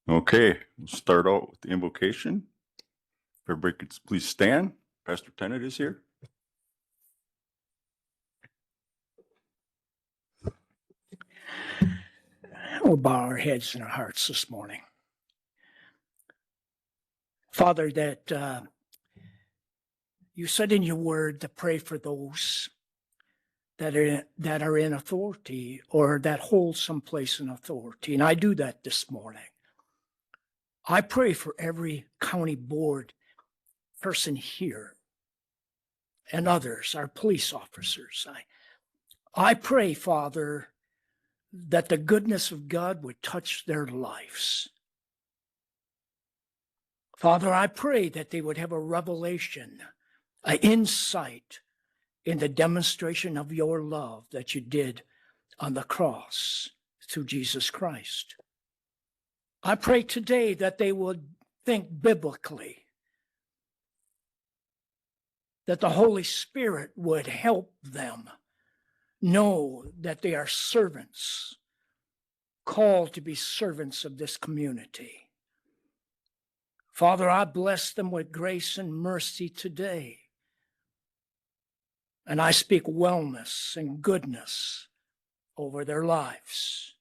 Okay, we'll start out with the invocation. If everybody could please stand. Pastor Tennant is here. We'll bow our heads and our hearts this morning. Father, that you said in your word to pray for those that are in authority or that hold some place in authority. And I do that this morning. I pray for every county board person here and others, our police officers. I pray, Father, that the goodness of God would touch their lives. Father, I pray that they would have a revelation, an insight in the demonstration of your love that you did on the cross through Jesus Christ. I pray today that they would think biblically, that the Holy Spirit would help them know that they are servants, called to be servants of this community. Father, I bless them with grace and mercy today. And I speak wellness and goodness over their lives.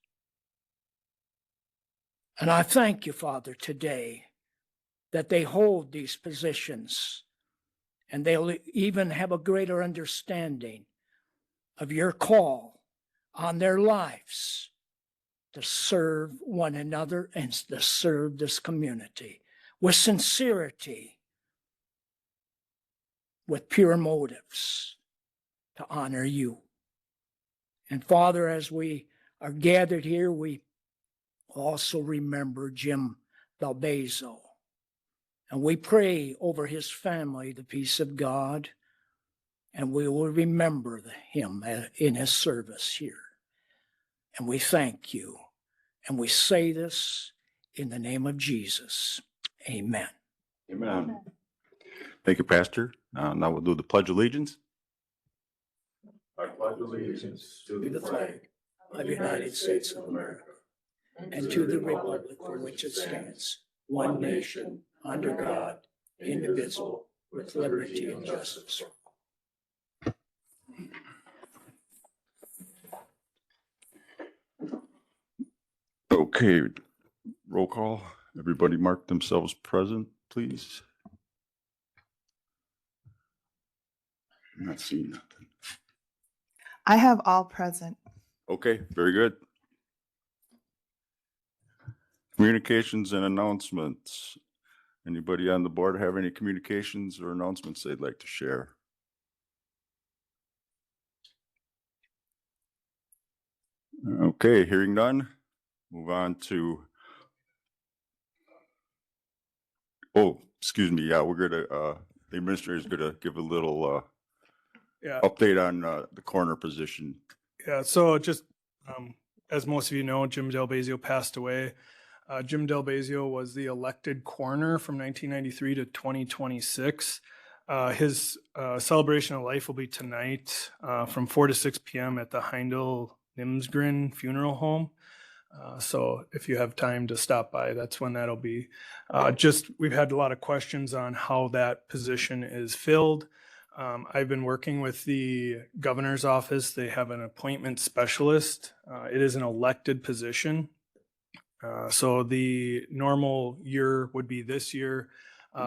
And I thank you, Father, today that they hold these positions and they'll even have a greater understanding of your call on their lives to serve one another and to serve this community with sincerity, with pure motives to honor you. And Father, as we are gathered here, we also remember Jim Dalbezo. And we pray over his family the peace of God, and we will remember him in his service here. And we thank you. And we say this in the name of Jesus. Amen. Amen. Thank you, Pastor. Now we'll do the Pledge of Allegiance. I pledge allegiance to To the flag of the United States of America and to the republic for which it stands, one nation, under God, indivisible, with liberty and justice. Okay, roll call. Everybody mark themselves present, please. I'm not seeing nothing. I have all present. Okay, very good. Communications and announcements. Anybody on the board have any communications or announcements they'd like to share? Okay, hearing none, move on to, excuse me, yeah, we're gonna, the administrator is gonna give a little update on the coroner position. Yeah, so just as most of you know, Jim Dalbezo passed away. Jim Dalbezo was the elected coroner from 1993 to 2026. His celebration of life will be tonight from 4 to 6 p.m. at the Heindel Nimsgren Funeral Home. So if you have time to stop by, that's when that'll be. We've had a lot of questions on how that position is filled. I've been working with the governor's office. They have an appointment specialist. It is an elected position. So the normal year would be this year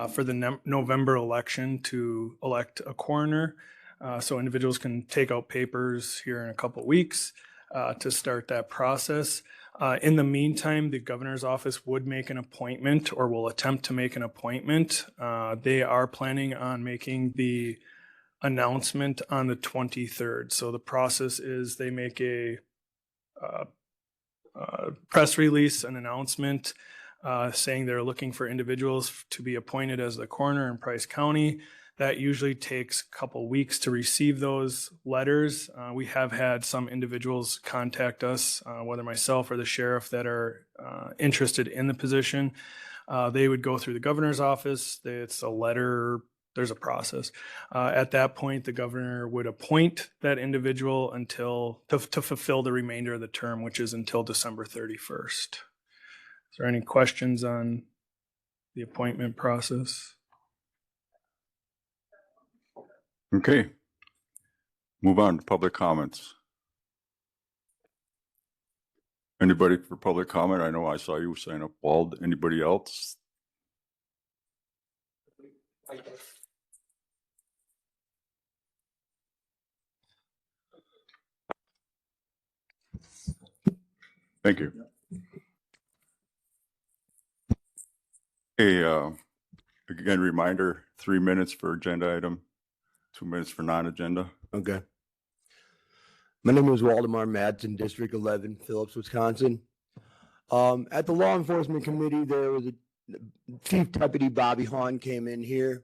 for the November election to elect a coroner. So individuals can take out papers here in a couple of weeks to start that process. In the meantime, the governor's office would make an appointment or will attempt to make an appointment. They are planning on making the announcement on the 23rd. So the process is they make a press release, an announcement saying they're looking for individuals to be appointed as the coroner in Price County. That usually takes a couple weeks to receive those letters. We have had some individuals contact us, whether myself or the sheriff, that are interested in the position. They would go through the governor's office. It's a letter. There's a process. At that point, the governor would appoint that individual to fulfill the remainder of the term, which is until December 31st. Is there any questions on the appointment process? Okay. Move on to public comments. Anybody for public comment? I know I saw you sign up, Wald. Anybody else? Thank you. Hey, again, reminder, 3 minutes for agenda item, 2 minutes for non-agenda. Okay. My name is Waldemar Madsen, District 11, Phillips, Wisconsin. At the Law Enforcement Committee, there was a Chief Deputy Bobby Hahn came in here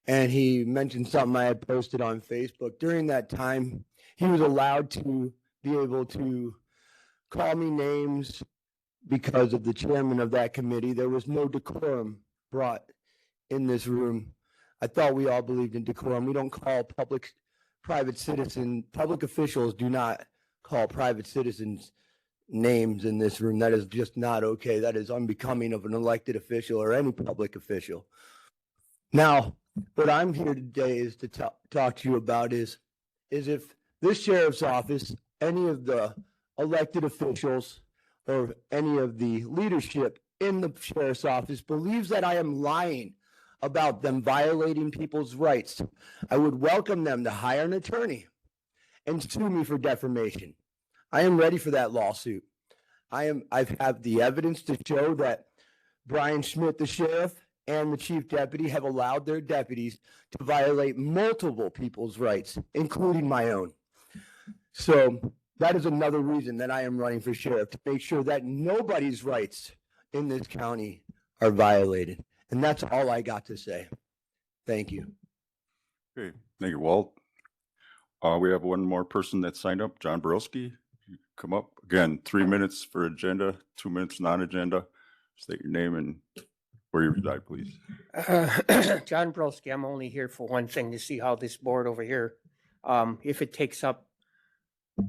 and he mentioned something I had posted on Facebook. During that time, he was allowed to be able to call me names because of the chairman of that committee. There was no decorum brought in this room. I thought we all believed in decorum. We don't call public officials do not call private citizens names in this room. That is just not okay. That is unbecoming of an elected official or any public official. Now, what I'm here today is to talk to you about is if this sheriff's office, any of the elected officials or any of the leadership in the sheriff's office believes that I am lying about them violating people's rights, I would welcome them to hire an attorney and sue me for defamation. I am ready for that lawsuit. I have the evidence to show that Brian Schmidt, the sheriff, and the chief deputy have allowed their deputies to violate multiple people's rights, including my own. So that is another reason that I am running for sheriff, to make sure that nobody's rights in this county are violated. And that's all I got to say. Thank you. Okay, thank you, Walt. We have one more person that signed up, John Borowski. You come up again, 3 minutes for agenda, 2 minutes non-agenda. State your name and where you reside, please. John Brolsky, I'm only here for one thing, to see how this board over here, if it takes up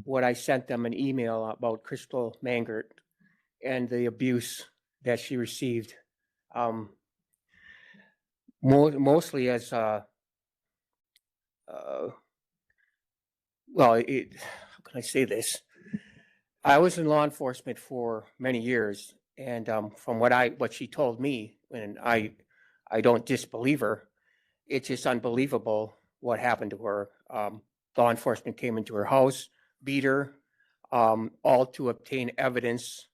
what I sent them an email about Crystal Mangert and the abuse that she received. Mostly as how can I say this? I was in law enforcement for many years, and from what she told me, and I don't disbelieve her, it's just unbelievable what happened to her. Law enforcement came into her house, beat her, all to obtain evidence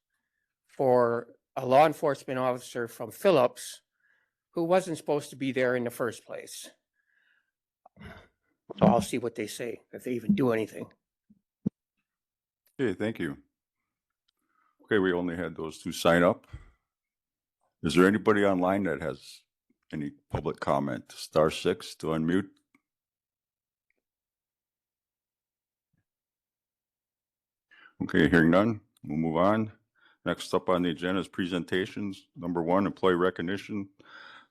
for a law enforcement officer from Phillips who wasn't supposed to be there in the first place. So I'll see what they say, if they even do anything. Okay, thank you. Okay, we only had those two sign up. Is there anybody online that has any public comment? *6 to unmute. Okay, hearing none, we'll move on. Next up on the agenda is presentations. Number 1, employee recognition.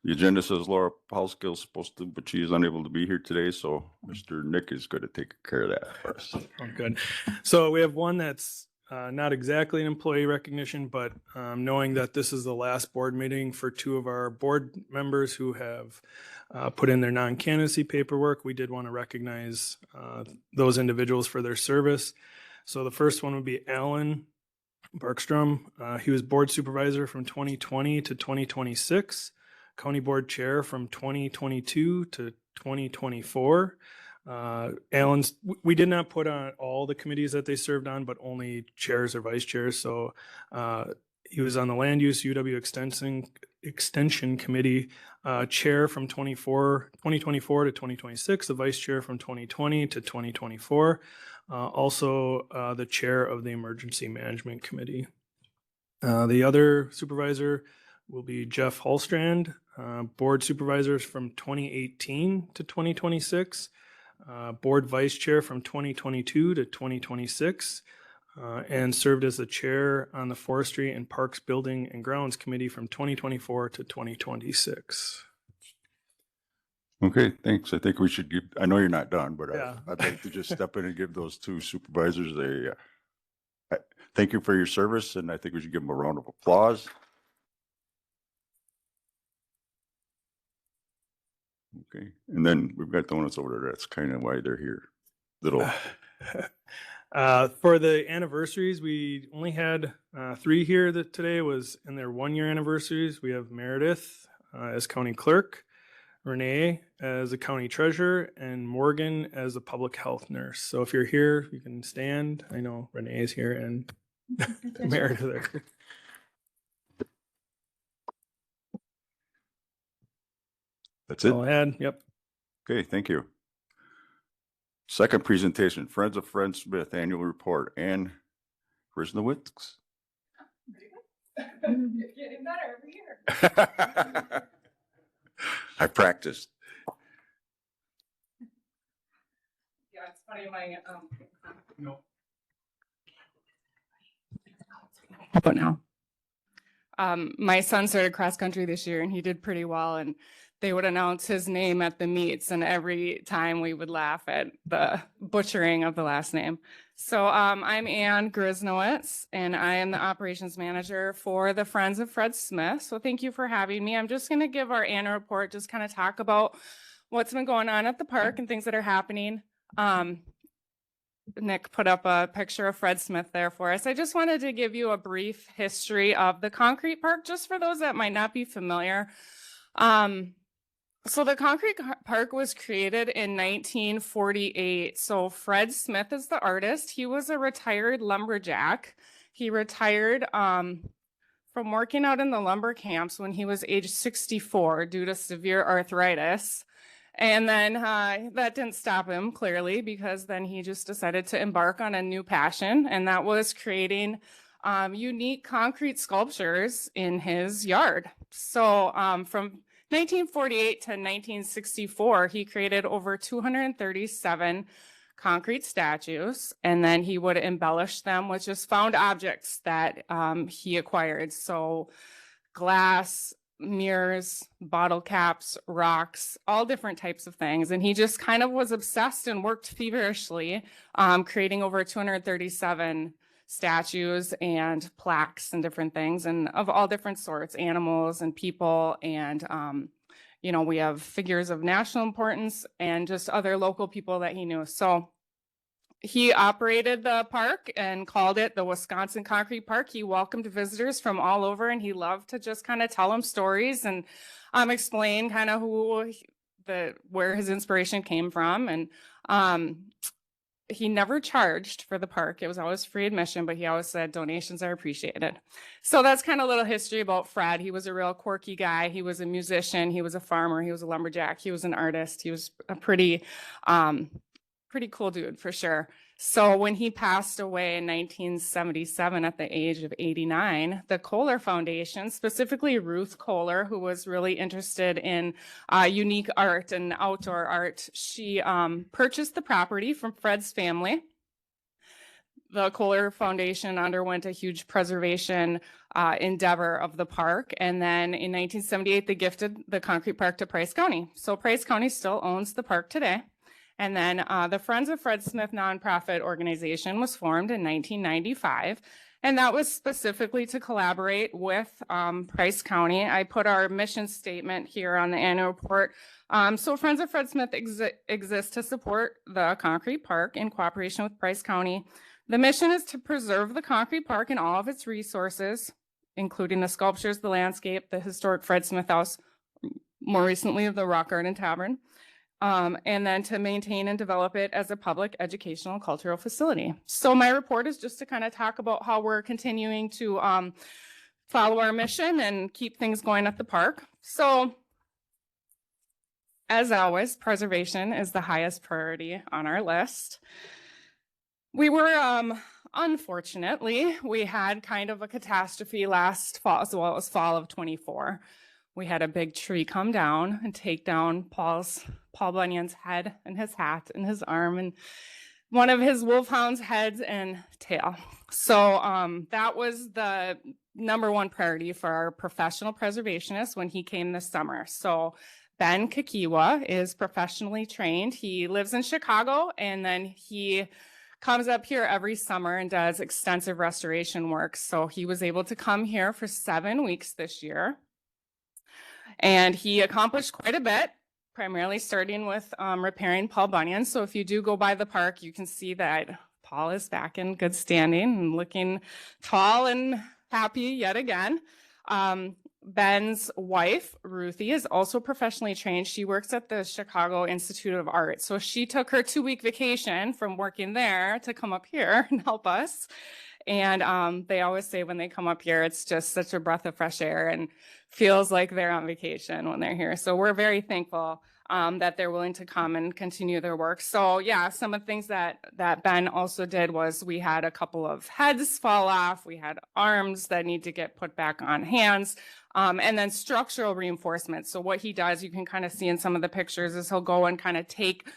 The agenda says Laura Pauskill is supposed to, but she is unable to be here today, so Mr. Nick is going to take care of that for us. Oh, good. So we have one that's not exactly an employee recognition, but knowing that this is the last board meeting for 2 of our board members who have put in their non-candidacy paperwork, we did want to recognize those individuals for their service. So the first one would be Alan Bergstrom. He was board supervisor from 2020 to 2026. County Board Chair from 2022 to 2024. We did not put on all the committees that they served on, but only chairs or vice chairs. So he was on the Land Use UW Extension Committee, chair from 2024 to 2026, the vice chair from 2020 to 2024. Also the chair of the Emergency Management Committee. The other supervisor will be Jeff Hallstrand, board supervisors from 2018 to 2026, board vice chair from 2022 to 2026, and served as the chair on the Forestry and Parks Building and Grounds Committee from 2024 to 2026. Okay, thanks. I think we should give, I know you're not done, but Yeah. I'd like to just step in and give those 2 supervisors a thank you for your service, and I think we should give them a round of applause. Okay, and then we've got donuts over there. That's kind of why they're here. Little, For the anniversaries, we only had 3 here that today was in their 1-year anniversaries. We have Meredith as county clerk, Renee as a county treasurer, and Morgan as a public health nurse. So if you're here, you can stand. I know Renee is here and Meredith are. that's it. All I had. Yep. Okay, thank you. Second presentation, Friends of Fred Smith Annual Report, and Krisnowitz. Getting better every year. I practiced. Yeah, it's funny, my, No. How about now? My son started cross country this year and he did pretty well, and they would announce his name at the meets, and every time we would laugh at the butchering of the last name. So I'm Ann Grisnowitz, and I am the operations manager for the Friends of Fred Smith. So thank you for having me. I'm just going to give our annual report, just kind of talk about what's been going on at the park and things that are happening. Nick put up a picture of Fred Smith there for us. I just wanted to give you a brief history of the concrete park, just for those that might not be familiar. So the concrete park was created in 1948. So Fred Smith is the artist. He was a retired lumberjack. He retired from working out in the lumber camps when he was age 64 due to severe arthritis. And then that didn't stop him, clearly, because then he just decided to embark on a new passion, and that was creating unique concrete sculptures in his yard. So from 1948 to 1964, he created over 237 concrete statues, and then he would embellish them with just found objects that he acquired. So glass, mirrors, bottle caps, rocks, all different types of things. And he just kind of was obsessed and worked feverishly, creating over 237 statues and plaques and different things, and of all different sorts, animals and people. And, you know, we have figures of national importance and just other local people that he knew. So he operated the park and called it the Wisconsin Concrete Park. He welcomed visitors from all over, and he loved to just kind of tell them stories and explain kind of where his inspiration came from. And he never charged for the park. It was always free admission, but he always said donations are appreciated. So that's kind of a little history about Fred. He was a real quirky guy. He was a musician. He was a farmer. He was a lumberjack. He was an artist. He was a pretty cool dude for sure. So when he passed away in 1977 at the age of 89, the Kohler Foundation, specifically Ruth Kohler, who was really interested in unique art and outdoor art, she purchased the property from Fred's family. The Kohler Foundation underwent a huge preservation endeavor of the park. And then in 1978, they gifted the concrete park to Price County. So Price County still owns the park today. And then the Friends of Fred Smith nonprofit organization was formed in 1995. And that was specifically to collaborate with Price County. I put our mission statement here on the annual report. So Friends of Fred Smith exists to support the concrete park in cooperation with Price County. The mission is to preserve the concrete park and all of its resources, including the sculptures, the landscape, the historic Fred Smith House, more recently the Rock Garden Tavern. And then to maintain and develop it as a public educational and cultural facility. So my report is just to kind of talk about how we're continuing to follow our mission and keep things going at the park. So as always, preservation is the highest priority on our list. We were, unfortunately, we had kind of a catastrophe last fall. So it was fall of 24. We had a big tree come down and take down Paul Bunyan's head and his hat and his arm and one of his wolfhound's heads and tail. So that was the #1 priority for our professional preservationist when he came this summer. So Ben Kakiwa is professionally trained. He lives in Chicago, and then he comes up here every summer and does extensive restoration work. So he was able to come here for 7 weeks this year. And he accomplished quite a bit. primarily starting with repairing Paul Bunyan. So if you do go by the park, you can see that Paul is back in good standing and looking tall and happy yet again. Ben's wife, Ruthie, is also professionally trained. She works at the Chicago Institute of Art. So she took her 2-week vacation from working there to come up here and help us. And they always say when they come up here, it's just such a breath of fresh air and feels like they're on vacation when they're here. So we're very thankful that they're willing to come and continue their work. So yeah, some of the things that Ben also did was we had a couple of heads fall off. We had arms that need to get put back on hands. And then structural reinforcement. So what he does, you can kind of see in some of the pictures, is he'll go and kind of take,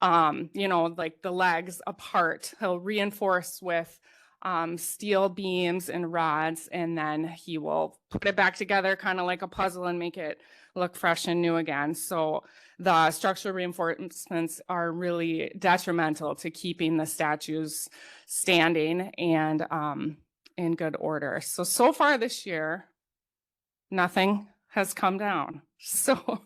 like the legs apart. He'll reinforce with steel beams and rods, and then he will put it back together kind of like a puzzle and make it look fresh and new again. So the structural reinforcements are really detrimental to keeping the statues standing and in good order. So far this year, nothing has come down. So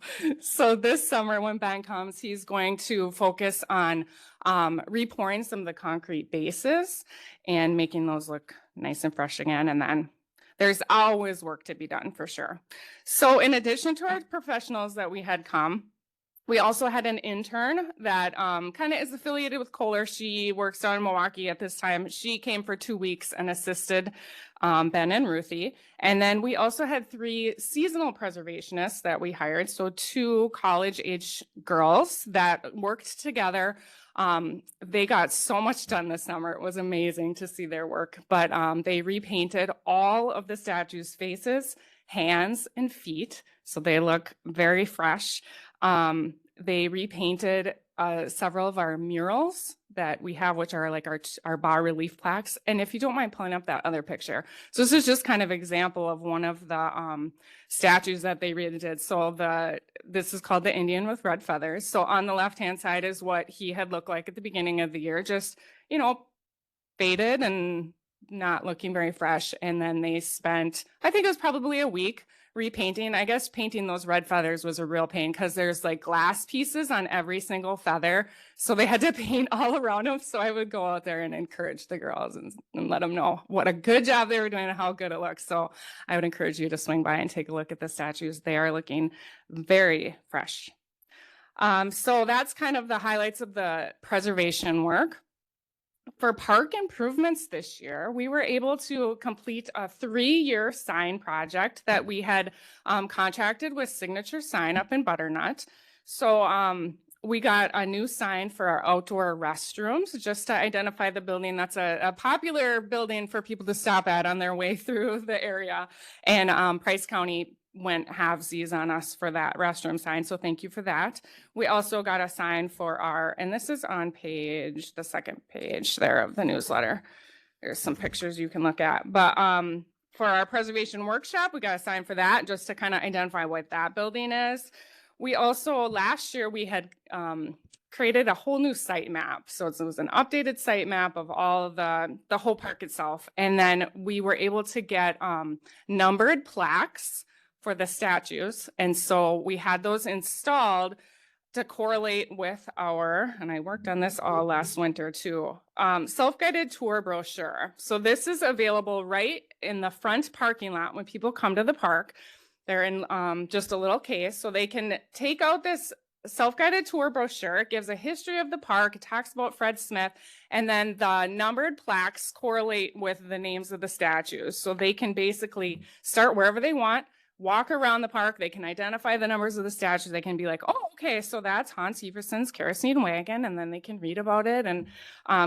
this summer when Ben comes, he's going to focus on repouring some of the concrete bases and making those look nice and fresh again. And then there's always work to be done for sure. So in addition to our professionals that we had come, we also had an intern that kind of is affiliated with Kohler. She works down in Milwaukee at this time. She came for 2 weeks and assisted Ben and Ruthie. And then we also had 3 seasonal preservationists that we hired. So 2 college-age girls that worked together. They got so much done this summer. It was amazing to see their work. But they repainted all of the statues' faces, hands, and feet. So they look very fresh. They repainted several of our murals that we have, which are like our bas relief plaques. And if you don't mind pulling up that other picture. So this is just kind of example of one of the statues that they redid. So this is called the Indian with red feathers. So on the left-hand side is what he had looked like at the beginning of the year, just, faded and not looking very fresh. And then they spent, I think it was probably a week, repainting. I guess painting those red feathers was a real pain because there's like glass pieces on every single feather. So they had to paint all around them. So I would go out there and encourage the girls and let them know what a good job they were doing and how good it looks. So I would encourage you to swing by and take a look at the statues. They are looking very fresh. So that's kind of the highlights of the preservation work. For park improvements this year, we were able to complete a 3-year sign project that we had contracted with Signature Sign up in Butternut. So we got a new sign for our outdoor restrooms just to identify the building. That's a popular building for people to stop at on their way through the area. And Price County went halvesies on us for that restroom sign. So thank you for that. We also got a sign for and this is on the second page there of the newsletter. There's some pictures you can look at. But for our preservation workshop, we got a sign for that just to kind of identify what that building is. We also, last year, we had created a whole new site map. So it was an updated site map of all of the whole park itself. And then we were able to get numbered plaques for the statues. And so we had those installed to correlate with and I worked on this all last winter too, self-guided tour brochure. So this is available right in the front parking lot when people come to the park. They're in just a little case, so they can take out this self-guided tour brochure. It gives a history of the park. It talks about Fred Smith, and then the numbered plaques correlate with the names of the statues. So they can basically start wherever they want, walk around the park. They can identify the numbers of the statues. They can be like, oh, okay, so that's Hans Everson's kerosene wagon. And then they can read about it and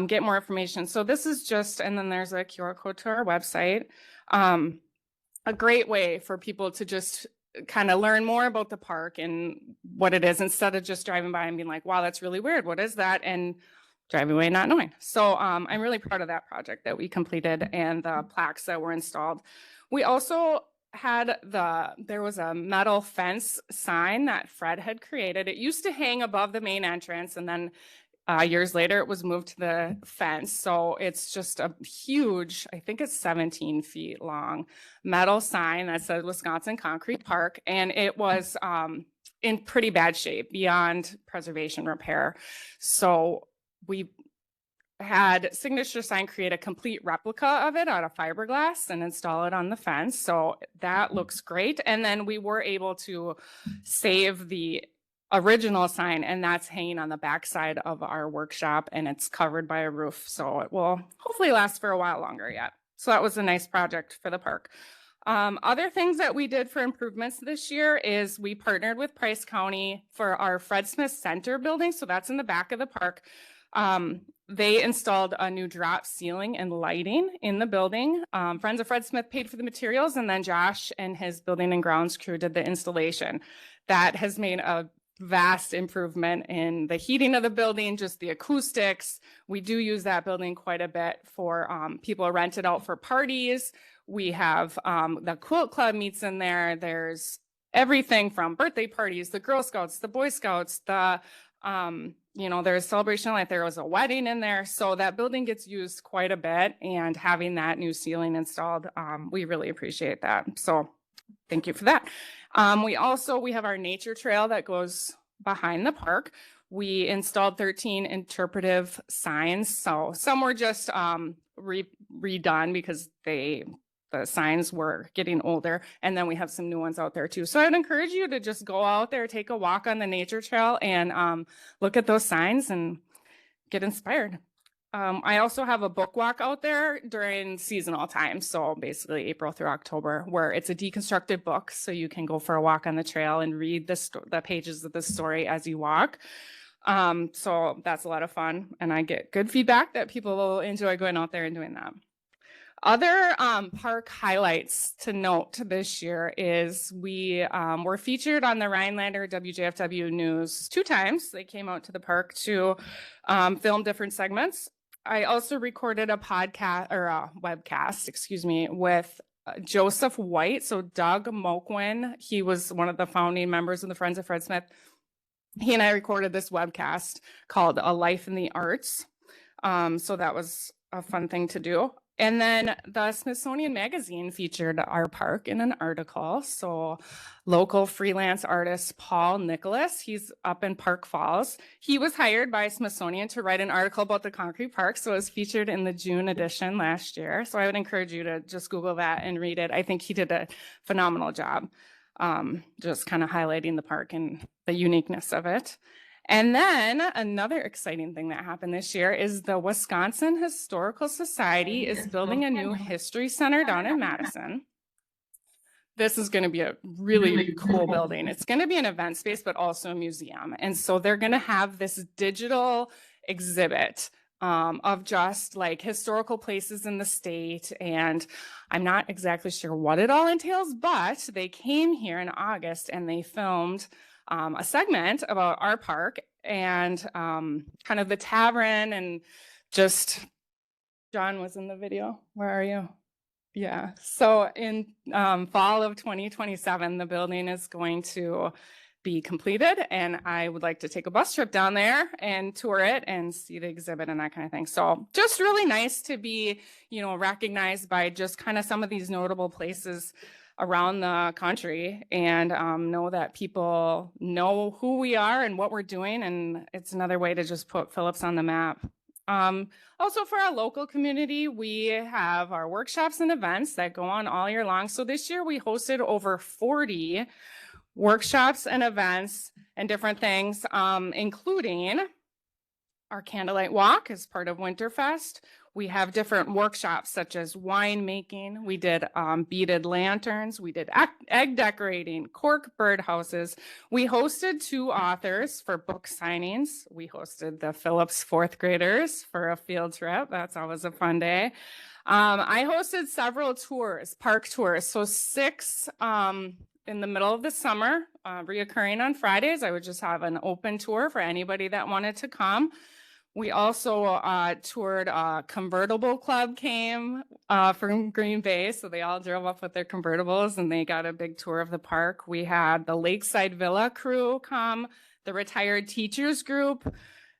get more information. So this is just, and then there's a QR code to our website. A great way for people to just kind of learn more about the park and what it is instead of just driving by and being like, wow, that's really weird. What is that? And driving away not knowing. So I'm really proud of that project that we completed and the plaques that were installed. We also there was a metal fence sign that Fred had created. It used to hang above the main entrance, and then years later it was moved to the fence. So it's just a huge, I think it's 17 feet long, metal sign that said Wisconsin Concrete Park. And it was in pretty bad shape beyond preservation repair. So we had Signature Sign create a complete replica of it out of fiberglass and install it on the fence. So that looks great. And then we were able to save the original sign, and that's hanging on the backside of our workshop, and it's covered by a roof. So it will hopefully last for a while longer yet. So that was a nice project for the park. Other things that we did for improvements this year is we partnered with Price County for our Fred Smith Center building. So that's in the back of the park. They installed a new drop ceiling and lighting in the building. Friends of Fred Smith paid for the materials, and then Josh and his building and grounds crew did the installation. That has made a vast improvement in the heating of the building, just the acoustics. We do use that building quite a bit for people rent it out for parties. We have the Quilt Club meets in there. There's everything from birthday parties, the Girl Scouts, the Boy Scouts, the there's celebration life. There was a wedding in there. So that building gets used quite a bit, and having that new ceiling installed, we really appreciate that. So thank you for that. We have our nature trail that goes behind the park. We installed 13 interpretive signs. So some were just redone because the signs were getting older. And then we have some new ones out there too. So I'd encourage you to just go out there, take a walk on the nature trail, and look at those signs and get inspired. I also have a book walk out there during seasonal time. So basically April through October, where it's a deconstructed book. So you can go for a walk on the trail and read the pages of the story as you walk. So that's a lot of fun. And I get good feedback that people will enjoy going out there and doing that. Other park highlights to note this year is we were featured on the Rhinelander WJFW News 2 times. They came out to the park to film different segments. I also recorded a podcast or a webcast, with Joseph White. So Doug Moquin, he was one of the founding members of the Friends of Fred Smith. He and I recorded this webcast called A Life in the Arts. So that was a fun thing to do. And then the Smithsonian Magazine featured our park in an article. So local freelance artist Paul Nicholas, he's up in Park Falls. He was hired by Smithsonian to write an article about the concrete park. So it was featured in the June edition last year. So I would encourage you to just Google that and read it. I think he did a phenomenal job, just kind of highlighting the park and the uniqueness of it. And then another exciting thing that happened this year is the Wisconsin Historical Society is building a new history center down in Madison. This is going to be a really cool building. It's going to be an event space, but also a museum. And so they're going to have this digital exhibit of just like historical places in the state. And I'm not exactly sure what it all entails, but they came here in August and they filmed a segment about our park and kind of the tavern, and just John was in the video. Where are you? Yeah. So in fall of 2027, the building is going to be completed, and I would like to take a bus trip down there and tour it and see the exhibit and that kind of thing. So just really nice to be, recognized by just kind of some of these notable places around the country, and know that people know who we are and what we're doing. And it's another way to just put Phillips on the map. Also for our local community, we have our workshops and events that go on all year long. So this year we hosted over 40 workshops and events and different things, including our candlelight walk as part of Winterfest. We have different workshops such as wine making. We did beaded lanterns. We did egg decorating, cork birdhouses. We hosted 2 authors for book signings. We hosted the Phillips 4th graders for a field trip. That's always a fun day. I hosted several tours, park tours. So 6 in the middle of the summer, reoccurring on Fridays. I would just have an open tour for anybody that wanted to come. We also toured a convertible club came from Green Bay. So they all drove up with their convertibles and they got a big tour of the park. We had the Lakeside Villa crew come, the retired teachers group,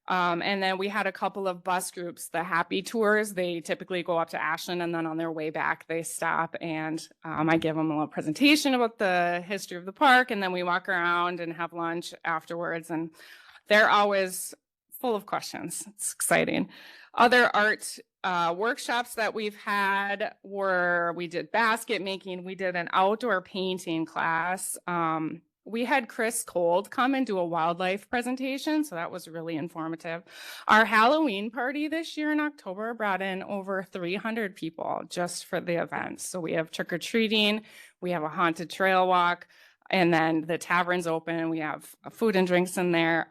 And then we had a couple of bus groups, the Happy Tours. They typically go up to Ashland, and then on their way back, they stop, and I give them a little presentation about the history of the park, and then we walk around and have lunch afterwards. And they're always full of questions. It's exciting. Other art workshops that we've had were, we did basket making, we did an outdoor painting class. We had Chris Cold come and do a wildlife presentation, so that was really informative. Our Halloween party this year in October brought in over 300 people just for the event. So we have trick-or-treating, we have a haunted trail walk, and then the tavern's open, and we have food and drinks in there.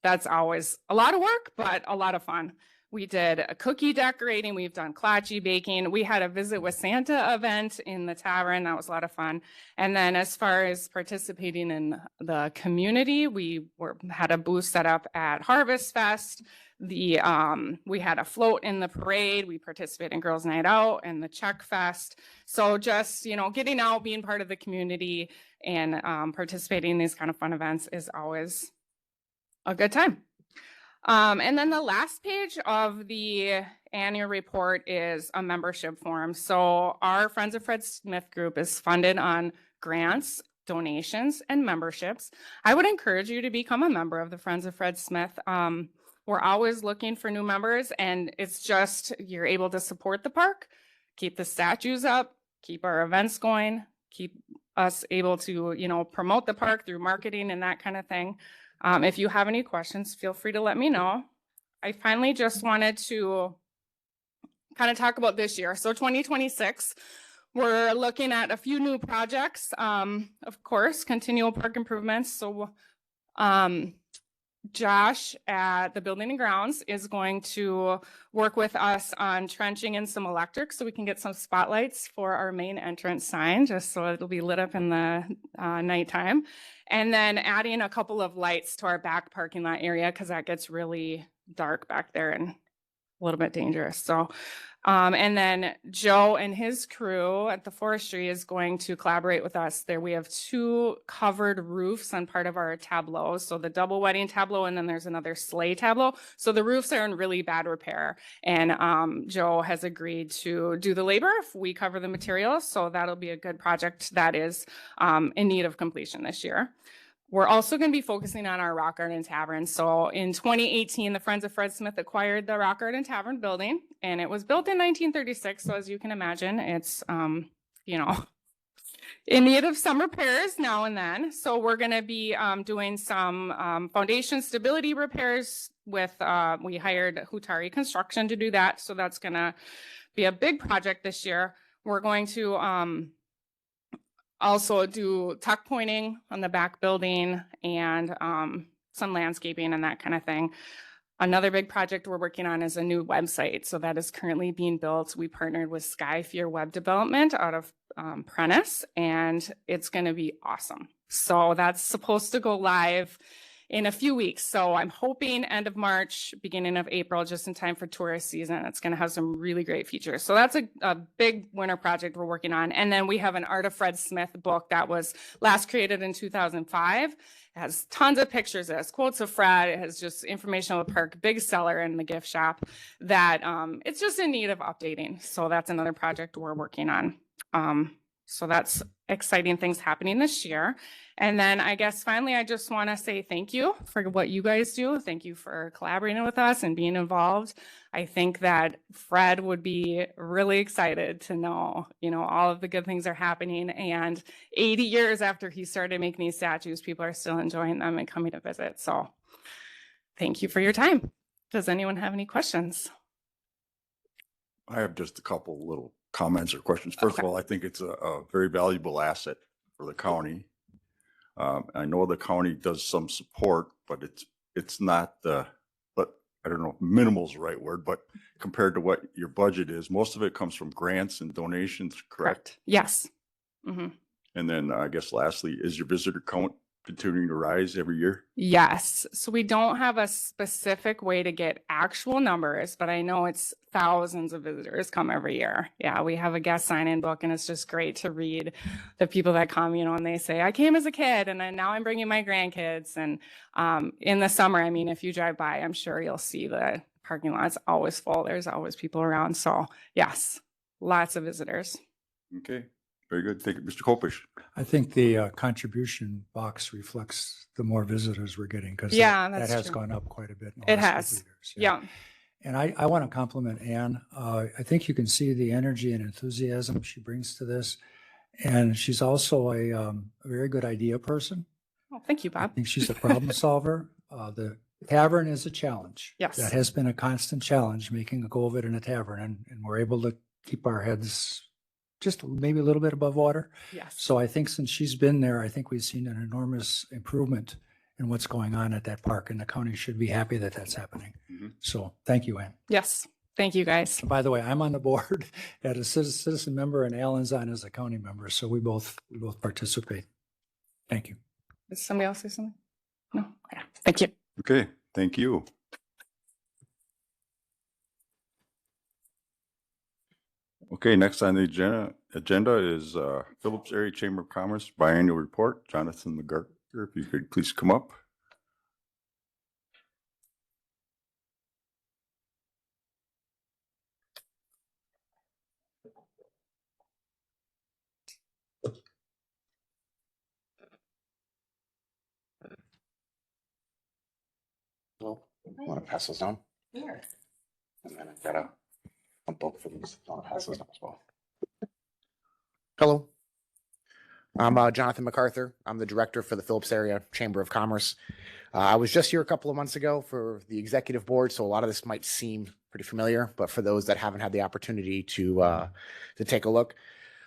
That's always a lot of work, but a lot of fun. We did a cookie decorating. We've done kolache baking. We had a visit with Santa event in the tavern. That was a lot of fun. And then as far as participating in the community, we had a booth set up at Harvest Fest. We had a float in the parade. We participated in Girls Night Out and the Chuck Fest. So just, getting out, being part of the community, and participating in these kind of fun events is always a good time. And then the last page of the annual report is a membership form. So our Friends of Fred Smith group is funded on grants, donations, and memberships. I would encourage you to become a member of the Friends of Fred Smith. We're always looking for new members, and it's just, you're able to support the park, keep the statues up, keep our events going, keep us able to, promote the park through marketing and that kind of thing. If you have any questions, feel free to let me know. I finally just wanted to kind of talk about this year. So 2026, we're looking at a few new projects. Of course, continual park improvements. So Josh at the Building and Grounds is going to work with us on trenching in some electric so we can get some spotlights for our main entrance sign, just so it'll be lit up in the nighttime. And then adding a couple of lights to our back parking lot area, because that gets really dark back there and a little bit dangerous. So, and then Joe and his crew at the forestry is going to collaborate with us. There we have 2 covered roofs on part of our tableau. So the double wedding tableau, and then there's another sleigh tableau. So the roofs are in really bad repair. And Joe has agreed to do the labor if we cover the materials. So that'll be a good project that is in need of completion this year. We're also going to be focusing on our Rock Garden Tavern. So in 2018, the Friends of Fred Smith acquired the Rock Garden Tavern building, and it was built in 1936. So as you can imagine, it's, in need of some repairs now and then. So we're going to be doing some foundation stability repairs with, we hired Hutari Construction to do that. So that's going to be a big project this year. We're going to also do tuck pointing on the back building and some landscaping and that kind of thing. Another big project we're working on is a new website. So that is currently being built. We partnered with Skyfear Web Development out of Prentice, and it's going to be awesome. So that's supposed to go live in a few weeks. So I'm hoping end of March, beginning of April, just in time for tourist season. It's going to have some really great features. So that's a big winter project we're working on. And then we have an Art of Fred Smith book that was last created in 2005. It has tons of pictures. It has quotes of Fred. It has just information on the park, big seller in the gift shop that it's just in need of updating. So that's another project we're working on. So that's exciting things happening this year. And then I guess finally, I just want to say thank you for what you guys do. Thank you for collaborating with us and being involved. I think that Fred would be really excited to know, all of the good things are happening. And 80 years after he started making these statues, people are still enjoying them and coming to visit. So thank you for your time. Does anyone have any questions? I have just a couple little comments or questions. First of all, I think it's a very valuable asset for the county. I know the county does some support, but it's not but I don't know, minimal is the right word, but compared to what your budget is, most of it comes from grants and donations, correct? Yes. Mm-hmm. And then I guess lastly, is your visitor count continuing to rise every year? Yes. So we don't have a specific way to get actual numbers, but I know it's thousands of visitors come every year. Yeah, we have a guest sign-in book, and it's just great to read the people that come, you know, and they say, I came as a kid and then now I'm bringing my grandkids. And in the summer, I mean, if you drive by, I'm sure you'll see the parking lot's always full. There's always people around. So yes, lots of visitors. Okay, very good. Thank you. Mr. Kopish. I think the contribution box reflects the more visitors we're getting because Yeah, that that's has true. gone up quite a bit. In the It last couple has. of years. Yeah. And I want to compliment Ann. I think you can see the energy and enthusiasm she brings to this. And she's also a very good idea person. Oh, thank you, I Bob. think she's a problem solver. The tavern is a challenge. Yes. That has been a constant challenge, making a go of it in a tavern. And we're able to keep our heads just maybe a little bit above water. Yes. So I think since she's been there, I think we've seen an enormous improvement in what's going on at that park, and the county should be happy that that's happening. Mhm. So thank you, Ann. Yes. Thank you, guys. By the way, I'm on the board as a citizen member, and Alan's on as a county member, so we both participate. Thank you. Does somebody else say something? No? Yeah. Thank you. Okay, thank you. Okay, next on the agenda is Phillips Area Chamber of Commerce Biannual Report. Jonathan McGarter, if you could please come up. Well, I want to pass those down. Sure. And then I've got a book for these. I want to pass those down as well. Hello. I'm Jonathan MacArthur. I'm the director for the Phillips Area Chamber of Commerce. I was just here a couple of months ago for the executive board, so a lot of this might seem pretty familiar, but for those that haven't had the opportunity to take a look,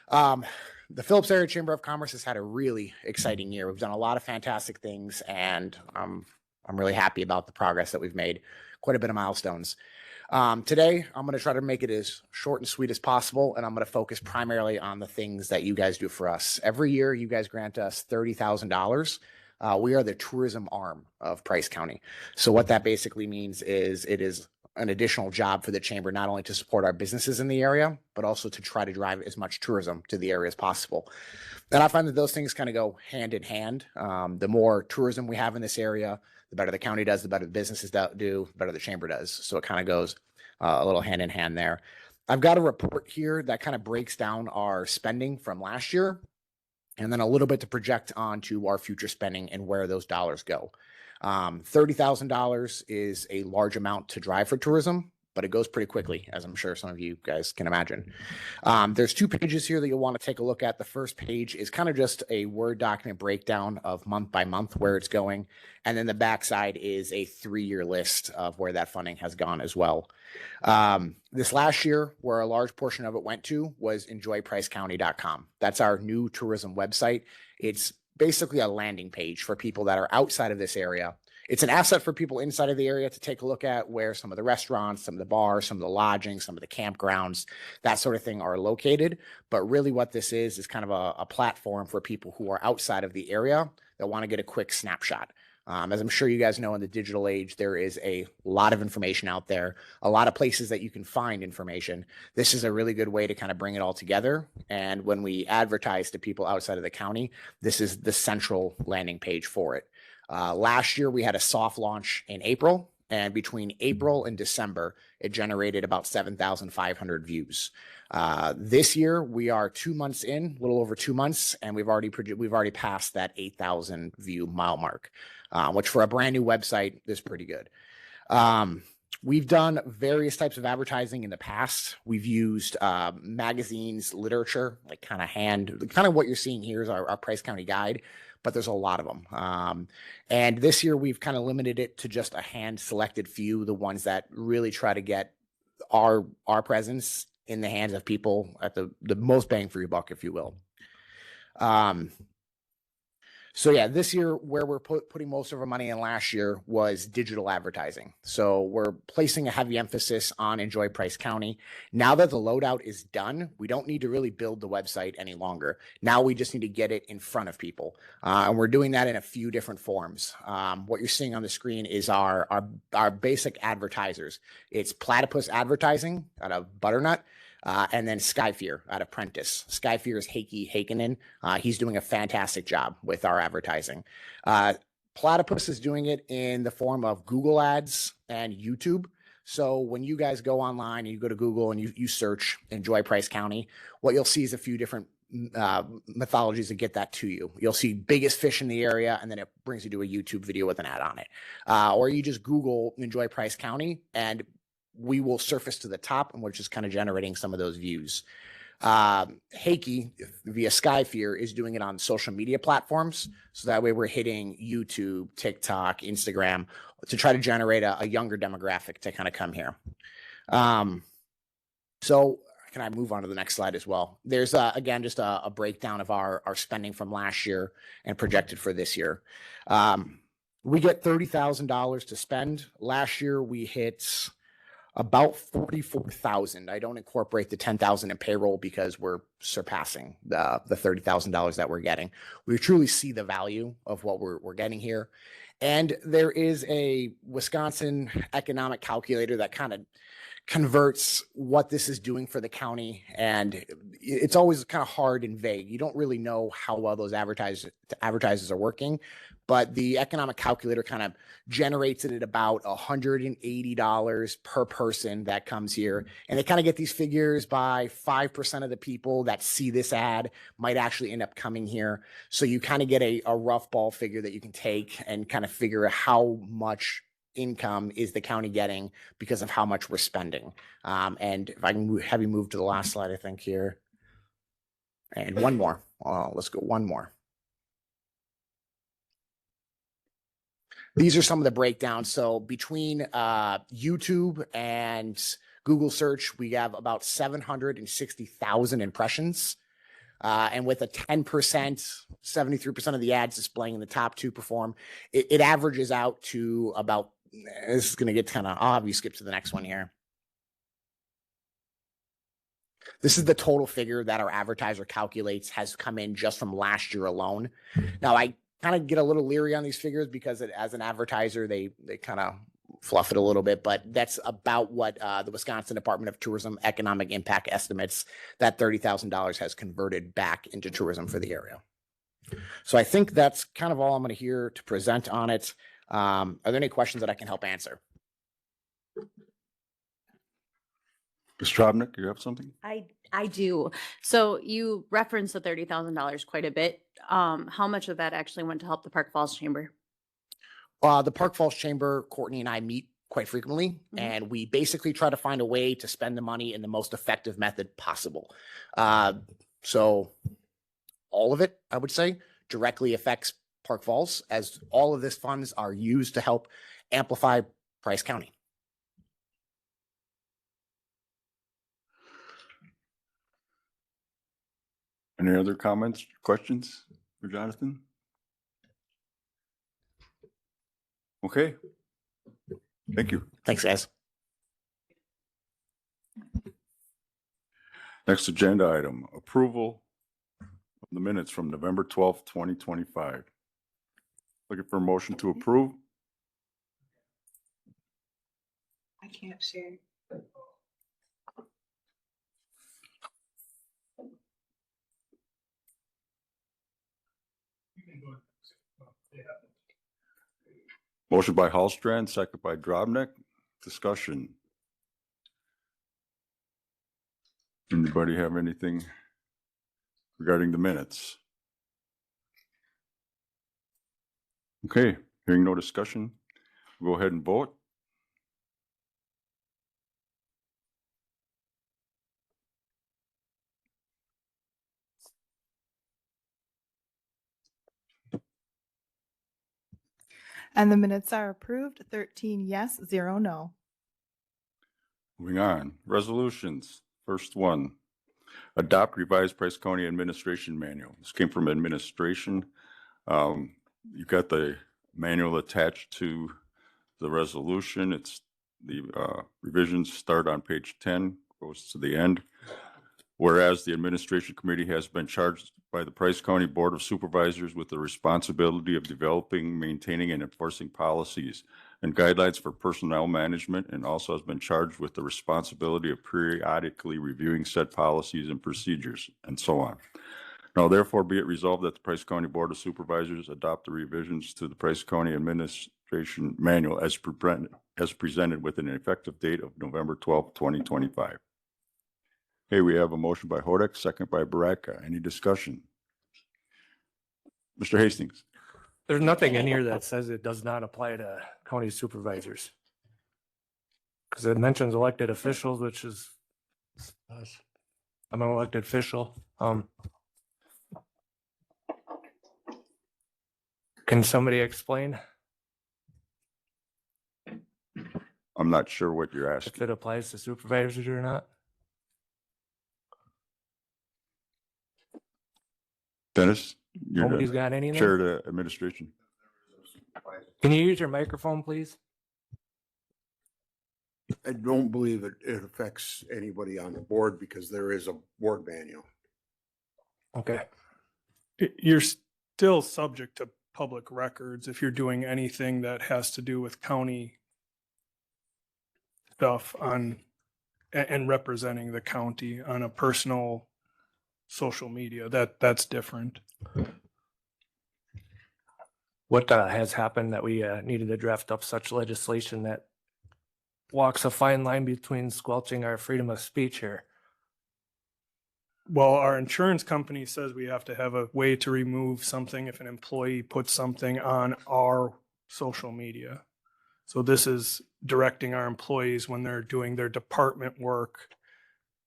the Phillips Area Chamber of Commerce has had a really exciting year. We've done a lot of fantastic things, and I'm really happy about the progress that we've made. Quite a bit of milestones. Today, I'm going to try to make it as short and sweet as possible, and I'm going to focus primarily on the things that you guys do for us. Every year, you guys grant us $30,000. We are the tourism arm of Price County. So what that basically means is it is an additional job for the chamber, not only to support our businesses in the area, but also to try to drive as much tourism to the area as possible. And I find that those things kind of go hand in hand. The more tourism we have in this area, the better the county does, the better the businesses do, the better the chamber does. So it kind of goes a little hand in hand there. I've got a report here that kind of breaks down our spending from last year, and then a little bit to project onto our future spending and where those dollars go. $30,000 is a large amount to drive for tourism, but it goes pretty quickly, as I'm sure some of you guys can imagine. There's 2 pages here that you'll want to take a look at. The first page is kind of just a Word document breakdown of month by month where it's going. And then the backside is a 3-year list of where that funding has gone as well. This last year, where a large portion of it went to was enjoypricecounty.com. That's our new tourism website. It's basically a landing page for people that are outside of this area. It's an asset for people inside of the area to take a look at where some of the restaurants, some of the bars, some of the lodging, some of the campgrounds, that sort of thing are located. But really what this is kind of a platform for people who are outside of the area that want to get a quick snapshot. As I'm sure you guys know, in the digital age, there is a lot of information out there, a lot of places that you can find information. This is a really good way to kind of bring it all together. And when we advertise to people outside of the county, this is the central landing page for it. Last year, we had a soft launch in April, and between April and December, it generated about 7,500 views. This year, we are 2 months in, a little over 2 months, and we've already passed that 8,000 view mile mark, which for a brand new website is pretty good. We've done various types of advertising in the past. We've used magazines, literature, like kind of what you're seeing here is our Price County Guide, but there's a lot of them. And this year we've kind of limited it to just a hand selected few, the ones that really try to get our presence in the hands of people at the most bang for your buck, if you will. So yeah, this year where we're putting most of our money in last year was digital advertising. So we're placing a heavy emphasis on Enjoy Price County. Now that the loadout is done, we don't need to really build the website any longer. Now we just need to get it in front of people. And we're doing that in a few different forms. What you're seeing on the screen is our basic advertisers. It's Platypus Advertising out of Butternut. And then Skyfear out of Prentice. Skyfear is Heikki Heikkinen. He's doing a fantastic job with our advertising. Platypus is doing it in the form of Google ads and YouTube. So when you guys go online and you go to Google and you search Enjoy Price County, what you'll see is a few different mythologies that get that to you. You'll see biggest fish in the area, and then it brings you to a YouTube video with an ad on it. Or you just Google Enjoy Price County, and we will surface to the top, and we're just kind of generating some of those views. Heikki via Skyfear is doing it on social media platforms. So that way we're hitting YouTube, TikTok, Instagram to try to generate a younger demographic to kind of come here. So can I move on to the next slide as well? There's again, just a breakdown of our spending from last year and projected for this year. We get $30,000 to spend. Last year we hit about 44,000. I don't incorporate the 10,000 in payroll because we're surpassing the $30,000 that we're getting. We truly see the value of what we're getting here. And there is a Wisconsin economic calculator that kind of converts what this is doing for the county. And it's always kind of hard and vague. You don't really know how well those advertisers are working, but the economic calculator kind of generates it at about $180 per person that comes here. And they kind of get these figures by 5% of the people that see this ad might actually end up coming here. So you kind of get a rough ball figure that you can take and kind of figure out how much income is the county getting because of how much we're spending. And if I can have you move to the last slide, I think here. And one more. Let's go one more. These are some of the breakdowns. So between YouTube and Google search, we have about 760,000 impressions. And with a 10%, 73% of the ads displaying in the top two perform, it averages out to about, this is going to get kind of, I'll have you skip to the next one here. This is the total figure that our advertiser calculates has come in just from last year alone. Now, I kind of get a little leery on these figures because as an advertiser, they kind of fluff it a little bit, but that's about what the Wisconsin Department of Tourism economic impact estimates that $30,000 has converted back into tourism for the area. So I think that's kind of all I'm going to hear to present on it. Are there any questions that I can help answer? Ms. Trobnik, you have something? I do. So you referenced the $30,000 quite a bit. How much of that actually went to help the Park Falls Chamber? The Park Falls Chamber, Courtney and I meet quite frequently, and we basically try to find a way to spend the money in the most effective method possible. So all of it, I would say, directly affects Park Falls, as all of this funds are used to help amplify Price County. Any other comments, questions for Jonathan? Okay. Thank you. Thanks, guys. Next agenda item, approval of the minutes from November 12th, 2025. Looking for a motion to approve. I can't share. Motion by Hallstrand, second by Drobnik. Discussion. Anybody have anything regarding the minutes? Okay, hearing no discussion, we'll go ahead and vote. And the minutes are approved, 13 yes, 0 no. Moving on, resolutions. First one, adopt revised Price County Administration Manual. This came from administration. You've got the manual attached to the resolution. It's the revisions start on page 10, goes to the end. Whereas the Administration Committee has been charged by the Price County Board of Supervisors with the responsibility of developing, maintaining, and enforcing policies and guidelines for personnel management, and also has been charged with the responsibility of periodically reviewing said policies and procedures, and so on. Now therefore be it resolved that the Price County Board of Supervisors adopt the revisions to the Price County Administration Manual as presented with an effective date of November 12th, 2025. Okay, we have a motion by Hodek, second by Baratka. Any discussion? Mr. Hastings? There's nothing in here that says it does not apply to county supervisors. Because it mentions elected officials, which is us. I'm an elected official. Can somebody explain I'm not sure what you're if asking. it applies to supervisors or not? Dennis? You're Nobody's the got anything? chair of the administration. Can you use your microphone, please? I don't believe it affects anybody on the board because there is a board manual. Okay. You're still subject to public records if you're doing anything that has to do with county stuff and representing the county on a personal social media. That's different. What has happened that we needed to draft up such legislation that walks a fine line between squelching our freedom of speech here? Well, our insurance company says we have to have a way to remove something if an employee puts something on our social media. So this is directing our employees when they're doing their department work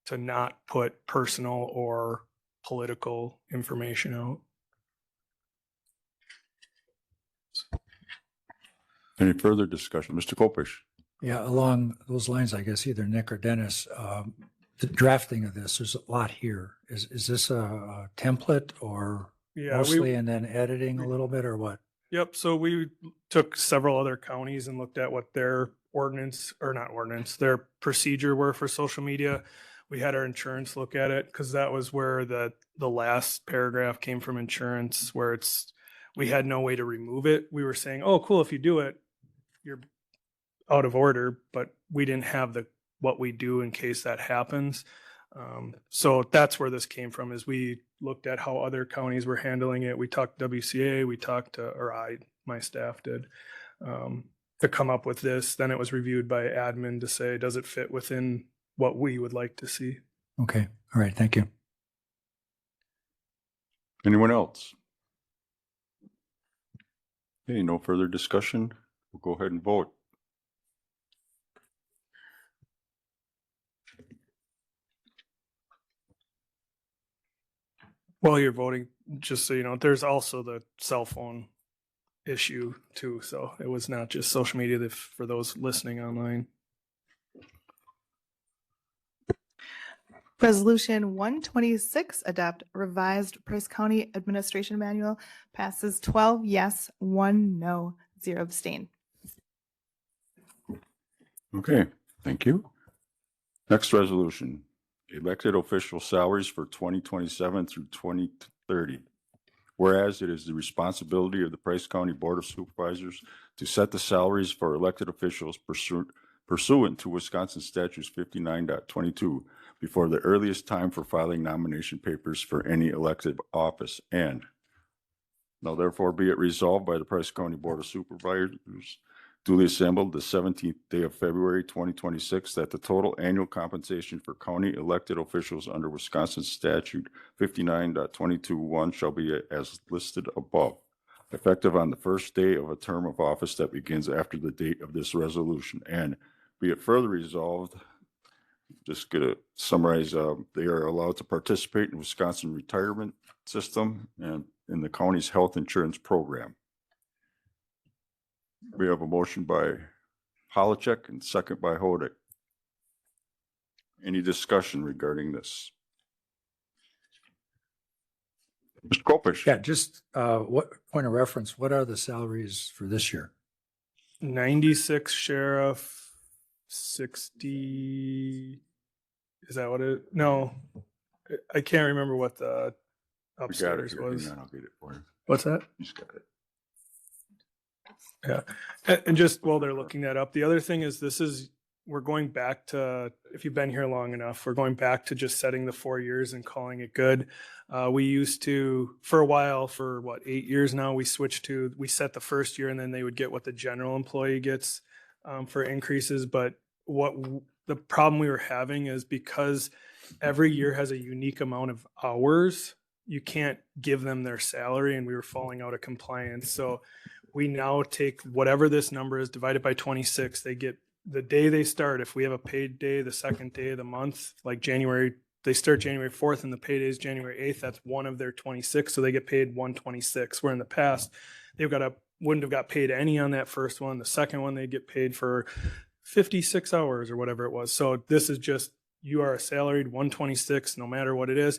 to not put personal or political information out. Any further discussion? Mr. Kopish? Yeah, along those lines, I guess either Nick or Dennis, the drafting of this, there's a lot here. Is this a template or Yeah, mostly and then editing a little bit or what? Yep. So we took several other counties and looked at what their ordinance, or not ordinance, their procedure were for social media. We had our insurance look at it because that was where the last paragraph came from insurance, where we had no way to remove it. We were saying, oh, cool, if you do it, you're out of order, but we didn't have what we do in case that happens. So that's where this came from, is we looked at how other counties were handling it. We talked to WCA, we talked to, my staff did, to come up with this. Then it was reviewed by admin to say, does it fit within what we would like to see? Okay, all right, thank you. Anyone else? Okay, no further discussion. We'll go ahead and vote. While you're voting, just so you know, there's also the cell phone issue too. So it was not just social media for those listening online. Resolution 126, adopt revised Price County Administration Manual, passes 12 yes, 1 no, 0 abstain. Okay, thank you. Next resolution, elected official salaries for 2027 through 2030. Whereas it is the responsibility of the Price County Board of Supervisors to set the salaries for elected officials pursuant to Wisconsin Statutes 59.22 before the earliest time for filing nomination papers for any elected office. And now therefore be it resolved by the Price County Board of Supervisors duly assembled the 17th day of February 2026 that the total annual compensation for county elected officials under Wisconsin Statute 59.22(1) shall be as listed above, effective on the first day of a term of office that begins after the date of this resolution. And be it further resolved, just gonna summarize, they are allowed to participate in Wisconsin retirement system and in the county's health insurance program. We have a motion by Holacek and second by Hodek. Any discussion regarding this? Mr. Kopish. Yeah, just what point of reference, what are the salaries for this year? 96 sheriff, 60. Is that what it? No, I can't remember what the We got it upstairs here. Hang was. on, I'll get it for you. What's that? Just got it. Yeah. And just while they're looking that up, the other thing is we're going back to, if you've been here long enough, we're going back to just setting the 4 years and calling it good. We used to, for a while, for 8 years now, we set the first year and then they would get what the general employee gets for increases. But the problem we were having is because every year has a unique amount of hours, you can't give them their salary, and we were falling out of compliance. So we now take whatever this number is, divided by 26. They get the day they start. If we have a paid day, the second day of the month, like January, they start January 4th and the payday is January 8th. That's one of their 26. So they get paid 126. Where in the past, wouldn't have got paid any on that first one. The second one, they get paid for 56 hours or whatever it was. So this is just, you are a salaried 126, no matter what it is.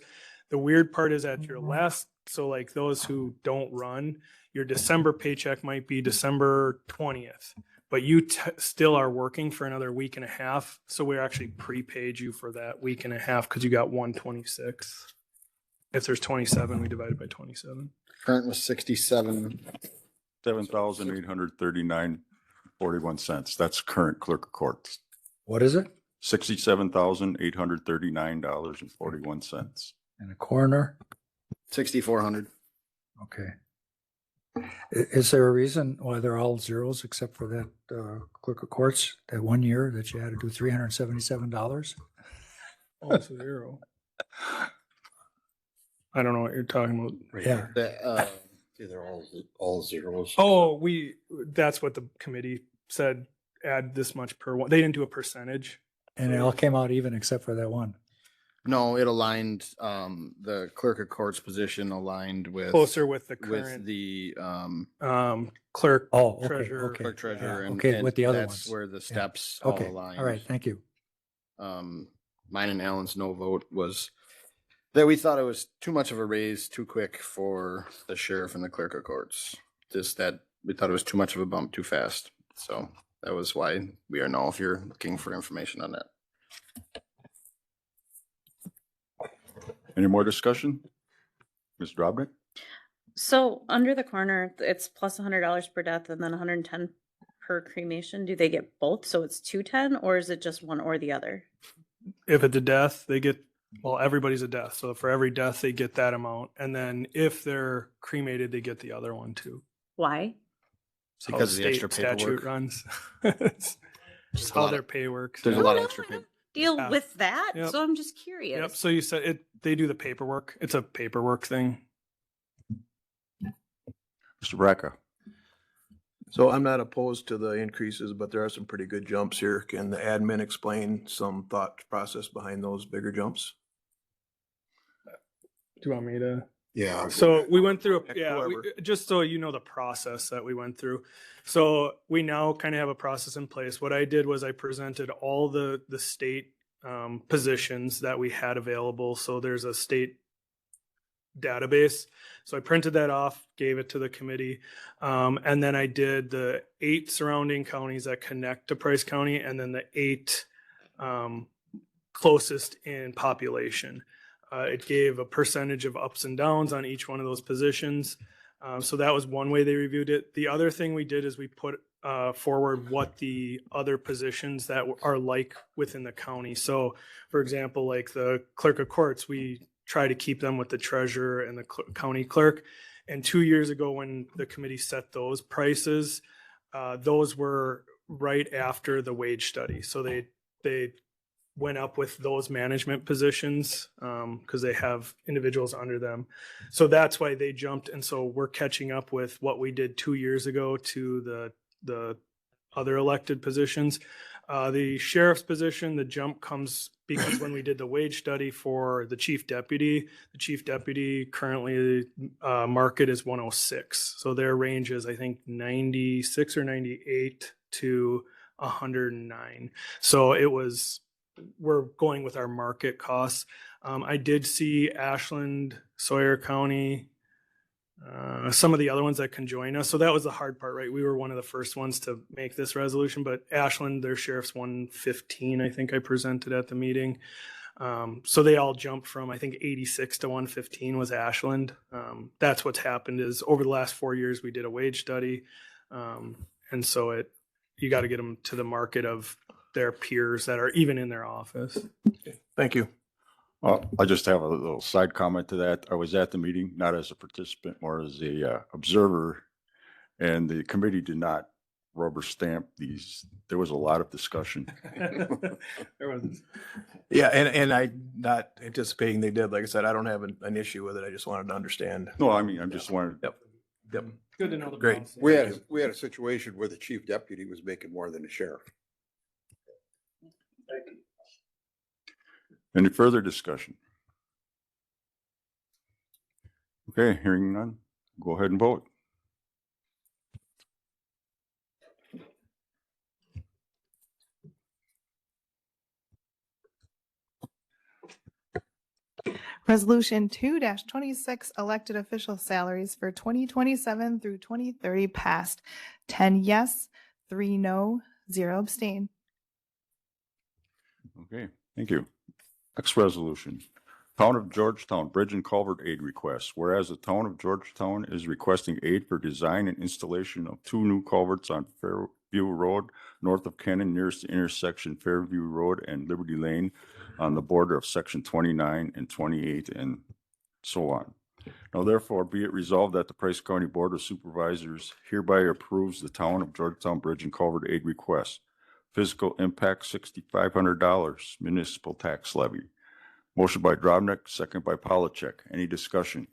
The weird part is at your last, so like those who don't run, your December paycheck might be December 20th, but you still are working for another week and a half. So we actually prepaid you for that week and a half because you got 126. If there's 27, we divide it by 27. Current was 67. $7,839.41. That's current clerk of courts. What is it? $67,839.41. And a coroner? 6,400. Okay. Is there a reason why they're all zeros except for that clerk of courts, that 1 year that you had to do $377? Oh, it's a zero. I don't know what you're talking about. Yeah. They're all zeros. Oh, that's what the committee said, add this much per one. They didn't do a percentage. And it all came out even except for that one. No, it aligned, the clerk of courts position aligned with. Closer with the With current the, clerk, Oh, okay, treasurer. okay. clerk treasurer. Yeah, and- okay, and with the other that's ones. where the Yeah. steps all Okay, aligned. all right, thank you. Mine and Alan's no vote was that we thought it was too much of a raise too quick for the sheriff and the clerk of courts. Just that we thought it was too much of a bump too fast. So that was why we are now, if you're looking for information on that. Any more discussion? Ms. Dropnik? So under the coroner, it's plus $100 per death and then 110 per cremation. Do they get both? So it's 210, or is it just one or the other? If it's a death, they get, well, everybody's a death. So for every death, they get that amount. And then if they're cremated, they get the other one too. Why? It's how Because of the state extra statute paperwork. runs. It's just a how lot their of- pay works. There's a Yeah. lot of No, extra I paper. don't deal Yeah. with that. Yep. So I'm just curious. Yep. So you said they do the paperwork. It's a paperwork thing. Mr. Braca? So I'm not opposed to the increases, but there are some pretty good jumps here. Can the admin explain some thought process behind those bigger jumps? Do you want me to? Yeah. So we went through, Heck, yeah, whoever. just so you know the process that we went through. So we now kind of have a process in place. What I did was I presented all the state positions that we had available. So there's a state database. So I printed that off, gave it to the committee. And then I did the 8 surrounding counties that connect to Price County, and then the 8 closest in population. It gave a percentage of ups and downs on each one of those positions. So that was one way they reviewed it. The other thing we did is we put forward what the other positions that are like within the county. So for example, like the clerk of courts, we try to keep them with the treasurer and the county clerk. And 2 years ago, when the committee set those prices, those were right after the wage study. So they went up with those management positions because they have individuals under them. So that's why they jumped. And so we're catching up with what we did 2 years ago to the other elected positions. The sheriff's position, the jump comes because when we did the wage study for the chief deputy currently market is 106. So their range is, I think, 96 or 98 to 109. So we're going with our market costs. I did see Ashland, Sawyer County, some of the other ones that can join us. So that was the hard part, right? We were one of the first ones to make this resolution, but Ashland, their sheriff's 115, I think I presented at the meeting. So they all jumped from, I think, 86 to 115 was Ashland. That's what's happened is over the last 4 years, we did a wage study. And so you got to get them to the market of their peers that are even in their office. Thank you. I just have a little side comment to that. I was at the meeting, not as a participant, more as a observer, and the committee did not rubber stamp these. There was a lot of discussion. There was. Yeah, and I not anticipating they did. Like I said, I don't have an issue with it. I just wanted to understand. No, I mean, I'm just wondering. Yep. Good to know the Great. balance. We had a situation where the chief deputy was making more than the sheriff. Any further discussion? Okay, hearing none, go ahead and vote. Resolution 2-26 elected official salaries for 2027 through 2030 passed. 10 yes, 3 no, 0 abstain. Okay, thank you. Next resolution. Town of Georgetown Bridge and Culvert Aid Request. Whereas the Town of Georgetown is requesting aid for design and installation of 2 new culverts on Fairview Road, north of Cannon, nearest the intersection Fairview Road and Liberty Lane on the border of section 29 and 28 and so on. Now therefore be it resolved that the Price County Board of Supervisors hereby approves the Town of Georgetown Bridge and Culvert Aid Request. Physical impact $6,500, municipal tax levy. Motion by Drobnik, second by Polachek. Any discussion?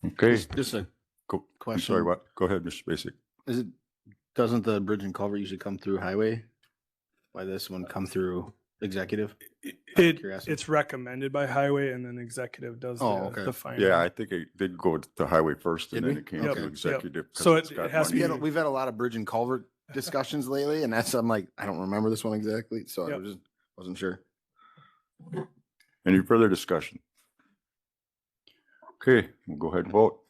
Okay. Just a I'm question. sorry, what? Go ahead, Mr. Basic. Doesn't the bridge and culvert usually come through highway? Why this one come through executive? Out of curiosity. It's recommended by highway and then executive does the final. Yeah, I think it did go to highway first and Did then we? it came Yep, to yep. executive. 'cause So it's it got has to money. be- We've had a lot of bridge and culvert discussions lately, and I'm like, I don't remember this one exactly, so Yep. wasn't sure. Any further discussion? Okay, we'll go ahead and vote.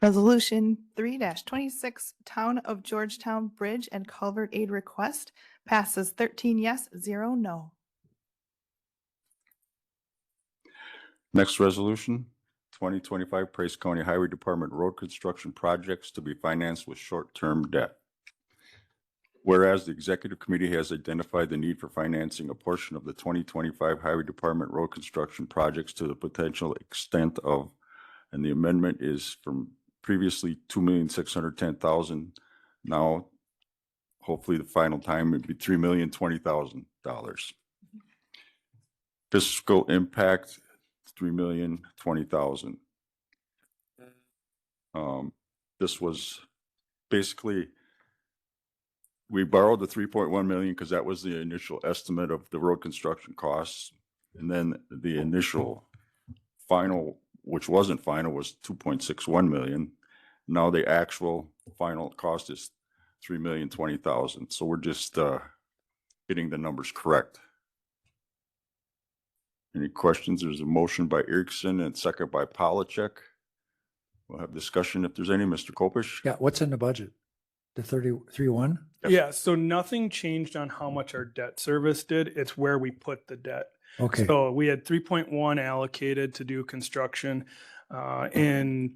Resolution 3-26 Town of Georgetown Bridge and Culvert Aid Request passes 13 yes, 0 no. Next resolution, 2025 Price County Highway Department road construction projects to be financed with short-term debt. Whereas the Executive Committee has identified the need for financing a portion of the 2025 Highway Department road construction projects to the potential extent of, and the amendment is from previously $2,610,000. Now, hopefully the final time would be $3,020,000. Fiscal impact, $3,020,000. This was basically, we borrowed the 3.1 million because that was the initial estimate of the road construction costs. And then the initial final, which wasn't final, was 2.61 million. Now the actual final cost is 3,020,000. So we're just getting the numbers correct. Any questions? There's a motion by Erickson and second by Polachek. We'll have discussion if there's any. Mr. Kopish? Yeah, what's in the budget? The 33-1? Yeah, so nothing changed on how much our debt service did. It's where we put the debt. Okay. So we had 3.1 allocated to do construction. And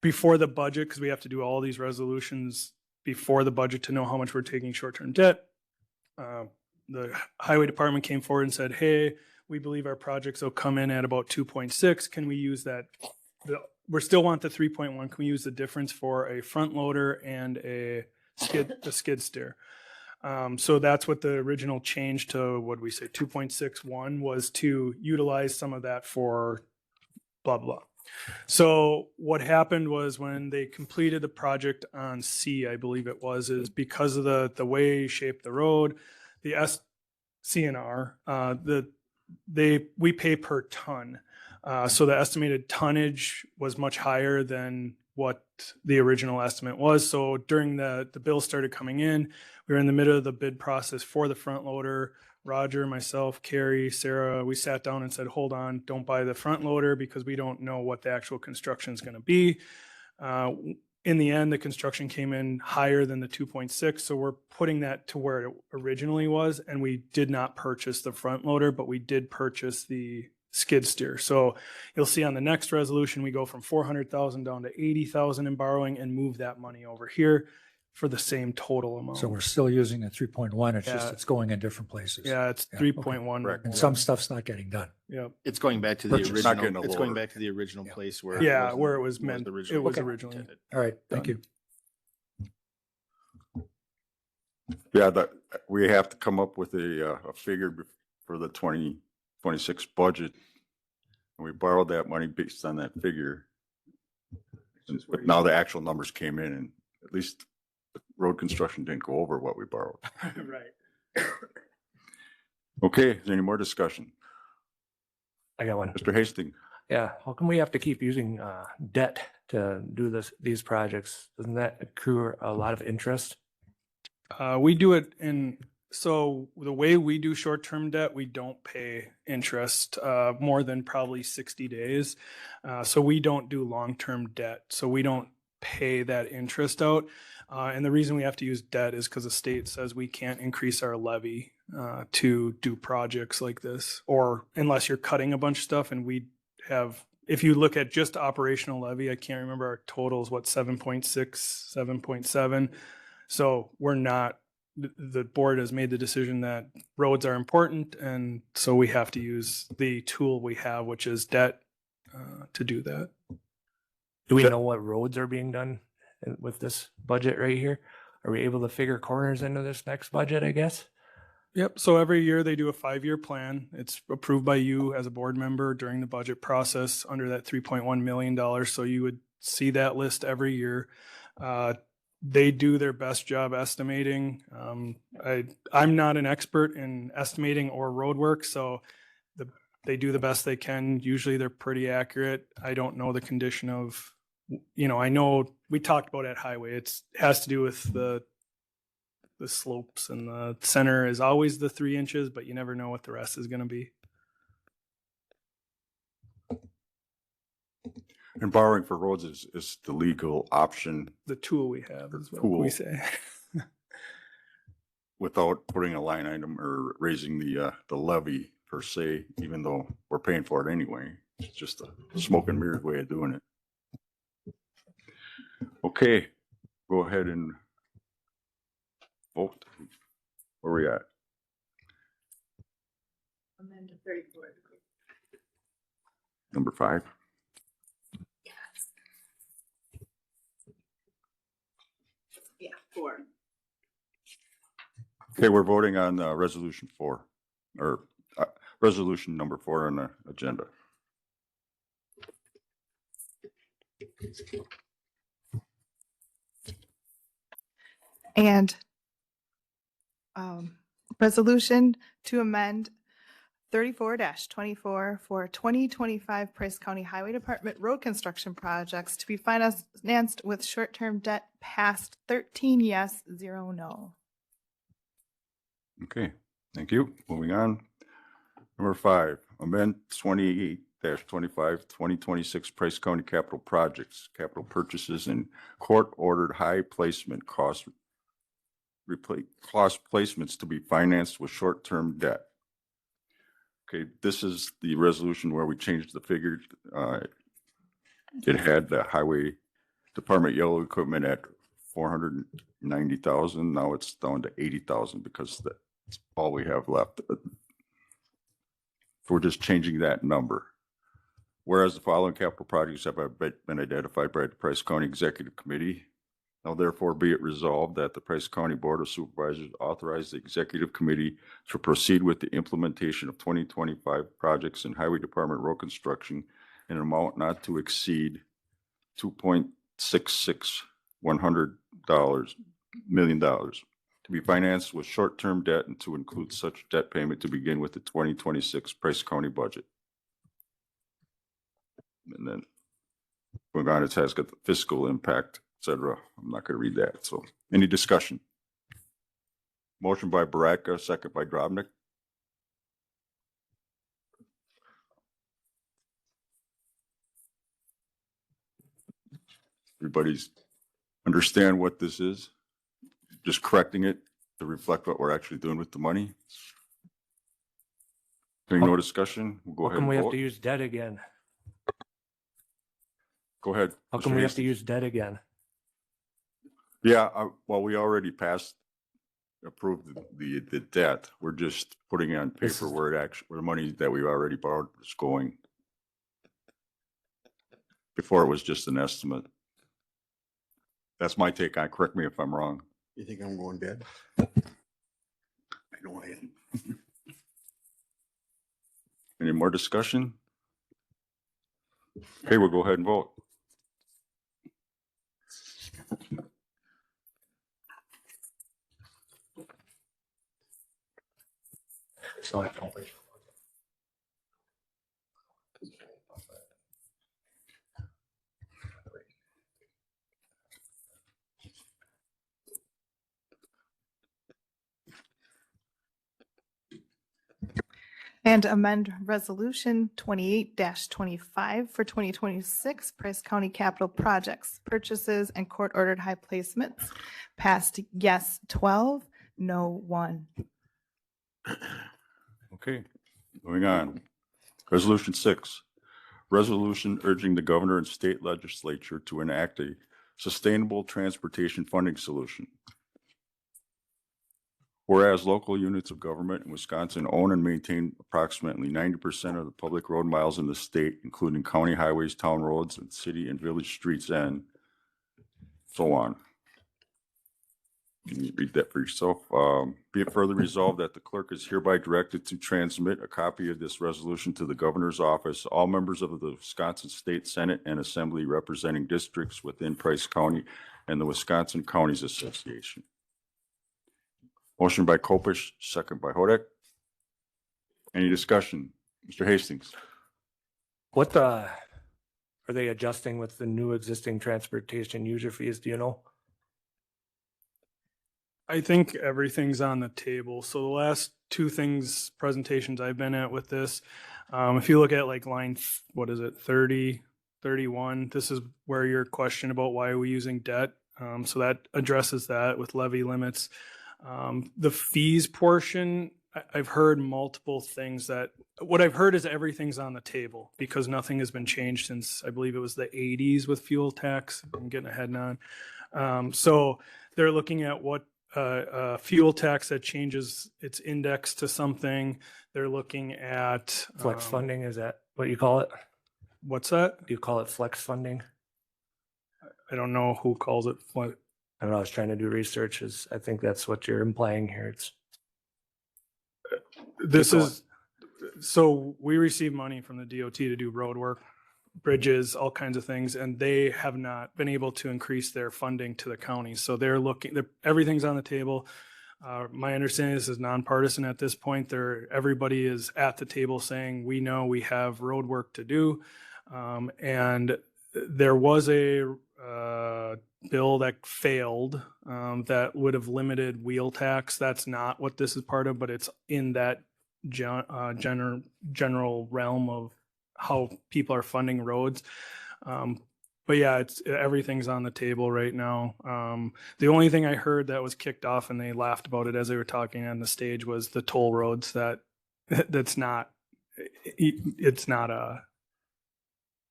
before the budget, because we have to do all these resolutions before the budget to know how much we're taking short-term debt. The highway department came forward and said, hey, we believe our projects will come in at about 2.6. Can we use that? We still want the 3.1. Can we use the difference for a front loader and a skid steer? So that's what the original change to, what we say, 2.61 was, to utilize some of that for blah, blah. So what happened was when they completed the project on C, I believe it was, is because of the way he shaped the road, the CNR, we pay per ton. So the estimated tonnage was much higher than what the original estimate was. So during the bill started coming in, we were in the middle of the bid process for the front loader. Roger, myself, Carrie, Sarah, we sat down and said, hold on, don't buy the front loader because we don't know what the actual construction is going to be. In the end, the construction came in higher than the 2.6. So we're putting that to where it originally was. And we did not purchase the front loader, but we did purchase the skid steer. So you'll see on the next resolution, we go from 400,000 down to 80,000 in borrowing and move that money over here for the same total amount. So we're still using the 3.1, it's just, Yeah. it's going in different places. Yeah, it's Yeah, 3.1. Correct. And some stuff's not getting done. Yeah. It's going back to the Purchase. Not getting original, a it's going loader. back to the original Yeah. place where. Yeah, wasn't- where it was meant, originally it was Okay. originally. intended. All right, thank Done. you. Yeah, that, we have to come up with a figure for the 2026 budget. And we borrowed that money based on that figure. But now the actual numbers came in and at least the road construction didn't go over what we borrowed. Right. Okay, is there any more discussion? I got one. Mr. Hastings? Yeah, how come we have to keep using debt to do these projects? Doesn't that accrue a lot of interest? We do it so the way we do short-term debt, we don't pay interest more than probably 60 days. So we don't do long-term debt. So we don't pay that interest out. And the reason we have to use debt is because the state says we can't increase our levy to do projects like this, or unless you're cutting a bunch of stuff. And we have, if you look at just operational levy, I can't remember our totals, what, 7.6, 7.7. So we're not, the board has made the decision that roads are important. And so we have to use the tool we have, which is debt, to do that. Do we know what roads are being done with this budget right here? Are we able to figure corners into this next budget, I guess? Yep. So every year they do a 5-year plan. It's approved by you as a board member during the budget process under that $3.1 million. So you would see that list every year. They do their best job estimating. I'm not an expert in estimating or road work, so they do the best they can. Usually they're pretty accurate. I don't know the condition of, I know we talked about at highway. It has to do with the slopes, and the center is always the 3 inches, but you never know what the rest is going to be. And borrowing for roads is the legal option The tool we have is what Tool. we say. without putting a line item or raising the levy per se, even though we're paying for it anyway. It's just a smoke and mirrors way of doing it. Okay, go ahead and vote. Where we at? Number 5. Yeah, 4. Okay, we're voting on resolution 4, or resolution number 4 on the agenda. And resolution to amend 34-24 for 2025 Price County Highway Department road construction projects to be financed with short-term debt passed 13 yes, 0 no. Okay, thank you. Moving on. Number 5, amend 28-25 2026 Price County capital projects, capital purchases and court-ordered high placement cost placements to be financed with short-term debt. Okay, this is the resolution where we changed the figure. It had the highway department yellow equipment at 490,000. Now it's down to 80,000 because that's all we have left. We're just changing that number. Whereas the following capital projects have been identified by the Price County Executive Committee. Now therefore be it resolved that the Price County Board of Supervisors authorize the Executive Committee to proceed with the implementation of 2025 projects in Highway Department road construction in an amount not to exceed $2.66 million to be financed with short-term debt and to include such debt payment to begin with the 2026 Price County budget. And then Regardless, has got the fiscal impact, et cetera. I'm not gonna read that, so, any discussion? Motion by Baratka, second by Drobnik. Everybody's understand what this is? Just correcting it to reflect what we're actually doing with the money? Hearing no discussion, we'll go How ahead come and we have vote. to use debt again? Go ahead. How Mr. come we have to Hastings. use debt again? Yeah, well, we already approved the debt. We're just putting it on This paper is- where the money that we already borrowed is going. Before it was just an estimate. That's my take on it. Correct me if I'm wrong. You think I'm going dead? I know I am. Any more discussion? Okay, we'll go ahead and vote. So I don't- And amend resolution 28-25 for 2026 Price County capital projects, purchases and court ordered high placements. Passed yes 12, no 1. Okay, moving on. Resolution 6, resolution urging the governor and state legislature to enact a sustainable transportation funding solution. Whereas local units of government in Wisconsin own and maintain approximately 90% of the public road miles in the state, including county highways, town roads, and city and village streets, and so on. You can read that for yourself. Be it further resolved that the clerk is hereby directed to transmit a copy of this resolution to the governor's office, all members of the Wisconsin State Senate and Assembly representing districts within Price County and the Wisconsin Counties Association. Motion by Kopish, second by Hodek. Any discussion? Mr. Hastings? What are they adjusting with the new existing transportation user fees? Do you know? I think everything's on the table. So the last two presentations I've been at with this, if you look at like line, what is it, 30, 31, this is where your question about why are we using debt. So that addresses that with levy limits. The fees portion, I've heard multiple things what I've heard is everything's on the table because nothing has been changed since I believe it was the 80s with fuel tax. I'm getting ahead on. So they're looking at what fuel tax that changes its index to something. They're looking at Flex funding, is that what you call it? What's that? Do you call it flex funding? I don't know who calls it. I don't know. I was trying to do research. I think that's what you're implying here. So we receive money from the DOT to do road work, bridges, all kinds of things, and they have not been able to increase their funding to the county. So everything's on the table. My understanding is this is nonpartisan at this point. Everybody is at the table saying, we know we have road work to do. And there was a bill that failed that would have limited wheel tax. That's not what this is part of, but it's in that general realm of how people are funding roads. But yeah, everything's on the table right now. The only thing I heard that was kicked off and they laughed about it as they were talking on the stage was the toll roads. It's not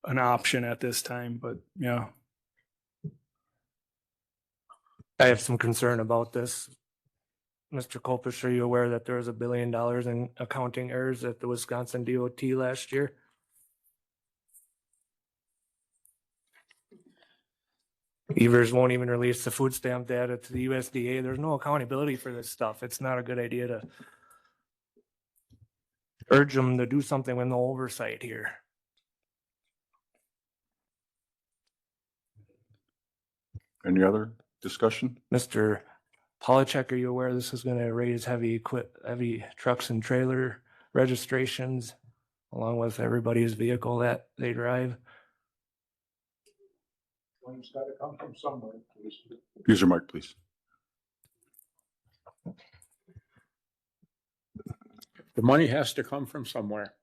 an option at this time, but yeah. I have some concern about this. Mr. Kopish, are you aware that there was $1 billion in accounting errors at the Wisconsin DOT last year? Evers won't even release the food stamp data to the USDA. There's no accountability for this stuff. It's not a good idea to urge them to do something with no oversight here. Any other discussion? Mr. Polachek, are you aware this is going to raise heavy trucks and trailer registrations along with everybody's vehicle that they drive? Money's gotta come from somewhere. Use your mic, please. The money has to come from somewhere.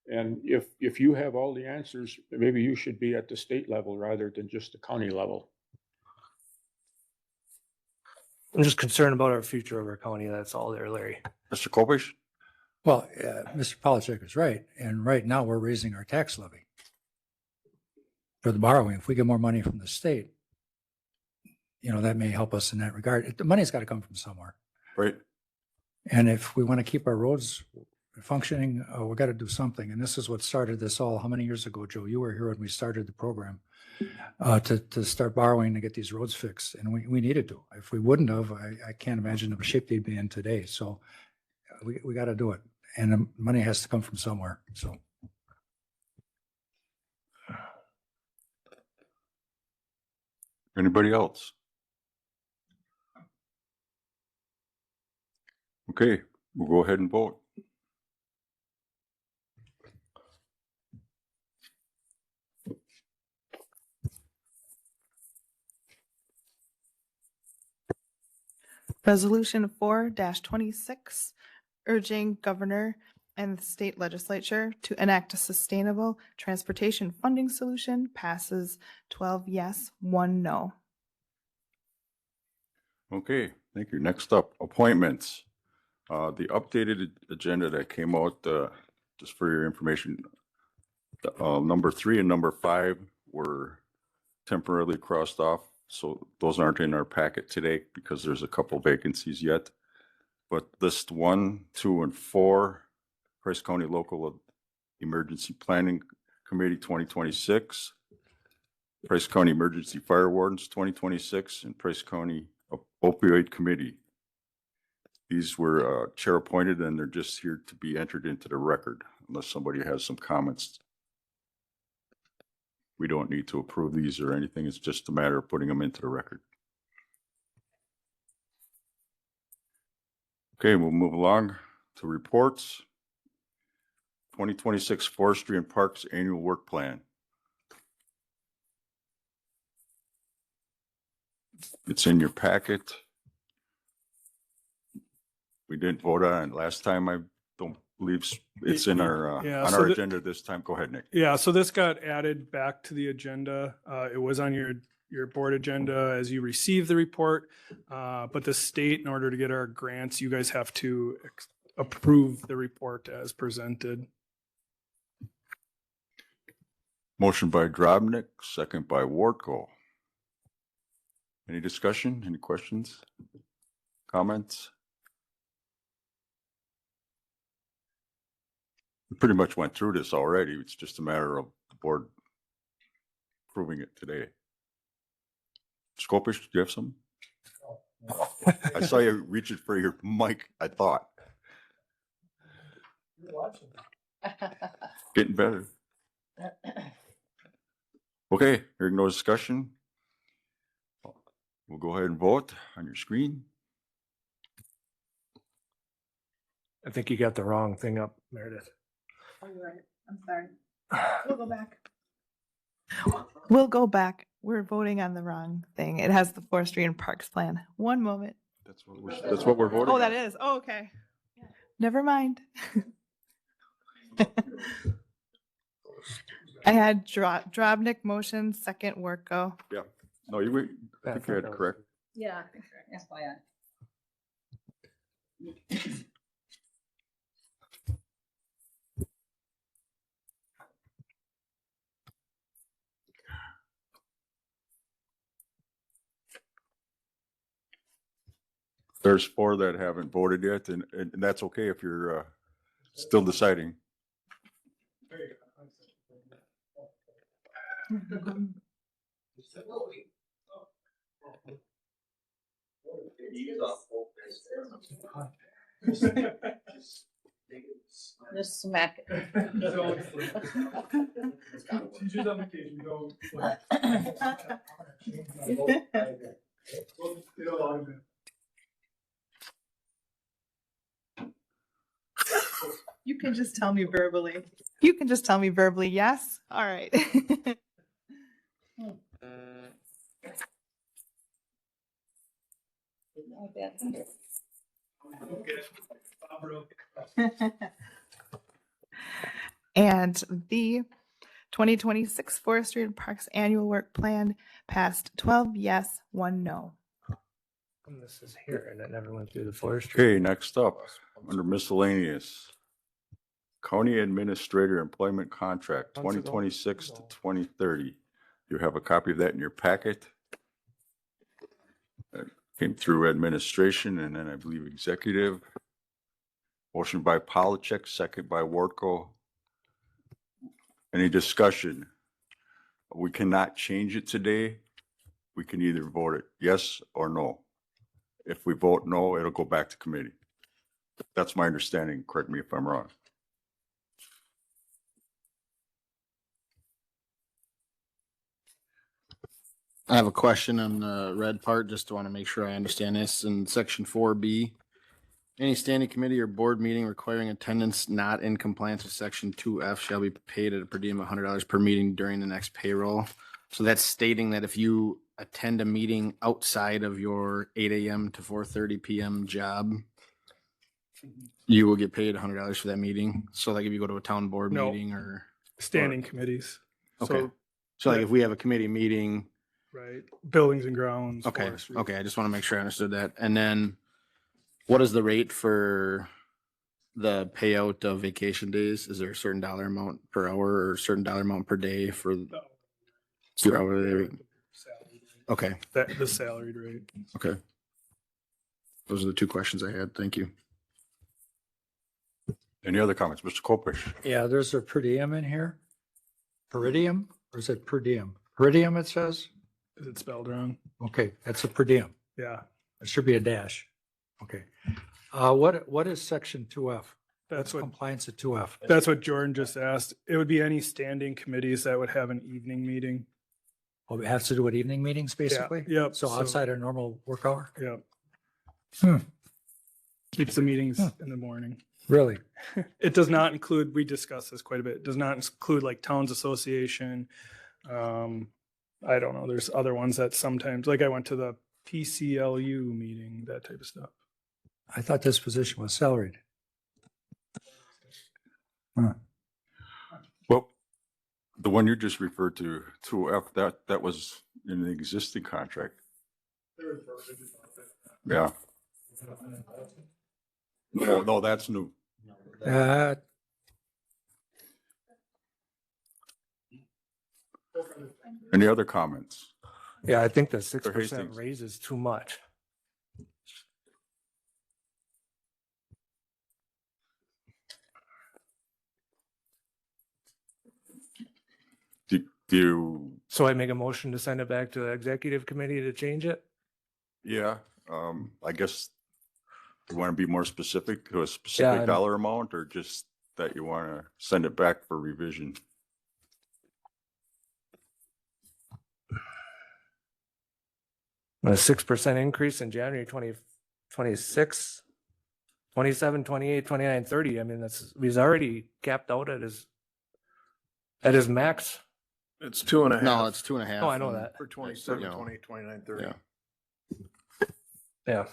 And if you have all the answers, maybe you should be at the state level rather than just the county level. I'm just concerned about our future of our county. That's all there, Larry. Mr. Kopish? Well, Mr. Polachek is right. And right now we're raising our tax levy for the borrowing. If we get more money from the state, that may help us in that regard. The money's got to come from somewhere. Right. And if we want to keep our roads functioning, we got to do something. And this is what started this all. How many years ago, Joe? You were here when we started the program to start borrowing to get these roads fixed. And we needed to. If we wouldn't have, I can't imagine the shape they'd be in today. So we got to do it. And the money has to come from somewhere. So. Anybody else? Okay, we'll go ahead and vote. Resolution 4-26, urging governor and the state legislature to enact a sustainable transportation funding solution passes 12 yes, 1 no. Okay, thank you. Next up, appointments. The updated agenda that came out, just for your information, number 3 and number 5 were temporarily crossed off. So those aren't in our packet today because there's a couple vacancies yet. But list 1, 2, and 4, Price County Local Emergency Planning Committee 2026, Price County Emergency Fire Wardens 2026, and Price County Opioid Committee. These were chair appointed and they're just here to be entered into the record unless somebody has some comments. We don't need to approve these or anything. It's just a matter of putting them into the record. Okay, we'll move along to reports. 2026 Forestry and Parks Annual Work Plan. It's in your packet. We didn't vote on it last time. I don't believe it's in our on our agenda this time. Go ahead, Nick. Yeah, so this got added back to the agenda. It was on your board agenda as you receive the report. But the state, in order to get our grants, you guys have to approve the report as presented. Motion by Drobnik, second by Wartko. Any discussion? Any questions? Comments? We pretty much went through this already. It's just a matter of the board approving it today. Skopish, do you have some? I saw you reaching for your mic, I thought. Getting better. Okay, hearing no discussion. We'll go ahead and vote on your screen. I think you got the wrong thing up, Meredith. Oh, you're right. I'm sorry. We'll go back. We'll go back. We're voting on the wrong thing. It has the Forestry and Parks Plan. One moment. That's what we're voting Oh, on. that is. Oh, okay. Never mind. I had Drobnik motion, second Worko. Yeah. No, you I think you had correct. Yeah, FYI. There's 4 that haven't voted yet, and that's okay if you're still deciding. Just smack You can just tell me verbally. You can just tell me verbally, yes? All right. And the 2026 Forestry and Parks Annual Work Plan passed 12 yes, 1 no. This is here and it never went through the forestry. Okay, next up, under miscellaneous. County Administrator Employment Contract, Months ago. 2026 to 2030. You have a copy of that in your packet. That came through administration and then I believe executive. Motion by Polachek, second by Wartko. Any discussion? We cannot change it today. We can either vote it yes or no. If we vote no, it'll go back to committee. That's my understanding. Correct me if I'm wrong. I have a question on the red part, just to want to make sure I understand this. In section 4B, any standing committee or board meeting requiring attendance not in compliance with section 2F shall be paid at a per diem of $100 per meeting during the next payroll. So that's stating that if you attend a meeting outside of your 8 a.m. to 4:30 p.m. job, you will get paid $100 for that meeting. So like if you go to a town board No. meeting or Standing committees. okay. So like if we have a committee meeting. Right, buildings and grounds. Okay, forestry. okay, I just want to make sure I understood that. And then what is the rate for the payout of vacation days? Is there a certain dollar amount per hour or a certain dollar amount per day for your hourly rate? Okay, That, the salaried rate. okay. Those are the two questions I had. Thank you. Any other comments? Mr. Kopish? Yeah, there's a per diem in here. Peridium, or is it per diem? Peridium, it says? Is it spelled wrong? Okay, that's a per diem. Yeah, It should be a dash. Okay. What is section 2F? that's what, Compliance at 2F. that's what Jordan just asked. It would be any standing committees that would have an evening meeting. Oh, it has to do with evening meetings, basically? Yep. So outside our normal work hour? Yep. Hmm. Keeps the meetings in the morning. Really? It does not include, we discussed this quite a bit, it does not include like Towns Association. I don't know, there's other ones that sometimes, like I went to the PCLU meeting, that type of stuff. I thought this position was salaried. Huh. Well, the one you just referred to, 2F, that was in the existing contract. Yeah. No, that's new. Any other comments? Yeah, I think the Mr. 6% Hastings. raise is too much. Do you, So I make a motion to send it back to the executive committee to change it? yeah, I guess you want to be more specific to a Yeah, specific I'm- dollar amount or just that you want to send it back for revision? A 6% increase in January 2026, 27, 28, 29, 30. I mean, he's already capped out at his max. It's 2.5. No, it's 2.5. Oh, I know that. For 27, You know, 28, 29, 30. Yeah. Yeah.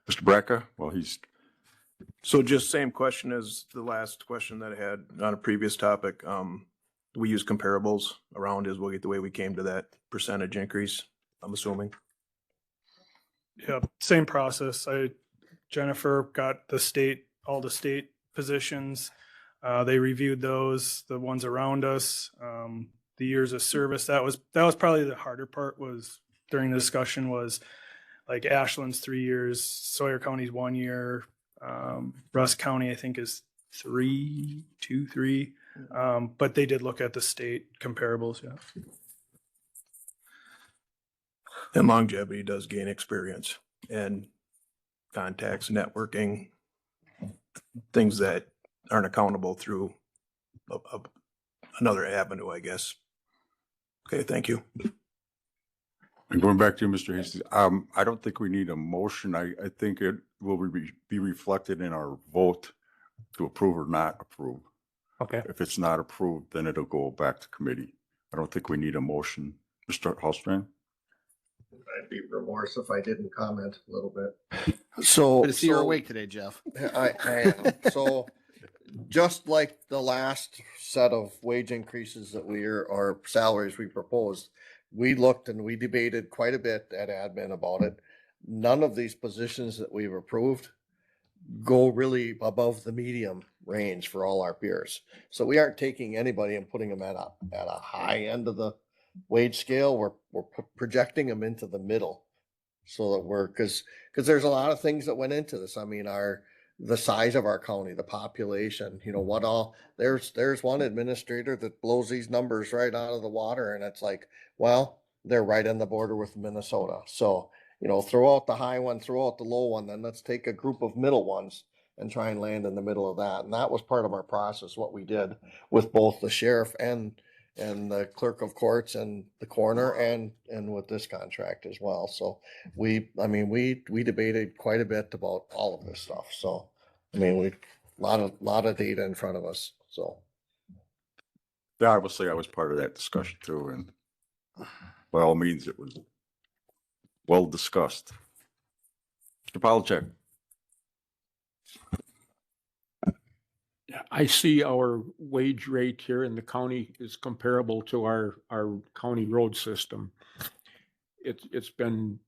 Mr. Bracca, well, he's, So just same question as the last question that I had on a previous topic. We use comparables around is the way we came to that percentage increase, I'm assuming. Yeah, same process. Jennifer got all the state positions. They reviewed those, the ones around us, the years of service. That was probably the harder part was during the discussion was like Ashland's 3 years, Sawyer County's 1 year, Russ County, I think is 3. But they did look at the state comparables. Yeah. And longevity does gain experience and contacts, networking, things that aren't accountable through another avenue, I guess. Okay, thank you. And going back to you, Mr. Hastings, I don't think we need a motion. I think it will be reflected in our vote to approve or not approve. Okay. If it's not approved, then it'll go back to committee. I don't think we need a motion. Mr. Hallstrand? I'd be remorse if I didn't comment a little bit. So, Good to see you're awake today, Jeff. I am. So, just like the last set of wage increases that or salaries we proposed, we looked and we debated quite a bit at admin about it. None of these positions that we've approved go really above the medium range for all our peers. So we aren't taking anybody and putting them at a high end of the wage scale. We're projecting them into the middle, so that because there's a lot of things that went into this. I mean, the size of our county, the population, there's one administrator that blows these numbers right out of the water, and it's like, well, they're right on the border with Minnesota. So, throw out the high one, throw out the low one, then let's take a group of middle ones and try and land in the middle of that. And that was part of our process, what we did with both the sheriff and the clerk of courts and the coroner and with this contract as well. So we debated quite a bit about all of this stuff. So, we lot of data in front of us. So. Yeah, I will say I was part of that discussion too, and by all means, it was well discussed. Mr. Polachek. I see our wage rate here in the county is comparable to our county road system. It's been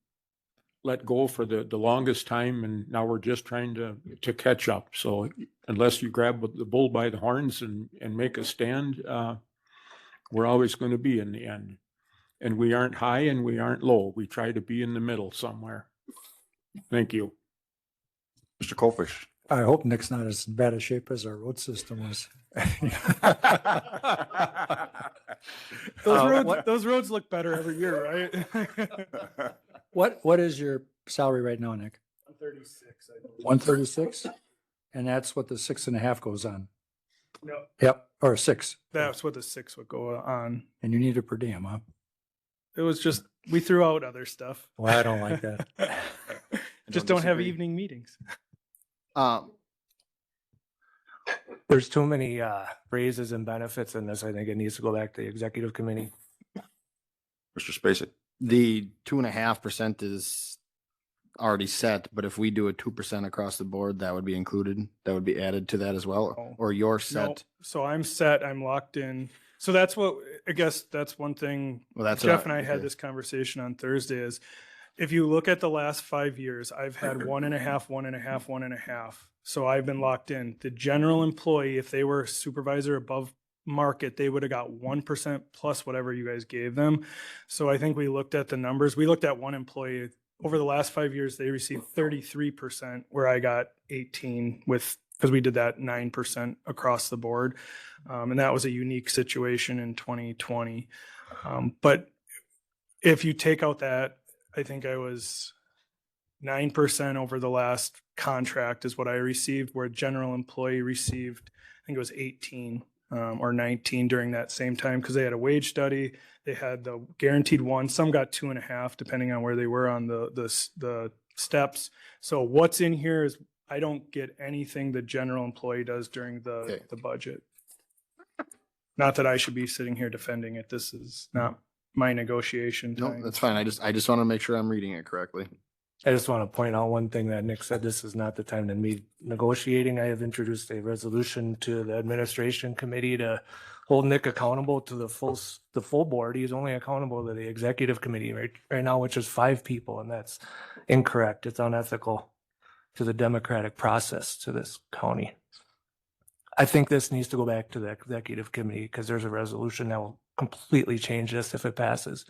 let go for the longest time, and now we're just trying to catch up. So unless you grab the bull by the horns and make a stand, we're always going to be in the end. And we aren't high and we aren't low. We try to be in the middle somewhere. Thank you. Mr. Kofish. I hope Nick's not as bad a shape as our road system was. Those roads look better every year, right? What is your salary right now, Nick? 136. 136? And that's what the 6.5 goes on. No, Yep, or 6. that's what the 6 would go on. And you need a per diem, huh? It was just, we threw out other stuff. Well, I don't like that. Just don't have evening meetings. There's too many raises and benefits in this. I think it needs to go back to the executive committee. Mr. Spacek. The 2.5% is already set, but if we do a 2% across the board, that would be included. That would be added to that as well, or you're set. No, so I'm set. I'm locked in. So that's I guess that's one thing. Well, that's Jeff and I had this conversation on Thursday is if you look at the last 5 years, I've had 1.5, 1.5, 1.5. So I've been locked in. The general employee, if they were a supervisor above market, they would have got 1% plus whatever you guys gave them. So I think we looked at the numbers. We looked at one employee over the last 5 years, they received 33%, where I got 18 because we did that 9% across the board. And that was a unique situation in 2020. But if you take out that, I think I was 9% over the last contract is what I received, where a general employee received, I think it was 18 or 19 during that same time, because they had a wage study. They had the guaranteed one. Some got 2.5, depending on where they were on the steps. So what's in here is I don't get anything the general employee does during the budget. Not that I should be sitting here defending it. This is not my negotiation time. No, that's fine. I just want to make sure I'm reading it correctly. I just want to point out one thing that Nick said. This is not the time to be negotiating. I have introduced a resolution to the administration committee to hold Nick accountable to the full board. He's only accountable to the executive committee right now, which is 5 people, and that's incorrect. It's unethical to the democratic process to this county. I think this needs to go back to the executive committee because there's a resolution that will completely change this if it passes.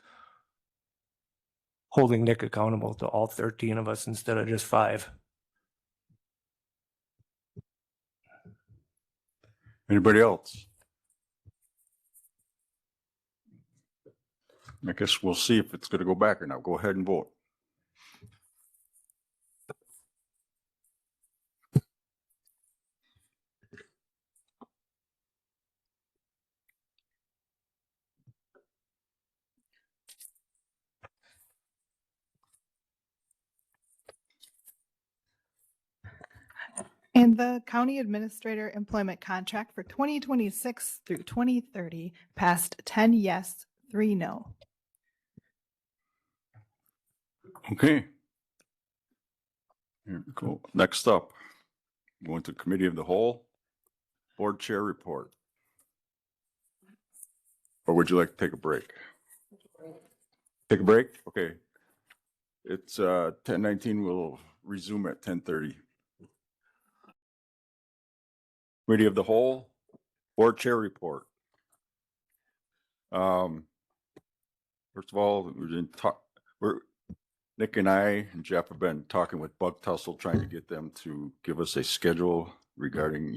Holding Nick accountable to all 13 of us instead of just 5. Anybody else? I guess we'll see if it's going to go back or not. Go ahead and vote. And the county administrator employment contract for 2026 through 2030 passed 10 yes, 3 no. Okay. Here we go. Next up, going to committee of the whole, board chair report. Or would you like to take a break? Take a break? Okay. It's 10:19. We'll resume at 10:30. Committee of the whole, board chair report. First of all, Nick and I and Jeff have been talking with Bug Tussle, trying to get them to give us a schedule regarding,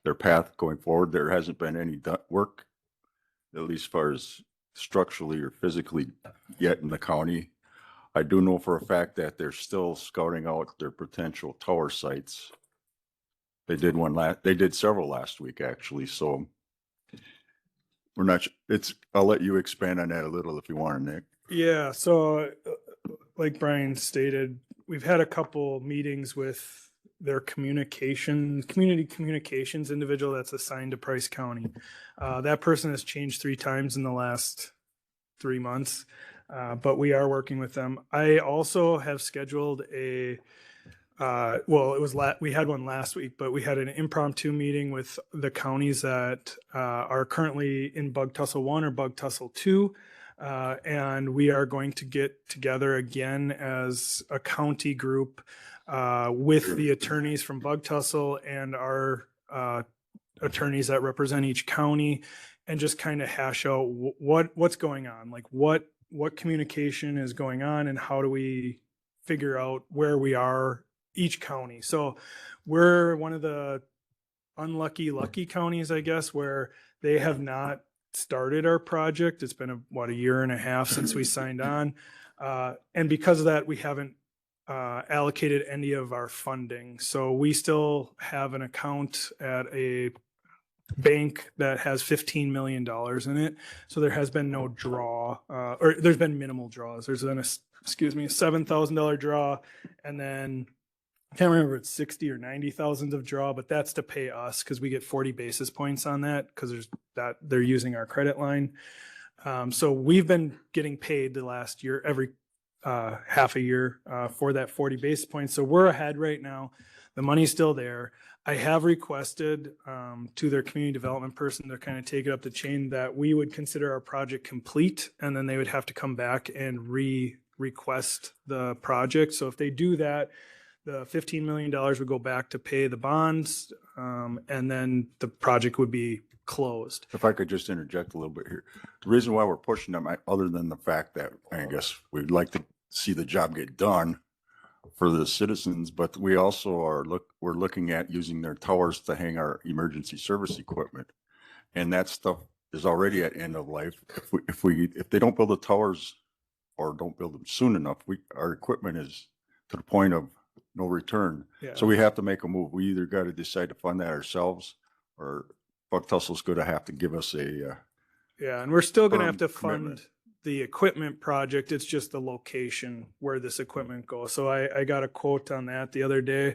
their path going forward. There hasn't been any work, at least as far as structurally or physically yet in the county. I do know for a fact that they're still scouting out their potential tower sites. They did several last week, actually. So we're not, I'll let you expand on that a little if you want, Nick. Yeah, so like Brian stated, we've had a couple meetings with their community communications individual that's assigned to Price County. That person has changed 3 times in the last 3 months, but we are working with them. I also have scheduled we had one last week, but we had an impromptu meeting with the counties that are currently in Bug Tussle 1 or Bug Tussle 2. And we are going to get together again as a county group with the attorneys from Bug Tussle and our attorneys that represent each county, and just kind of hash out what's going on, like what communication is going on, and how do we figure out where we are each county. So we're one of the lucky counties, I guess, where they have not started our project. It's been a year and a half since we signed on. And because of that, we haven't allocated any of our funding. So we still have an account at a bank that has $15 million in it. So there has been no draw, or there's been minimal draws. There's been a $7,000 draw, and then I can't remember if it's 60 or 90,000 of draw, but that's to pay us because we get 40 basis points on that because they're using our credit line. So we've been getting paid the last year, every half a year for that 40 basis points. So we're ahead right now. The money's still there. I have requested to their community development person to kind of take it up the chain that we would consider our project complete, and then they would have to come back and request the project. So if they do that, the $15 million would go back to pay the bonds, and then the project would be closed. If I could just interject a little bit here. The reason why we're pushing them, other than the fact that I guess we'd like to see the job get done for the citizens, but we also we're looking at using their towers to hang our emergency service equipment. And that stuff is already at end of life. If they don't build the towers or don't build them soon enough, our equipment is to the point of no return. Yeah. So we have to make a move. We either got to decide to fund that ourselves, or Bug Tussle's going to have to give us a yeah, and we're still going to have to commitment. fund the equipment project. It's just the location where this equipment goes. So I got a quote on that the other day.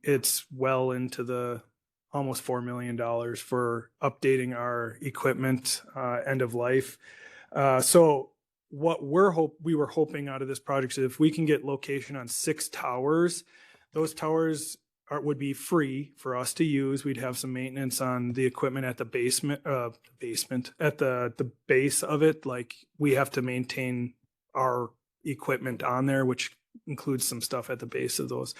It's well into the almost $4 million for updating our equipment end of life. So what we were hoping out of this project is if we can get location on 6 towers, those towers would be free for us to use. We'd have some maintenance on the equipment at the basement at the base of it. Like we have to maintain our equipment on there, which includes some stuff at the base of those.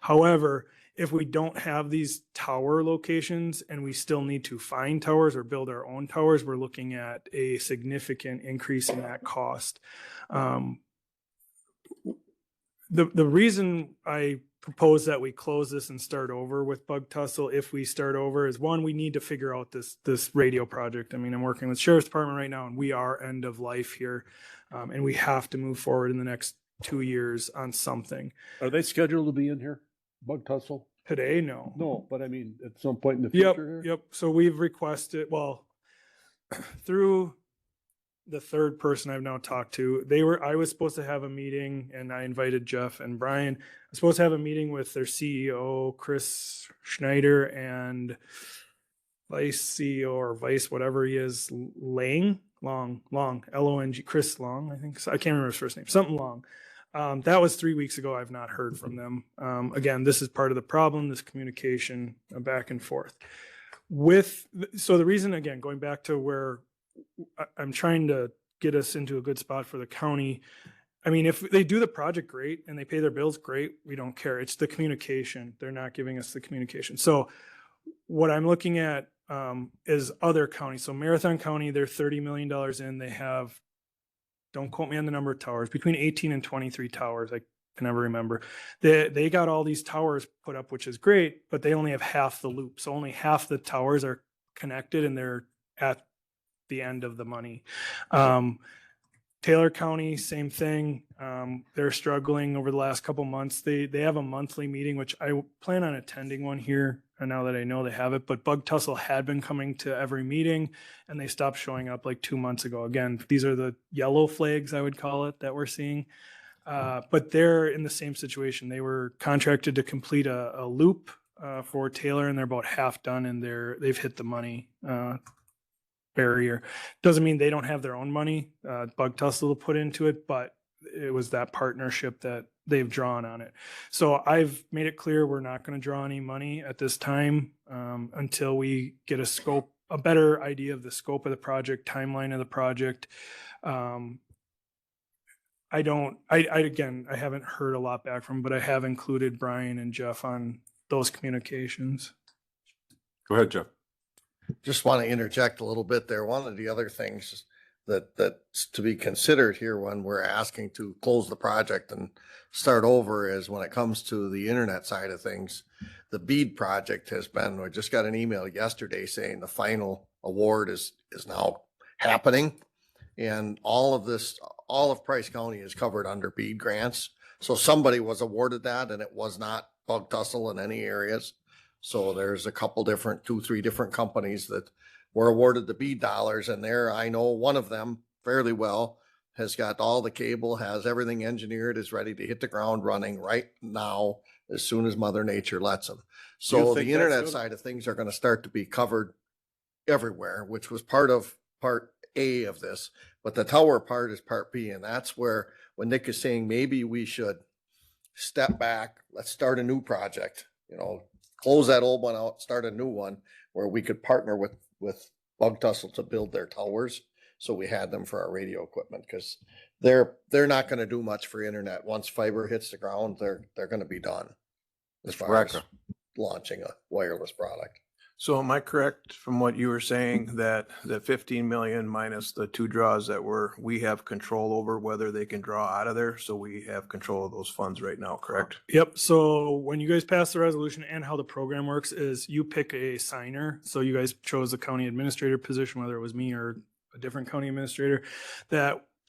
However, if we don't have these tower locations and we still need to find towers or build our own towers, we're looking at a significant increase in that cost. The reason I propose that we close this and start over with Bug Tussle, if we start over, is one, we need to figure out this radio project. I mean, I'm working with Sheriff's Department right now, and we are end of life here, and we have to move forward in the next 2 years on something. Are they scheduled to be in here, Bug Tussle? Today, no. No, but I mean, at some point in the future? Yep. So we've requested, through the third person I've now talked to. I was supposed to have a meeting, and I invited Jeff and Brian. I was supposed to have a meeting with their CEO, Chris Schneider, and vice CEO or vice, whatever he is, Long, Long, Chris Long, I think. So I can't remember his first name, something Long. That was 3 weeks ago. I've not heard from them. Again, this is part of the problem, this communication back and forth. So the reason, again, going back to where I'm trying to get us into a good spot for the county. I mean, if they do the project, great, and they pay their bills, great. We don't care. It's the communication. They're not giving us the communication. So what I'm looking at is other counties. So Marathon County, they're $30 million in. They have, don't quote me on the number of towers, between 18 and 23 towers. I can never remember. They got all these towers put up, which is great, but they only have half the loop. So only half the towers are connected, and they're at the end of the money. Taylor County, same thing. They're struggling over the last couple months. They have a monthly meeting, which I plan on attending one here. And now that I know they have it, but Bug Tussle had been coming to every meeting, and they stopped showing up like 2 months ago. Again, these are the yellow flags, I would call it, that we're seeing. But they're in the same situation. They were contracted to complete a loop for Taylor, and they're about half done, and they've hit the money barrier. Doesn't mean they don't have their own money. Bug Tussle will put into it, but it was that partnership that they've drawn on it. So I've made it clear we're not going to draw any money at this time until we get a better idea of the scope of the project, timeline of the project. I haven't heard a lot back from them, but I have included Brian and Jeff on those communications. Go ahead, Jeff. Just want to interject a little bit there. One of the other things that's to be considered here when we're asking to close the project and start over is when it comes to the internet side of things. The BEAD project we just got an email yesterday saying the final award is now happening. And all of Price County is covered under BEAD grants. So somebody was awarded that, and it was not Bug Tussle in any areas. So there's a couple different, 2-3 different companies that were awarded the BEAD dollars, and I know one of them fairly well, has got all the cable, has everything engineered, is ready to hit the ground running right now as soon as Mother Nature lets them. So the internet side of things are going to start to be covered everywhere, which was part A of this, but the tower part is part B. And that's where, when Nick is saying maybe we should step back, let's start a new project, close that old one out, start a new one where we could partner with Bug Tussle to build their towers. So we had them for our radio equipment, because they're not going to do much for internet. Once fiber hits the ground, they're going to be done as far as launching a wireless product. So am I correct from what you were saying that the 15 million minus the 2 draws that we have control over whether they can draw out of there? So we have control of those funds right now, correct? Yep. So when you guys pass the resolution, and how the program works is you pick a signer. So you guys chose the county administrator position, whether it was me or a different county administrator.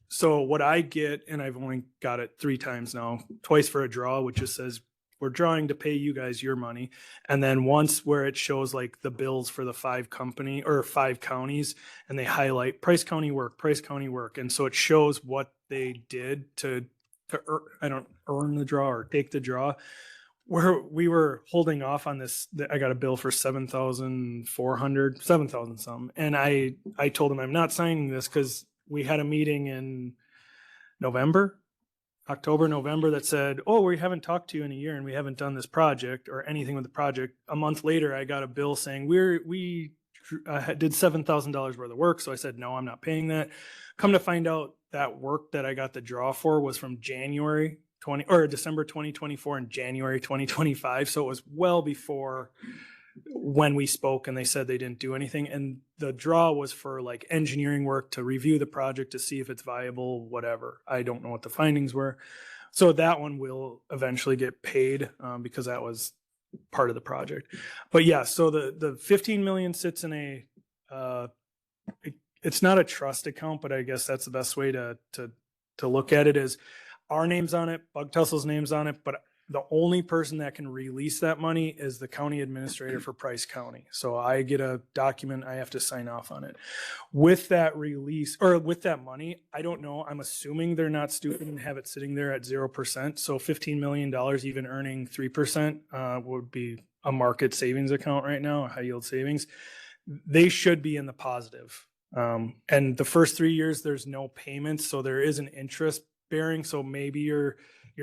So what I get, and I've only got it 3 times now, twice for a draw, which just says we're drawing to pay you guys your money. And then once where it shows like the bills for the 5 counties, and they highlight Price County work. And so it shows what they did to earn the draw or take the draw. Where we were holding off on this, I got a bill for 7,400, 7,000 something. And I told him I'm not signing this, because we had a meeting in October, November, that said, oh, we haven't talked to you in a year and we haven't done this project or anything with the project. A month later, I got a bill saying we did $7,000 worth of work. So I said, no, I'm not paying that. Come to find out, that work that I got the draw for was from December 2024 and January 2025. So it was well before when we spoke, and they said they didn't do anything. And the draw was for like engineering work to review the project to see if it's viable, whatever. I don't know what the findings were. So that one will eventually get paid because that was part of the project. But yeah, so the 15 million sits in it's not a trust account, but I guess that's the best way to look at it, is our name's on it, Bug Tussle's name's on it, but The only person that can release that money is the county administrator for Price County. So I get a document, I have to sign off on it. With that release or with that money, I don't know. I'm assuming they're not stupid and have it sitting there at 0%. So $15 million, even earning 3% would be a market savings account right now, a high yield savings. They should be in the positive. And the first 3 years, there's no payments. So there is an interest bearing. So maybe you're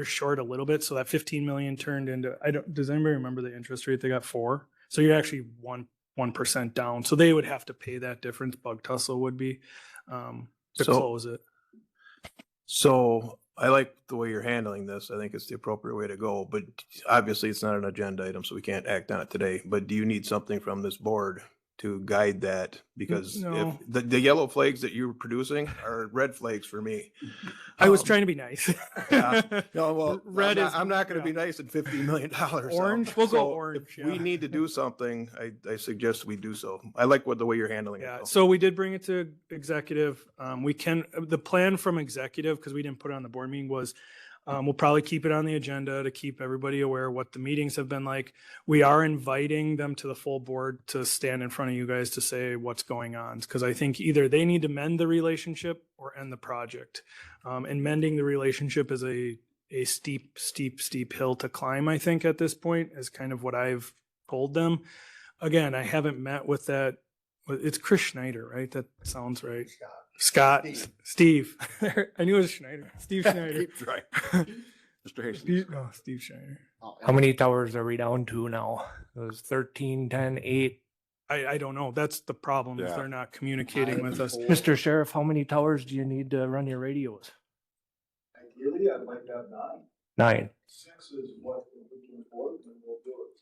short a little bit. So that 15 million turned into, does anybody remember the interest rate? They got 4. So you're actually 1% down. So they would have to pay that difference. Bug Tussle would be, to close it. So I like the way you're handling this. I think it's the appropriate way to go, but obviously it's not an agenda item, so we can't act on it today. But do you need something from this board to guide that? Because No. if the yellow flags that you're producing are red flags for me. I was trying to be nice. Yeah. No, well, Red I'm not going to be nice at $15 million. Orange? We'll go orange, If we need to do something, I suggest we do so. I like the way you're handling it. Yeah, though. so we did bring it to executive. The plan from executive, because we didn't put it on the board meeting, was we'll probably keep it on the agenda to keep everybody aware of what the meetings have been like. We are inviting them to the full board to stand in front of you guys to say what's going on. Because I think either they need to mend the relationship or end the project. And mending the relationship is a steep hill to climb, I think, at this point, is kind of what I've told them. Again, I haven't met with that. It's Chris Schneider, right? That sounds right. Scott, Steve. I knew it was Schneider. Steve Schneider. Keep trying. Mr. Hastings. Steve Schneider. How many towers are we down to now? It was 13, 10, 8. I don't know. That's the problem. Is Yeah. they're not communicating with us. Mr. Sheriff, how many towers do you need to run your radios? Ideally, I'd like to have 9. 6 is what we can afford, and we'll do it.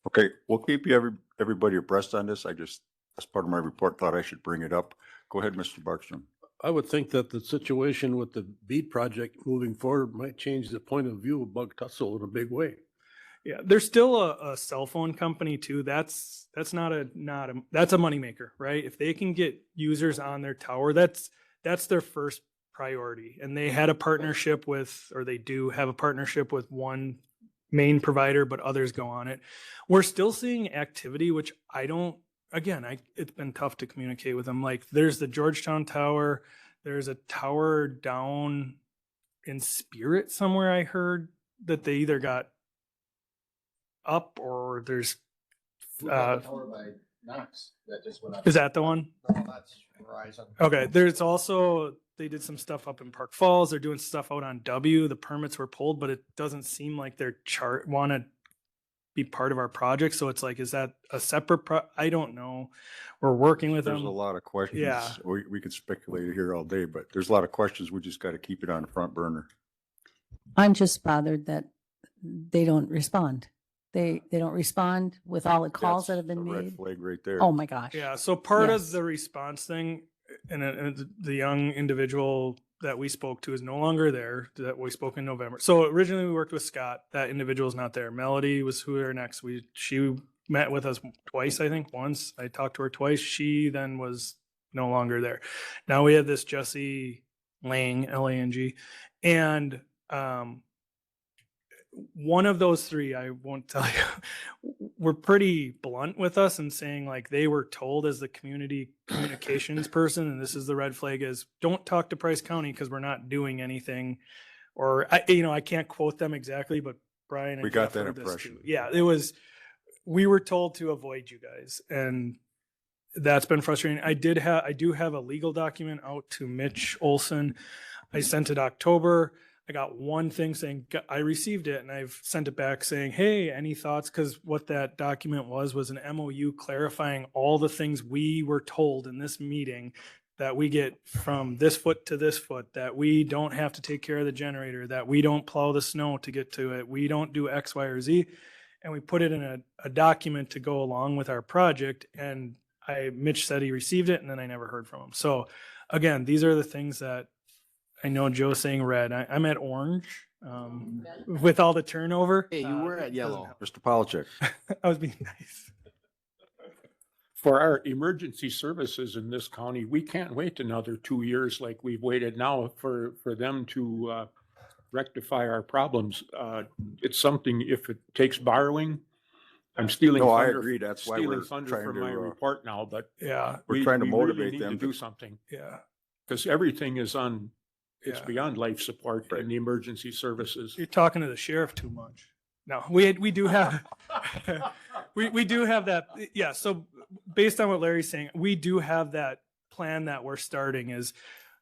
Okay, we'll keep everybody abreast on this. I just, as part of my report, thought I should bring it up. Go ahead, Mr. Barkstrom. I would think that the situation with the beat project moving forward might change the point of view of Bug Tussle in a big way. Yeah, there's still a cell phone company too. That's not a that's a moneymaker, right? If they can get users on their tower, that's their first priority. And they had a partnership with, or they do have a partnership with one main provider, but others go on it. We're still seeing activity, which it's been tough to communicate with them. Like there's the Georgetown Tower, there's a tower down in Spirit somewhere. I heard that they either got up or there's Tower by Knox that just went up. is that the one? No, that's Verizon. Okay, there's also, they did some stuff up in Park Falls. They're doing stuff out on W. The permits were pulled, but it doesn't seem like they're want to be part of our project. So it's like, is that a separate I don't know. We're working with There's them. a lot of questions. Yeah. We could speculate here all day, but there's a lot of questions. We just got to keep it on the front burner. I'm just bothered that they don't respond. They don't respond with all the calls that have been That's a red made. flag right there. Oh my gosh. Yeah. So part Yes. of the response thing, and the young individual that we spoke to is no longer there, that we spoke in November. So originally we worked with Scott. That individual is not there. Melody was who we were next. She met with us twice, I think. Once I talked to her twice. She then was no longer there. Now we have this Jesse Lang, Lang, and one of those three, I won't tell you, were pretty blunt with us and saying like they were told as the community communications person, and this is the red flag, is don't talk to Price County because we're not doing anything. Or I can't quote them exactly, but Brian and We got Jeff that heard this impression. too. Yeah, it was, we were told to avoid you guys, and that's been frustrating. I do have a legal document out to Mitch Olson. I sent it October. I got one thing saying I received it, and I've sent it back saying, hey, any thoughts? Because what that document was an MOU clarifying all the things we were told in this meeting, that we get from this foot to this foot, that we don't have to take care of the generator, that we don't plow the snow to get to it, we don't do X, Y, or Z. And we put it in a document to go along with our project. And Mitch said he received it, and then I never heard from him. So again, these are the things that I know Joe's saying red. I'm at orange with all the turnover. Hey, you were at yellow. Mr. Polachek. I was being nice. For our emergency services in this county, we can't wait another 2 years like we've waited now for them to rectify our problems. It's something, if it takes borrowing, I'm stealing No, I thunder. agree. That's why stealing we're thunder trying from to, my report now, but Yeah. we're trying to we really motivate need them to to do something. Yeah. Because everything is on, it's Yeah. beyond life support in the emergency services. You're talking to the sheriff too much. No, we do have, we do have that. Yeah. So based on what Larry's saying, we do have that plan that we're starting. Is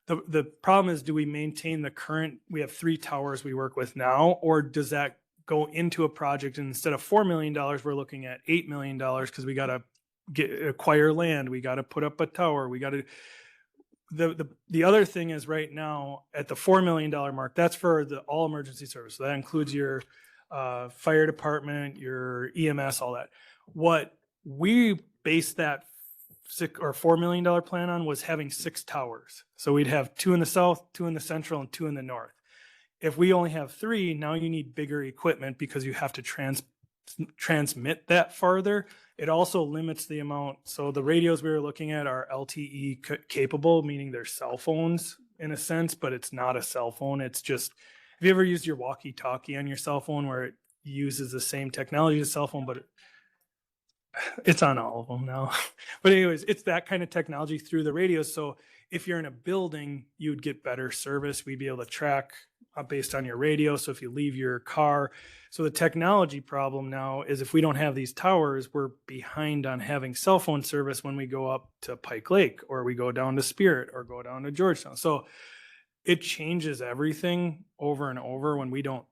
the problem is, do we maintain the current, we have 3 towers we work with now, or does that go into a project, and instead of $4 million, we're looking at $8 million because we got to acquire land. We got to put up a tower. We got to, the other thing is right now at the $4 million mark, that's for the all emergency service. So that includes your fire department, your EMS, all that. What we based that $4 million plan on was having 6 towers. So we'd have 2 in the south, 2 in the central, and 2 in the north. If we only have 3, now you need bigger equipment because you have to transmit that farther. It also limits the amount. So the radios we were looking at are LTE capable, meaning they're cell phones in a sense, but it's not a cell phone. It's just, have you ever used your walkie-talkie on your cell phone where it uses the same technology as a cell phone, but it's on all of them now. But anyways, it's that kind of technology through the radios. So if you're in a building, you'd get better service. We'd be able to track based on your radio. So if you leave your car, so the technology problem now is if we don't have these towers, we're behind on having cell phone service when we go up to Pike Lake, or we go down to Spirit, or go down to Georgetown. So it changes everything over and over when we don't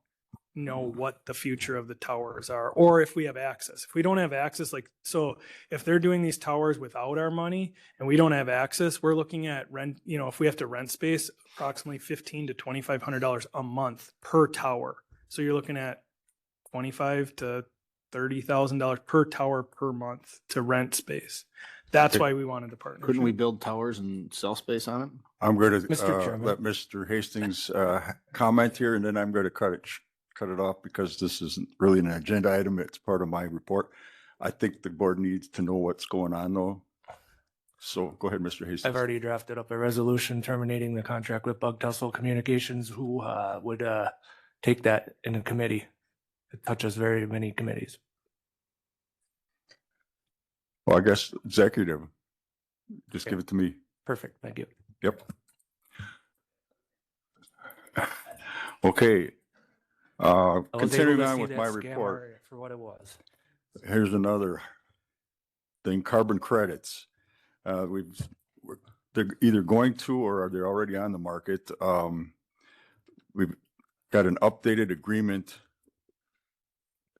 know what the future of the towers are, or if we have access. If we don't have access, like, so if they're doing these towers without our money and we don't have access, we're looking at rent, if we have to rent space, approximately $1,500 to $2,500 a month per tower. So you're looking at $25,000 to $30,000 per tower per month to rent space. That's why we wanted the partnership. Couldn't we build towers and sell space on it? I'm going to Mr. Chairman. let Mr. Hastings comment here, and then I'm going to cut it off because this isn't really an agenda item. It's part of my report. I think the board needs to know what's going on though. So go ahead, Mr. Hastings. I've already drafted up a resolution terminating the contract with Bug Tussle Communications, who would take that in a committee. It touches very many committees. Well, I guess executive, just give it to me. Perfect. Thank you. Yep. Okay. I was able Continuing to on see with that my scammer report. for what it was. Here's another thing, carbon credits. They're either going to, or they're already on the market. We've got an updated agreement,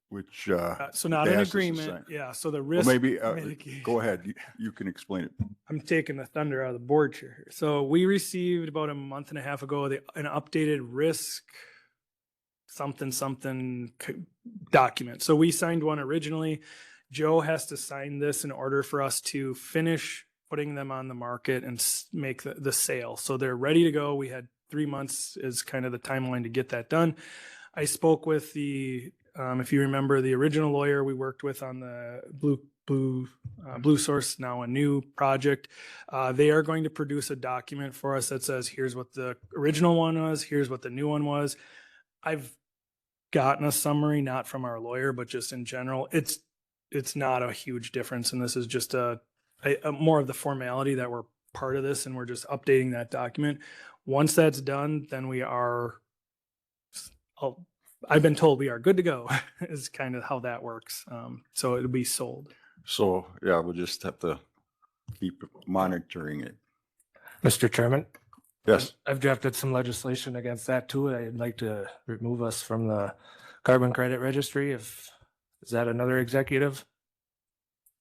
which, so not they an asked us to agreement. sign. Yeah. So the Well, risk. maybe, mitigation- go ahead. You can explain it. I'm taking the thunder out of the board chair here. So we received about a month and a half ago an updated risk something document. So we signed one originally. Joe has to sign this in order for us to finish putting them on the market and make the sale. So they're ready to go. We had 3 months is kind of the timeline to get that done. I spoke with if you remember, the original lawyer we worked with on the Blue Source, now a new project. They are going to produce a document for us that says, here's what the original one was, here's what the new one was. I've gotten a summary, not from our lawyer, but just in general. It's not a huge difference, and this is just a more of the formality that we're part of this, and we're just updating that document. Once that's done, then we are, I've been told we are good to go, is kind of how that works. So it'll be sold. So, yeah, we'll just have to keep monitoring it. Mr. Chairman? Yes. I've drafted some legislation against that too. I'd like to remove us from the carbon credit registry. Is that another executive?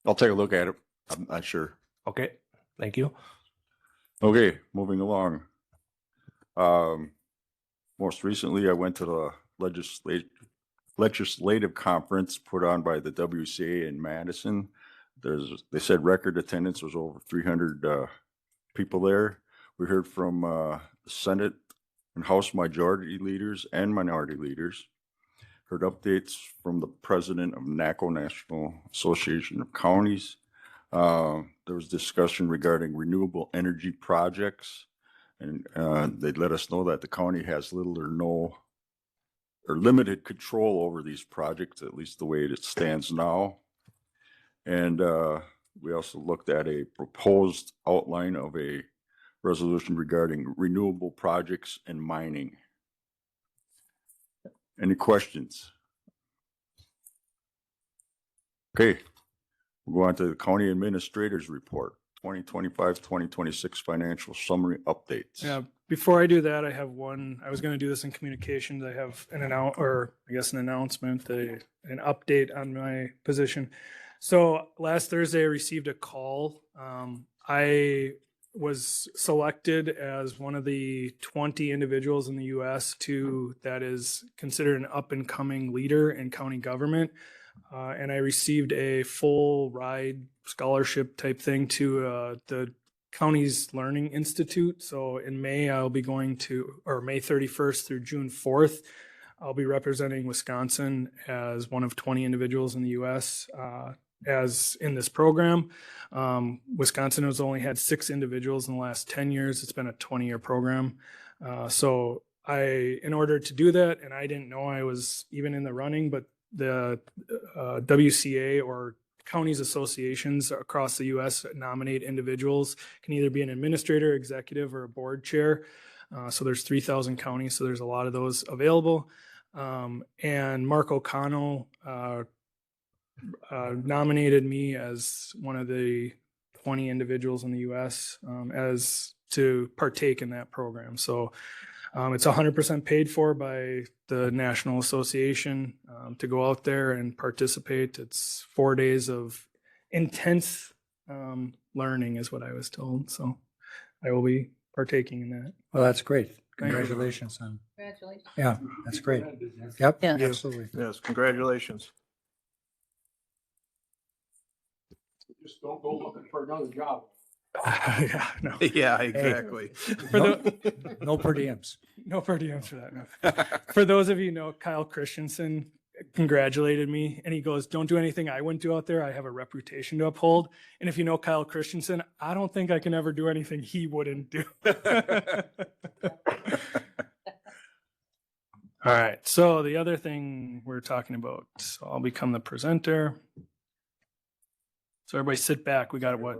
I'll take a look at it. I'm not sure. Okay, thank you. Okay, moving along. Most recently, I went to the legislative conference put on by the WCA in Madison. They said record attendance was over 300 people there. We heard from the Senate and House majority leaders and minority leaders. Heard updates from the president of NACO, National Association of Counties. There was discussion regarding renewable energy projects, and they let us know that the county has little or no or limited control over these projects, at least the way it stands now. And we also looked at a proposed outline of a resolution regarding renewable projects and mining. Any questions? Okay, we'll go on to the county administrator's report, 2025-2026 financial summary updates. Yeah, before I do that, I have I was gonna do this in communications. I have an announcement, an update on my position. So last Thursday, I received a call. I was selected as one of the 20 individuals in the US that is considered an up and coming leader in county government. And I received a full ride scholarship type thing to the county's Learning Institute. So in May, I'll be going to, or May 31st through June 4th, I'll be representing Wisconsin as one of 20 individuals in the US as in this program. Wisconsin has only had 6 individuals in the last 10 years. It's been a 20-year program. So in order to do that, and I didn't know I was even in the running, but the WCA, or counties associations across the US, nominate individuals, can either be an administrator, executive, or a board chair. So there's 3,000 counties, so there's a lot of those available. And Mark O'Connell nominated me as one of the 20 individuals in the US as to partake in that program. So it's 100% paid for by the National Association to go out there and participate. It's 4 days of intense learning is what I was told. So I will be partaking in that. Well, that's great. Thank you. Congratulations on. Congratulations. Yeah, that's great. Yep, Yeah. absolutely. Yes, congratulations. Just don't go looking for another job. Yeah, no. Yeah, exactly. No per diems. No per diems for that. No. For those of you who know, Kyle Christensen congratulated me, and he goes, "Don't do anything I wouldn't do out there. I have a reputation to uphold." And if you know Kyle Christensen, I don't think I can ever do anything he wouldn't do. All right. So the other thing we're talking about, so I'll become the presenter. So everybody sit back. We got it. What?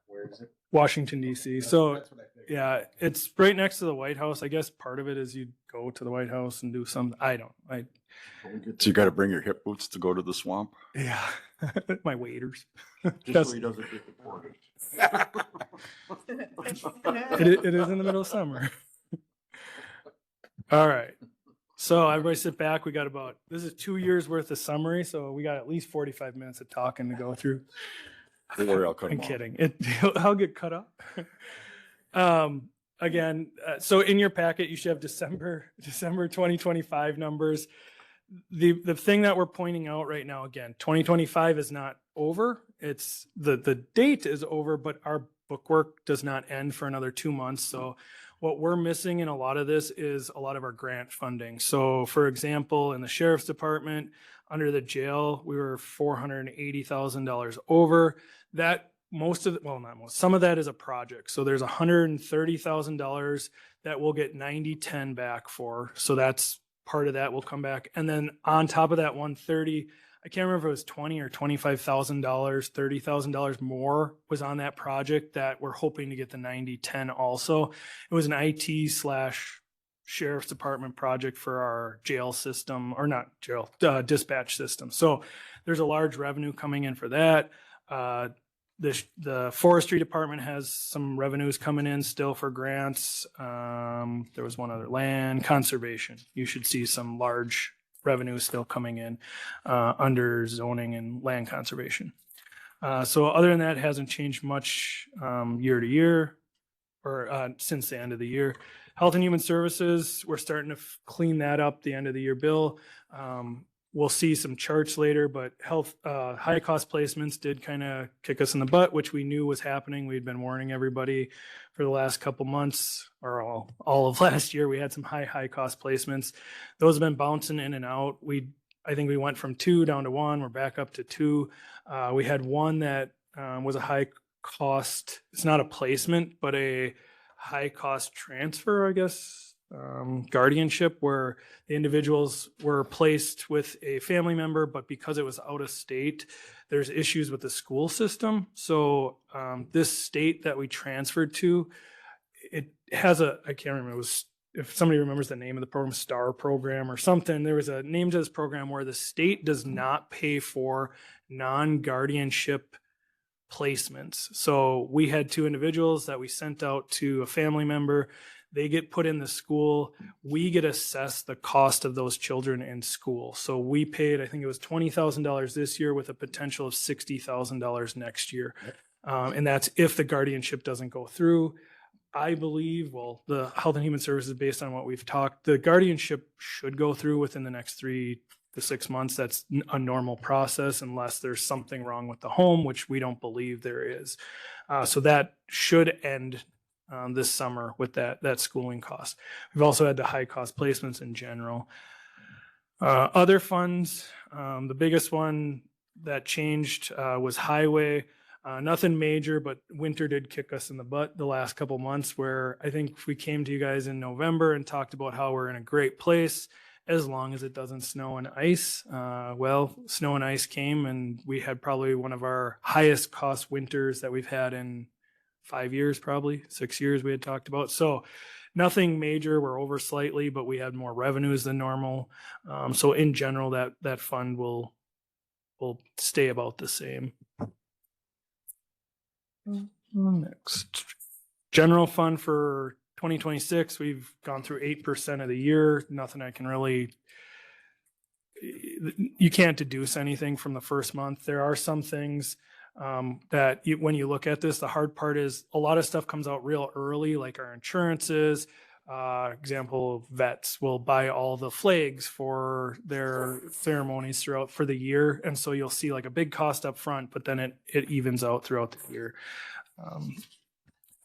Where is it? Washington, D.C. So yeah, it's right next to the White House. I guess part of it is you go to the White House and do something. So you got to bring your hip boots to go to the swamp? Yeah, my waders. Just so he doesn't get deported. It is in the middle of summer. All right. So everybody sit back. We got this is 2 years worth of summary. So we got at least 45 minutes of talking to go through. Don't worry, I'll cut I'm them off. kidding. I'll get cut up. Again, so in your packet, you should have December 2025 numbers. The thing that we're pointing out right now, again, 2025 is not over. It's the date is over, but our bookwork does not end for another 2 months. So what we're missing in a lot of this is a lot of our grant funding. So for example, in the sheriff's department, under the jail, we were $480,000 over. That some of that is a project. So there's $130,000 that we'll get 90/10 back for. So that's part of that will come back. And then on top of that 130, I can't remember if it was $20,000 or $25,000, $30,000 more was on that project that we're hoping to get the 90/10 also. It was an IT/sheriff's department project for our jail system, or not jail, dispatch system. So there's a large revenue coming in for that. The forestry department has some revenues coming in still for grants. There was one other, land conservation. You should see some large revenue still coming in under zoning and land conservation. So other than that, it hasn't changed much year to year or since the end of the year. Health and Human Services, we're starting to clean that up, the end of the year bill. We'll see some charts later, but high cost placements did kind of kick us in the butt, which we knew was happening. We'd been warning everybody for the last couple months, or all of last year. We had some high cost placements. Those have been bouncing in and out. I think we went from 2 down to 1. We're back up to 2. We had one that was a high cost. It's not a placement, but a high cost transfer, I guess guardianship where the individuals were placed with a family member, but because it was out of state, there's issues with the school system. So this state that we transferred to, it has I can't remember, it was, if somebody remembers the name of the program, STAR program or something, there was a name to this program where the state does not pay for non-guardianship placements. So we had two individuals that we sent out to a family member. They get put in the school. We get assessed the cost of those children in school. So we paid, I think it was $20,000 this year with a potential of $60,000 next year. And that's if the guardianship doesn't go through. I believe, well, the Health and Human Services, based on what we've talked, the guardianship should go through within the next 3 to 6 months. That's a normal process unless there's something wrong with the home, which we don't believe there is. So that should end this summer with that schooling cost. We've also had the high cost placements in general. Other funds, the biggest one that changed was highway. Nothing major, but winter did kick us in the butt the last couple months, where I think we came to you guys in November and talked about how we're in a great place as long as it doesn't snow and ice. Well, snow and ice came, and we had probably one of our highest cost winters that we've had in 5 years, probably 6 years we had talked about. So nothing major. We're over slightly, but we had more revenues than normal. So in general, that fund will stay about the same. Next, general fund for 2026, we've gone through 8% of the year. Nothing I can really, you can't deduce anything from the first month. There are some things that when you look at this, the hard part is a lot of stuff comes out real early, like our insurances. Example, vets will buy all the flags for their ceremonies throughout for the year. And so you'll see like a big cost up front, but then it evens out throughout the year.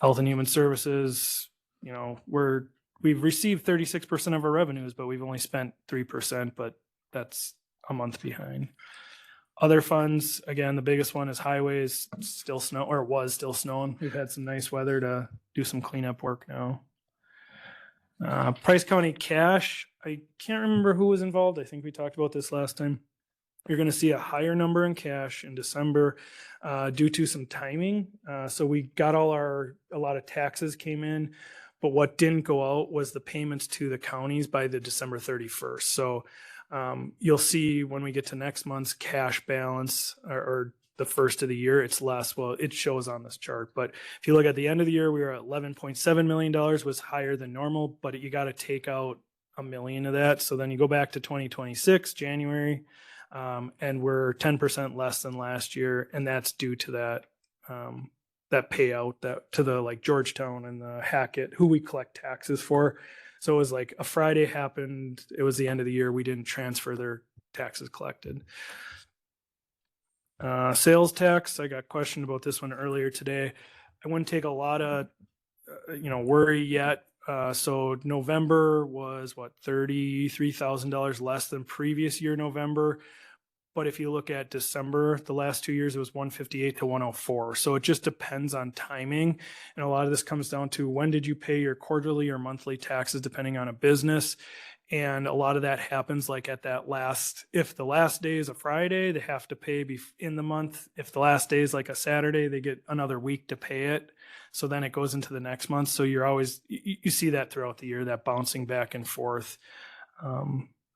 Health and Human Services, we've received 36% of our revenues, but we've only spent 3%, but that's a month behind. Other funds, again, the biggest one is highways, still snow, or was still snowing. We've had some nice weather to do some cleanup work now. Price County cash, I can't remember who was involved. I think we talked about this last time. You're going to see a higher number in cash in December due to some timing. So we got a lot of taxes came in, but what didn't go out was the payments to the counties by the December 31st. So you'll see when we get to next month's cash balance or the first of the year, it's less. Well, it shows on this chart, but if you look at the end of the year, we were at $11.7 million, was higher than normal, but you got to take out $1 million of that. So then you go back to 2026, January, and we're 10% less than last year. And that's due to that payout that to the like Georgetown and the Hackett, who we collect taxes for. So it was like a Friday happened. It was the end of the year. We didn't transfer their taxes collected. Sales tax, I got questioned about this one earlier today. I wouldn't take a lot of, worry yet. So November was $33,000 less than previous year November. But if you look at December, the last 2 years, it was 158 to 104. So it just depends on timing. And a lot of this comes down to when did you pay your quarterly or monthly taxes, depending on a business. And a lot of that happens like at that if the last day is a Friday, they have to pay in the month. If the last day is like a Saturday, they get another week to pay it. So then it goes into the next month. So you see that throughout the year, that bouncing back and forth.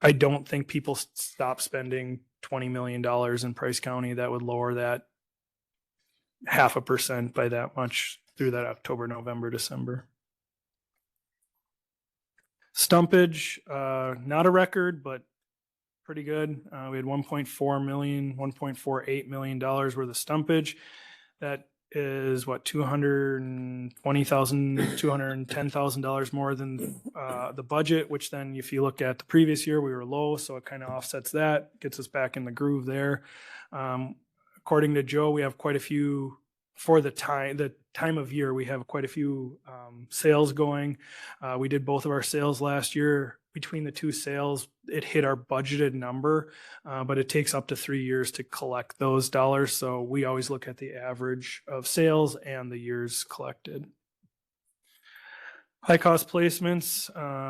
I don't think people stop spending $20 million in Price County. That would lower that 0.5% by that much through that October, November, December. Stumpage, not a record, but pretty good. We had $1.48 million worth of stumpage. That is $220,000, $210,000 more than the budget, which then if you look at the previous year, we were low. So it kind of offsets that, gets us back in the groove there. According to Joe, we have quite a few for the time of year, we have quite a few sales going. We did both of our sales last year. Between the two sales, it hit our budgeted number, but it takes up to 3 years to collect those dollars. So we always look at the average of sales and the years collected. High cost placements,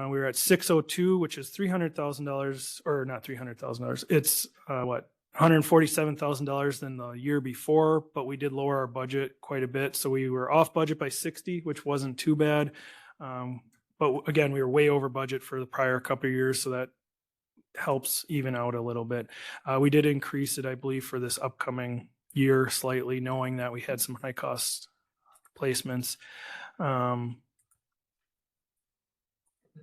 we were at 602, which is $300,000, or not $300,000. It's what, $147,000 than the year before, but we did lower our budget quite a bit. So we were off budget by 60, which wasn't too bad. But again, we were way over budget for the prior couple of years, so that helps even out a little bit. We did increase it, I believe, for this upcoming year slightly, knowing that we had some high cost placements.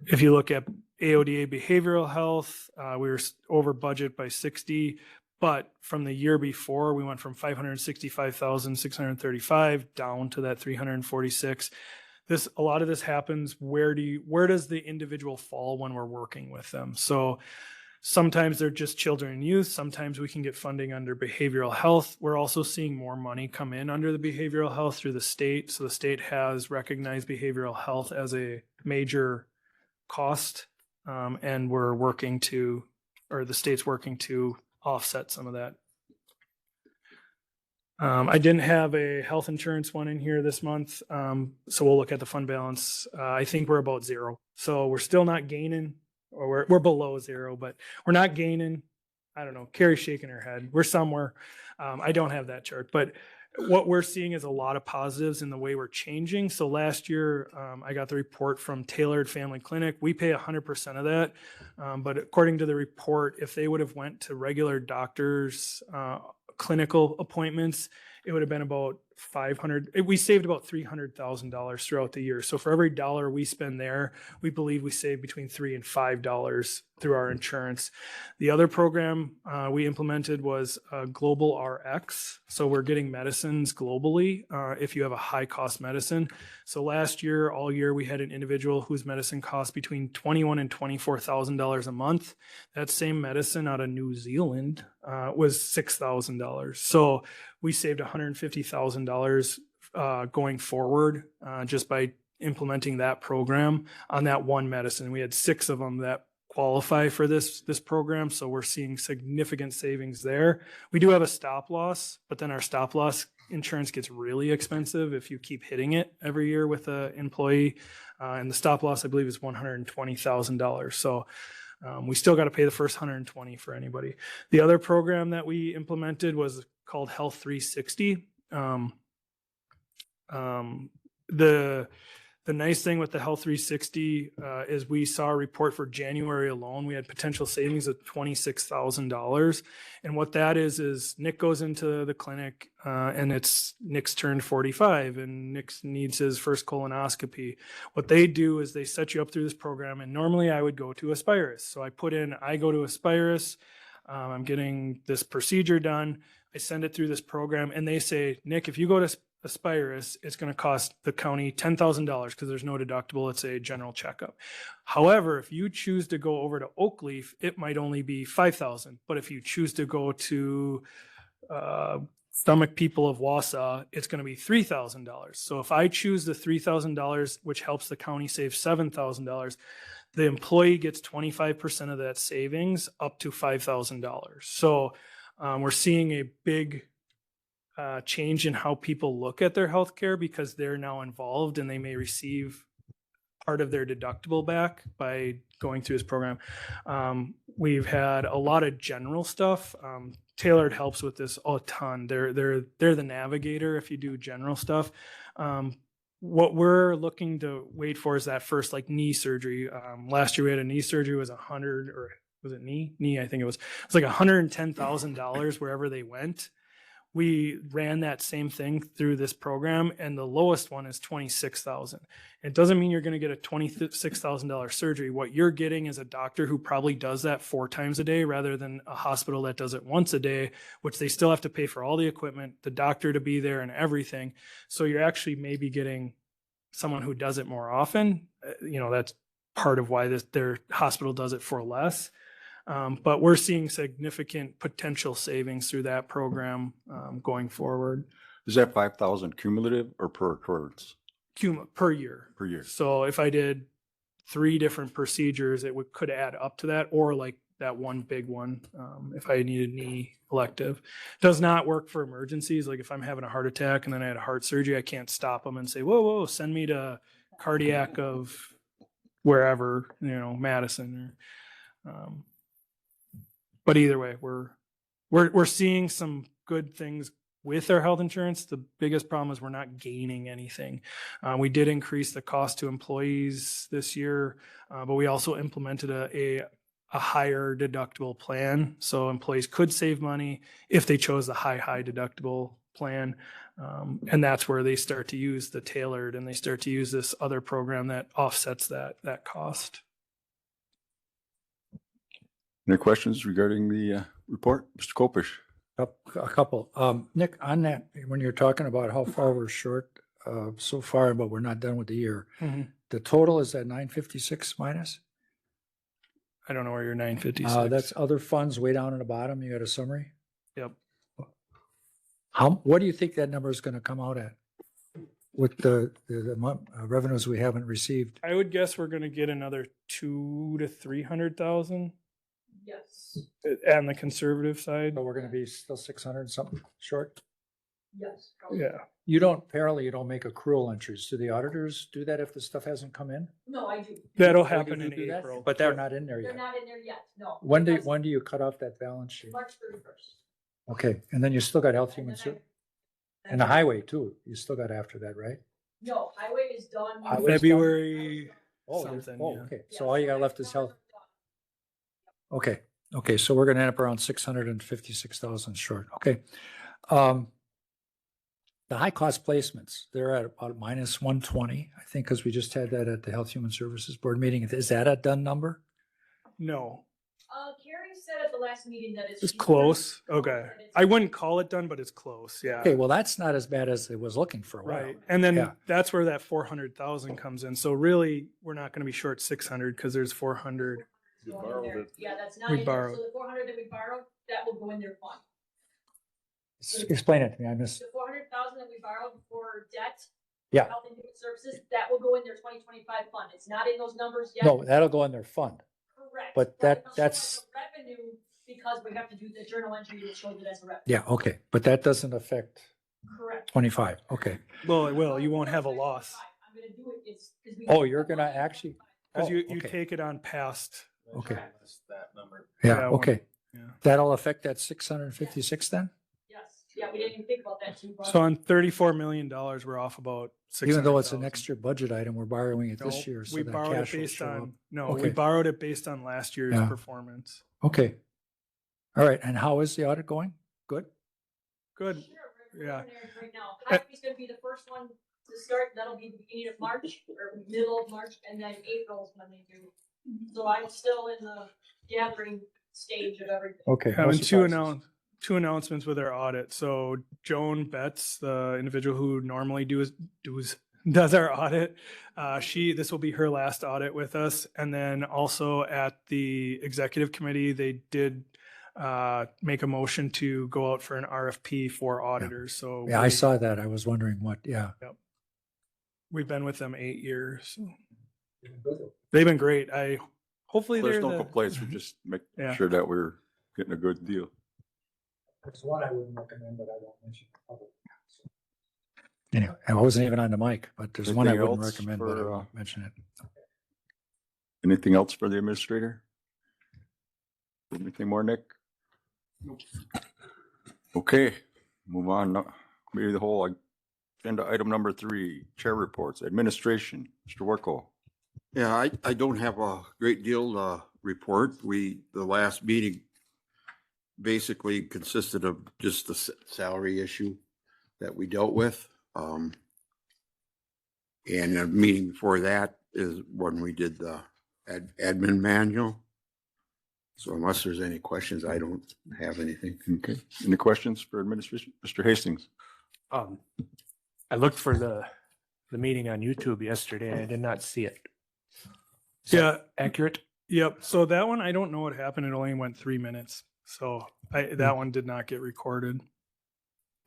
If you look at AODA behavioral health, we were over budget by 60, but from the year before, we went from 565,635 down to that 346. A lot of this happens. Where does the individual fall when we're working with them? So sometimes they're just children and youth. Sometimes we can get funding under behavioral health. We're also seeing more money come in under the behavioral health through the state. So the state has recognized behavioral health as a major cost, and the state's working to offset some of that. I didn't have a health insurance one in here this month, so we'll look at the fund balance. I think we're about zero, so we're still not gaining, or we're below zero, but we're not gaining. I don't know. Carrie's shaking her head. We're somewhere. I don't have that chart, but what we're seeing is a lot of positives in the way we're changing. So last year, I got the report from Tailored Family Clinic. We pay 100% of that. But according to the report, if they would have went to regular doctors' clinical appointments, it would have been about we saved about $300,000 throughout the year. So for every dollar we spend there, we believe we save between $3 and $5 through our insurance. The other program we implemented was Global RX. So we're getting medicines globally if you have a high cost medicine. So last year, all year, we had an individual whose medicine cost between $21,000 and $24,000 a month. That same medicine out of New Zealand was $6,000. So we saved $150,000 going forward just by implementing that program on that one medicine. We had 6 of them that qualify for this program, so we're seeing significant savings there. We do have a stop loss, but then our stop loss insurance gets really expensive if you keep hitting it every year with an employee, and the stop loss I believe is $120,000. So we still got to pay the first $120,000 for anybody. The other program that we implemented was called Health 360. The nice thing with the Health 360 is we saw a report for January alone. We had potential savings of $26,000. And what that is Nick goes into the clinic and Nick's turned 45 and Nick needs his first colonoscopy. What they do is they set you up through this program. And normally I would go to Aspirus. So I go to Aspirus. I'm getting this procedure done. I send it through this program and they say, Nick, if you go to Aspirus, it's going to cost the county $10,000 because there's no deductible. It's a general checkup. However, if you choose to go over to Oakleaf, it might only be $5,000. But if you choose to go to Stomach People of Wausau, it's going to be $3,000. So if I choose the $3,000, which helps the county save $7,000, the employee gets 25% of that savings up to $5,000. So we're seeing a big change in how people look at their health care because they're now involved and they may receive part of their deductible back by going through this program. We've had a lot of general stuff. Tailored helps with this a ton. They're the navigator if you do general stuff. What we're looking to wait for is that first knee surgery. Last year we had a knee surgery, was 100, or was it knee? I think it was like $110,000 wherever they went. We ran that same thing through this program, and the lowest one is $26,000. It doesn't mean you're going to get a $26,000 surgery. What you're getting is a doctor who probably does that 4 times a day rather than a hospital that does it once a day, which they still have to pay for all the equipment, the doctor to be there and everything. So you're actually maybe getting someone who does it more often. That's part of why their hospital does it for less. But we're seeing significant potential savings through that program going forward. Is that 5,000 cumulative or per occurrence? Per year. Per year. So if I did 3 different procedures, it could add up to that, or like that one big one if I needed knee elective. Does not work for emergencies. Like if I'm having a heart attack and then I had a heart surgery, I can't stop them and say, whoa, send me to cardiac of wherever, Madison or, but either way, we're seeing some good things with our health insurance. The biggest problem is we're not gaining anything. We did increase the cost to employees this year, but we also implemented a higher deductible plan. So employees could save money if they chose the high deductible plan. And that's where they start to use the tailored, and they start to use this other program that offsets that cost. Any questions regarding the report? Mr. Kopish? A couple. Nick, on that, when you're talking about how far we're short so far, but we're not done with the year, the total is at 956 minus? I don't know where your 956. That's other funds way down in the bottom. You got a summary? Yep. What do you think that number is going to come out at with the revenues we haven't received? I would guess we're going to get another 200,000 to 300,000. Yes. On the conservative side. So we're going to be still 600 something short? Yes. Yeah. You don't make accrual entries. Do the auditors do that if the stuff hasn't come in? No, I do. That'll Oh, you happen in do that? April. But they're not in there They're yet. not in there yet, no. When do you cut off that balance sheet? March 31st. Okay, and then you still got health, human services, and the highway too. You still got after that, right? No, highway is done. Highway's done? February Oh, something. oh, Yeah. okay. So all you got left is health. Okay, so we're gonna end up around 656,000 short. Okay. The high cost placements, they're at about minus 120, I think, because we just had that at the Health Human Services Board meeting. Is that a done number? No, Carrie said at the last meeting that it's close. Okay. I wouldn't call it done, but it's close. Yeah. Okay, well, that's not as bad as it was looking for a while. Right. And then Yeah. that's where that 400,000 comes in. So really, we're not going to be short 600 because there's 400. Yeah, that's not We in there. borrowed. So the 400 that we borrowed, that will go in their fund. Explain it to me, I missed. The 400,000 that we borrowed for debt. Yeah. Health and Human Services, that will go in their 2025 fund. It's not in those numbers yet. No, that'll go in their fund. Correct. But it'll show that's, as a revenue because we have to do the journal entry that shows it as a revenue. yeah, okay, but that doesn't affect Correct. 25, okay. Well, it will. You won't have a loss. I'm gonna do it, it's, because we. Oh, you're gonna actually, Because oh, you okay. take it on past. Okay. That number. Yeah, okay. Yeah. That'll affect that 656 then? Yes, yeah, we didn't even think about that too. So on $34 million, we're off about 600,000. Even though it's an extra budget item, we're borrowing it this No, year, so we that borrowed it cash will based show up. on, no, Okay. we borrowed it based on last year's Yeah. performance. Okay. All right, and how is the audit going? Good? Good. Yeah. Right now, Highway's gonna be the first one to start, that'll be the beginning of March, or middle of March, and then April's when they do. So I'm still in the gathering stage of everything. Okay. Having no two surprises. two announcements with our audit. So Joan Betts, the individual who normally does our audit, this will be her last audit with us. And then also at the executive committee, they did make a motion to go out for an RFP for auditors. So Yeah, I saw that. I was wondering what, yeah. we've been with them 8 years. They've been great. Hopefully There's they're no the, complaints. We just make Yeah. sure that we're getting a good deal. There's one I wouldn't recommend, but I won't mention it publicly. Anyway, I wasn't even on the mic, but there's one I Anything wouldn't else recommend, but I for, won't mention it. Anything else for the administrator? Anything more, Nick? Okay, move on. Committee of the whole, agenda item number 3, chair reports, administration, Mr. Warco. Yeah, I don't have a great deal to report. The last meeting basically consisted of just the salary issue that we dealt with. And the meeting before that is when we did the admin manual. So unless there's any questions, I don't have anything. Okay, any questions for administration? Mr. Hastings? I looked for the meeting on YouTube yesterday and I did not see it. yeah, Accurate? Yep. So that one, I don't know what happened. It only went 3 minutes. So that one did not get recorded.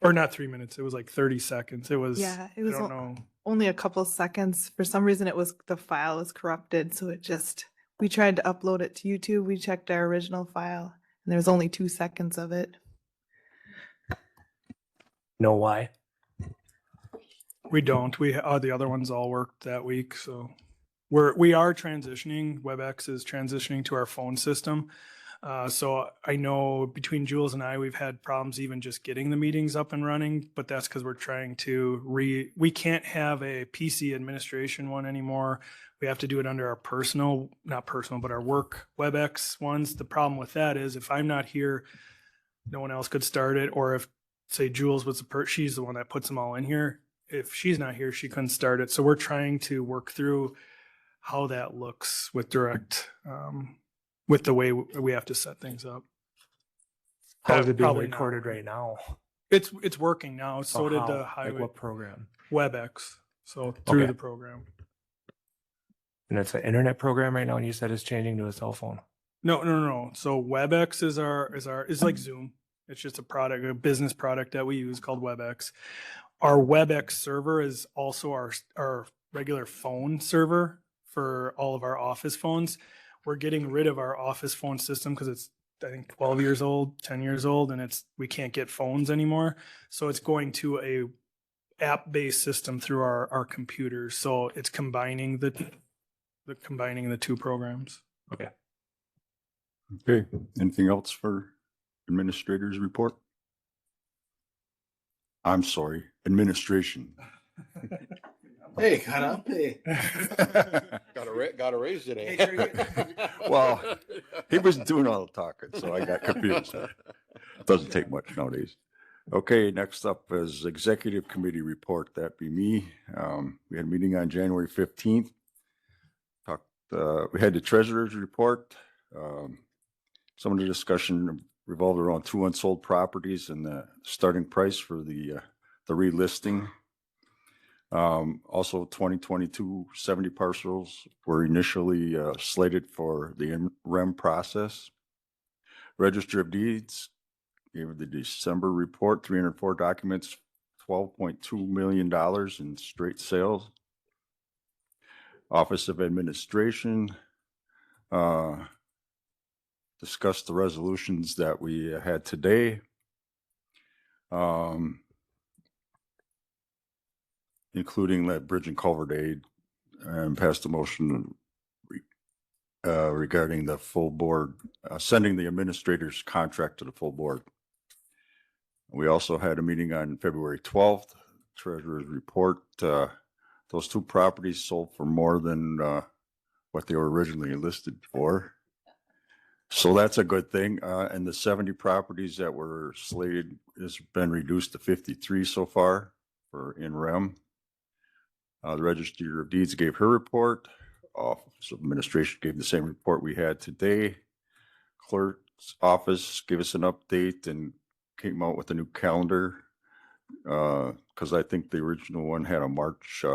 Or not 3 minutes. It was like 30 seconds. It was, Yeah, it was I don't know. only a couple seconds. For some reason, the file was corrupted, so we tried to upload it to YouTube. We checked our original file, and there was only 2 seconds of it. Know why? We don't. The other ones all worked that week, so we are transitioning. WebEx is transitioning to our phone system. So I know between Jules and I, we've had problems even just getting the meetings up and running, but that's because we're trying to we can't have a PC administration one anymore. We have to do it under our not personal, but our work WebEx ones. The problem with that is if I'm not here, no one else could start it. Or if, say, Jules was she's the one that puts them all in here. If she's not here, she couldn't start it. So we're trying to work through how that looks with direct, with the way we have to set things up. How is it being Probably not. recorded right now? It's working now. So did how? the Like highway what program? WebEx. So through Okay. the program. And it's an internet program right now, and you said it's changing to a cell phone. No. So WebEx is like Zoom. It's just a business product that we use called WebEx. Our WebEx server is also our regular phone server for all of our office phones. We're getting rid of our office phone system because it's, I think, 12 years old, 10 years old, and we can't get phones anymore. So it's going to a app-based system through our computers. So it's combining the two programs. Okay. Okay, anything else for administrators report? I'm sorry, administration. Hey, got up. Hey. Got a raise today. Well, he was doing all the talking, so I got confused. Doesn't take much nowadays. Okay, next up is executive committee report. That'd be me. We had a meeting on January 15th. We had the treasurer's report. Some of the discussion revolved around 2 unsold properties and the starting price for the relisting. Also 2022 70 parcels were initially slated for the REM process. Register of Deeds gave the December report, 304 documents, $12.2 million in straight sales. Office of Administration discussed the resolutions that we had today. Including that bridge and culvert aid, and passed a motion regarding the full board, sending the administrator's contract to the full board. We also had a meeting on February 12th, treasurer's report. Those 2 properties sold for more than what they were originally listed for. So that's a good thing. And the 70 properties that were slated has been reduced to 53 so far for in REM. The Register of Deeds gave her report. Office of Administration gave the same report we had today. Clerk's office gave us an update and came out with a new calendar because I think the original one had a March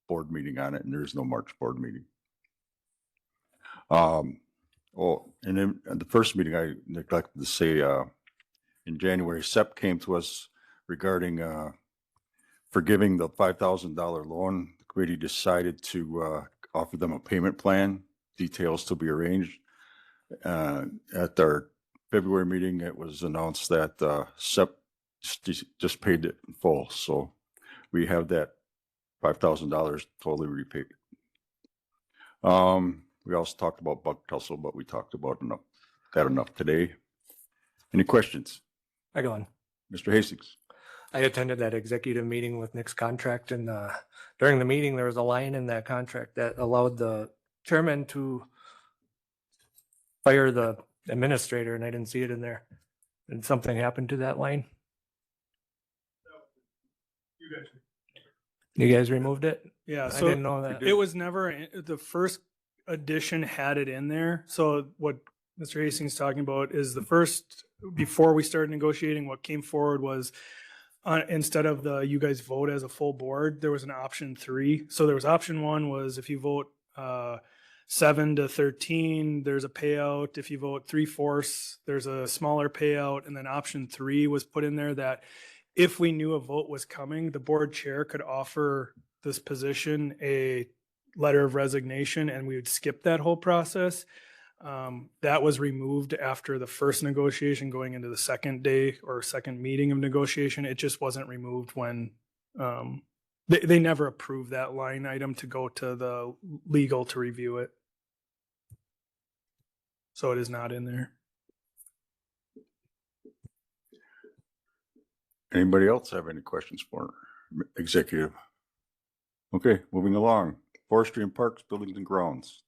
board meeting on it, and there's no March board meeting. And then at the first meeting, I neglected to say in January, SEP came to us regarding forgiving the $5,000 loan. The committee decided to offer them a payment plan, details to be arranged. At our February meeting, it was announced that SEP just paid it in full. So we have that $5,000 totally repaid. We also talked about buck tussle, but we talked about enough today. Any questions? I go on. Mr. Hastings. I attended that executive meeting with Nick's contract, and during the meeting, there was a line in that contract that allowed the chairman to fire the administrator, and I didn't see it in there. Did something happen to that line? You guys removed it? Yeah, I so didn't know that. it was never, the first edition had it in there. So what Mr. Hastings is talking about is the first, before we started negotiating, what came forward was instead of you guys vote as a full board, there was an option 3. So there was option 1 was if you vote 7 to 13, there's a payout. If you vote 3/4, there's a smaller payout. And then option 3 was put in there that if we knew a vote was coming, the board chair could offer this position a letter of resignation and we would skip that whole process. That was removed after the first negotiation going into the second day or second meeting of negotiation. It just wasn't removed when They never approved that line item to go to the legal to review it. So it is not in there. Anybody else have any questions for executive? Okay, moving along. Forestry and Parks, Buildings and Grounds.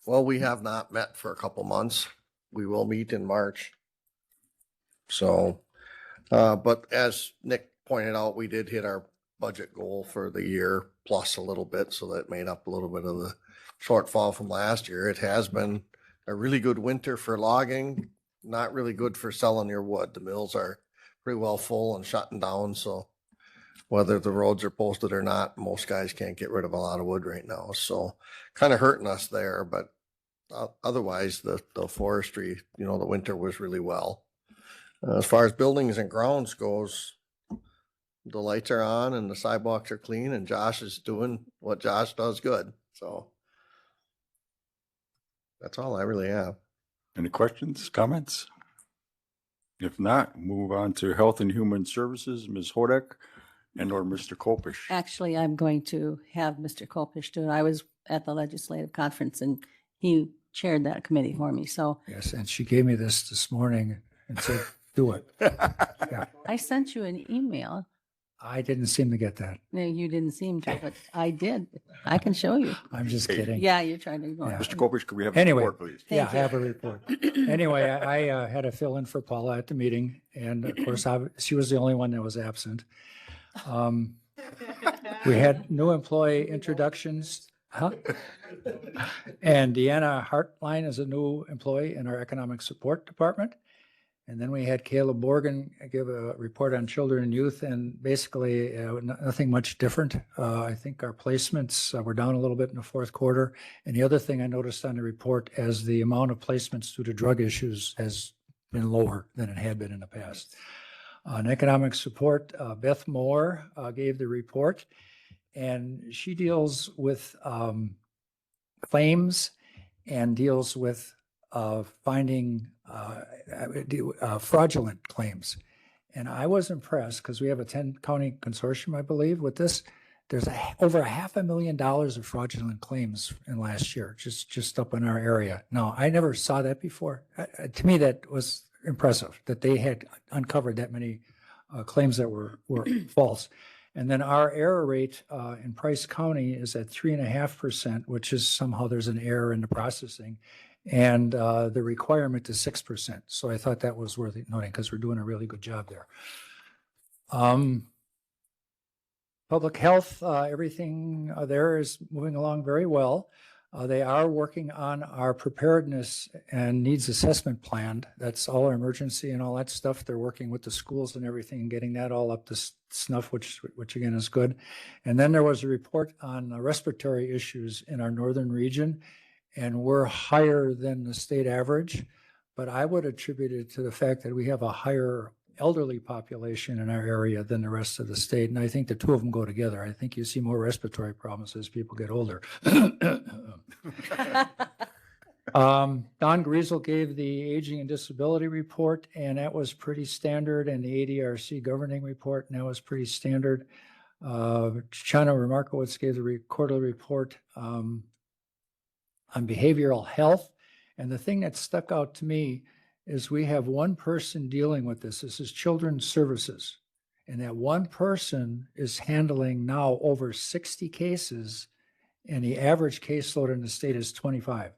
Well, we have not met for a couple months. We will meet in March. So, but as Nick pointed out, we did hit our budget goal for the year plus a little bit. So that made up a little bit of the shortfall from last year. It has been a really good winter for logging, not really good for selling your wood. The mills are pretty well full and shutting down. So whether the roads are posted or not, most guys can't get rid of a lot of wood right now. So kind of hurting us there, but otherwise the forestry, the winter was really well. As far as buildings and grounds goes, the lights are on and the sidewalks are clean and Josh is doing what Josh does good. So that's all I really have. Any questions, comments? If not, move on to Health and Human Services, Ms. Hodek and/or Mr. Kopish. Actually, I'm going to have Mr. Kolpish do it. I was at the legislative conference and he chaired that committee for me. So Yes, and she gave me this morning and said, do it. Yeah, I sent you an email. I didn't seem to get that. No, you didn't seem to, but I did. I can show you. I'm just kidding. Yeah, you're trying to ignore. Yeah. Mr. Kopish, could we have a Anyway, report, please? yeah, I Thank you. have a report. Anyway, I had to fill in for Paula at the meeting, and of course, she was the only one that was absent. We had new employee introductions. Huh? And Deanna Hartline is a new employee in our Economic Support Department. And then we had Caleb Borgen give a report on children and youth, and basically nothing much different. I think our placements were down a little bit in the fourth quarter. And the other thing I noticed on the report as the amount of placements due to drug issues has been lower than it had been in the past. On economic support, Beth Moore gave the report, and she deals with claims and deals with finding fraudulent claims. And I was impressed because we have a 10-county consortium, I believe, with this. There's over $500,000 of fraudulent claims in last year, just up in our area. Now, I never saw that before. To me, that was impressive that they had uncovered that many claims that were false. And then our error rate in Price County is at 3.5%, which is somehow there's an error in the processing. And the requirement is 6%. So I thought that was worth noting because we're doing a really good job there. Public health, everything there is moving along very well. They are working on our preparedness and needs assessment plan. That's all our emergency and all that stuff. They're working with the schools and everything and getting that all up to snuff, which again is good. And then there was a report on respiratory issues in our northern region, and we're higher than the state average. But I would attribute it to the fact that we have a higher elderly population in our area than the rest of the state. And I think the two of them go together. I think you see more respiratory problems as people get older. Don Griesel gave the aging and disability report, and that was pretty standard, and the ADRC governing report, and that was pretty standard. Chana Remarkowitz gave the quarterly report on behavioral health. And the thing that stuck out to me is we have one person dealing with this. This is Children's Services. And that one person is handling now over 60 cases, and the average caseload in the state is 25.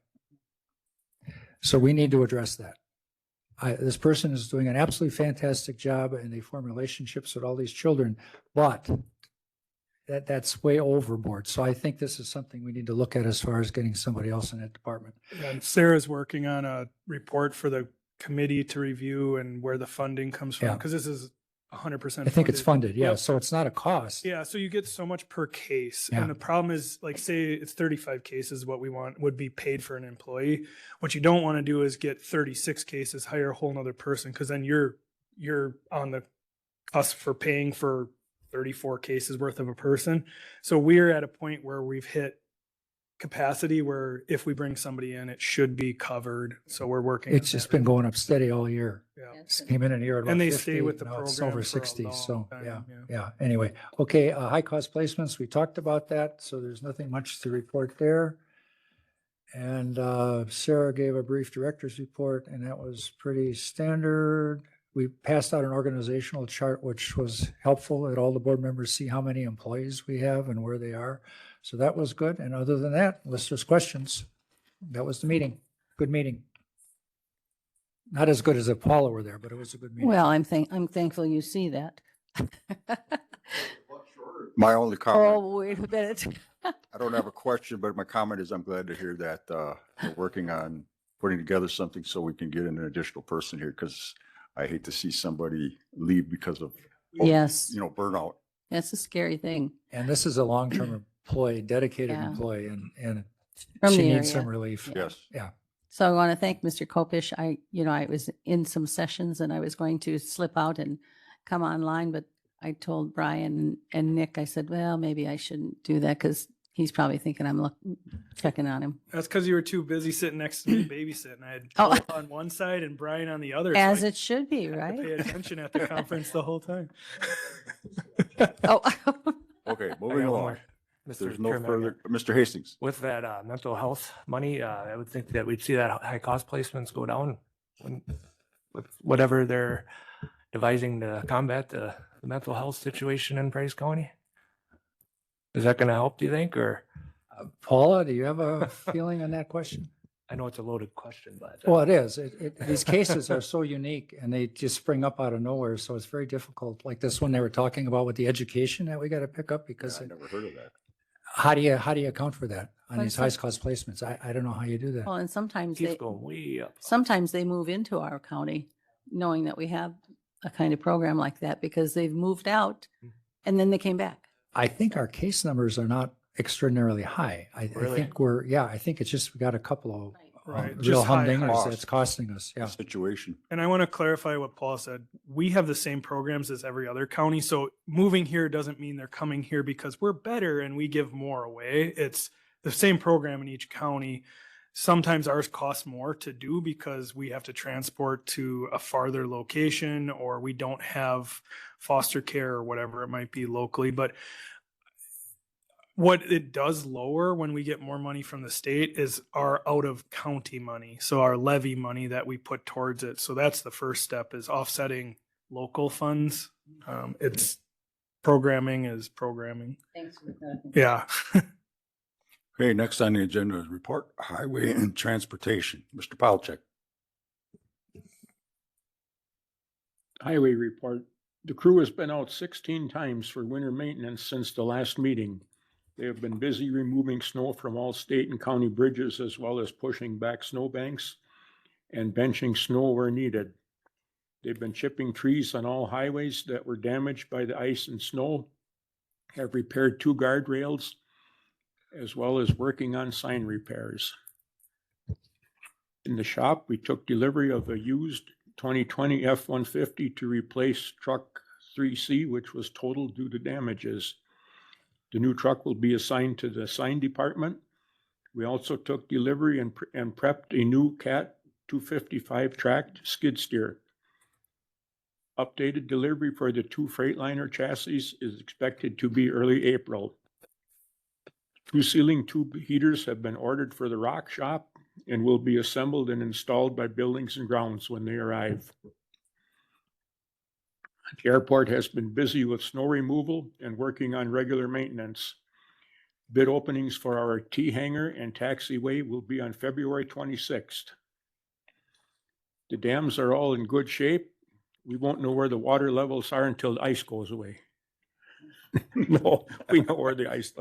So we need to address that. This person is doing an absolutely fantastic job, and they form relationships with all these children, but that's way overboard. So I think this is something we need to look at as far as getting somebody else in that department. And Sarah's working on a report for the committee to review and where the funding comes from, Yeah. because this is 100%. I think it's funded, yeah. Yep. So it's not a cost. Yeah, so you get so much per case. Yeah. And the problem is, like, say it's 35 cases, what we want would be paid for an employee. What you don't want to do is get 36 cases, hire a whole nother person, because then you're on the cusp for paying for 34 cases worth of a person. So we're at a point where we've hit capacity where if we bring somebody in, it should be covered. So we're working. It's on just that been right going up steady all year. Yeah. Just came in here at about And they 50, stay with the now it's program over for a 60, long so, time, yeah, yeah. yeah. Anyway, okay, high cost placements, we talked about that, so there's nothing much to report there. And Sarah gave a brief director's report, and that was pretty standard. We passed out an organizational chart, which was helpful, that all the board members see how many employees we have and where they are. So that was good. And other than that, unless there's questions, that was the meeting. Good meeting. Not as good as if Paula were there, but it was a good meeting. Well, I'm thankful you see that. My only comment, Oh, wait a minute. I don't have a question, but my comment is I'm glad to hear that we're working on putting together something so we can get an additional person here, because I hate to see somebody leave because of, Yes. burnout. That's a scary thing. And this is a long-term employee, dedicated Yeah. employee, and From she the needs some area. relief. Yes. Yeah. So I want to thank Mr. Kopish. I was in some sessions and I was going to slip out and come online, but I told Brian and Nick, I said, well, maybe I shouldn't do that because he's probably thinking I'm checking on him. That's because you were too busy sitting next to me babysitting. I had Oh. Paul on one side and Brian on the other. As so I it should be, had to right? pay attention at the conference the whole time. Oh, Okay, I moving got one along. more. If Mr. there's no Chairman, further, Mr. Hastings. with that mental health money, I would think that we'd see that high cost placements go down with whatever they're devising to combat the mental health situation in Price County. Is that going to help, do you think, or? Paula, do you have a feeling on that question? I know it's a loaded question, but. Well, it is. These cases are so unique and they just spring up out of nowhere. So it's very difficult. Like this one they were talking about with the education that we got to pick up because I never heard of that. how do you account for that on Well, these high cost placements? I don't know how you do that. well, and sometimes Keeps going way up. sometimes they move into our county knowing that we have a kind of program like that because they've moved out and then they came back. I think our case numbers are not extraordinarily high. I Really? think I think it's just, we got a couple of Right, real just high humdingers cost. that's costing us. Yeah. Situation. And I want to clarify what Paul said. We have the same programs as every other county. So moving here doesn't mean they're coming here because we're better and we give more away. It's the same program in each county. Sometimes ours costs more to do because we have to transport to a farther location or we don't have foster care or whatever it might be locally. But what it does lower when we get more money from the state is our out of county money. So our levy money that we put towards it. So that's the first step, is offsetting local funds. It's programming is programming. Thanks for that. Yeah. Okay, next on the agenda is report highway and transportation. Mr. Palchek. Highway report. The crew has been out 16 times for winter maintenance since the last meeting. They have been busy removing snow from all state and county bridges, as well as pushing back snowbanks and benching snow where needed. They've been chipping trees on all highways that were damaged by the ice and snow, have repaired 2 guardrails, as well as working on sign repairs. In the shop, we took delivery of a used 2020 F-150 to replace truck 3C, which was totaled due to damages. The new truck will be assigned to the sign department. We also took delivery and prepped a new Cat 255 tracked skid steer. Updated delivery for the 2 Freightliner chassis is expected to be early April. 2 ceiling tube heaters have been ordered for the rock shop and will be assembled and installed by Buildings and Grounds when they arrive. The airport has been busy with snow removal and working on regular maintenance. Bid openings for our T hangar and taxiway will be on February 26th. The dams are all in good shape. We won't know where the water levels are until the ice goes away. No, we know where the ice.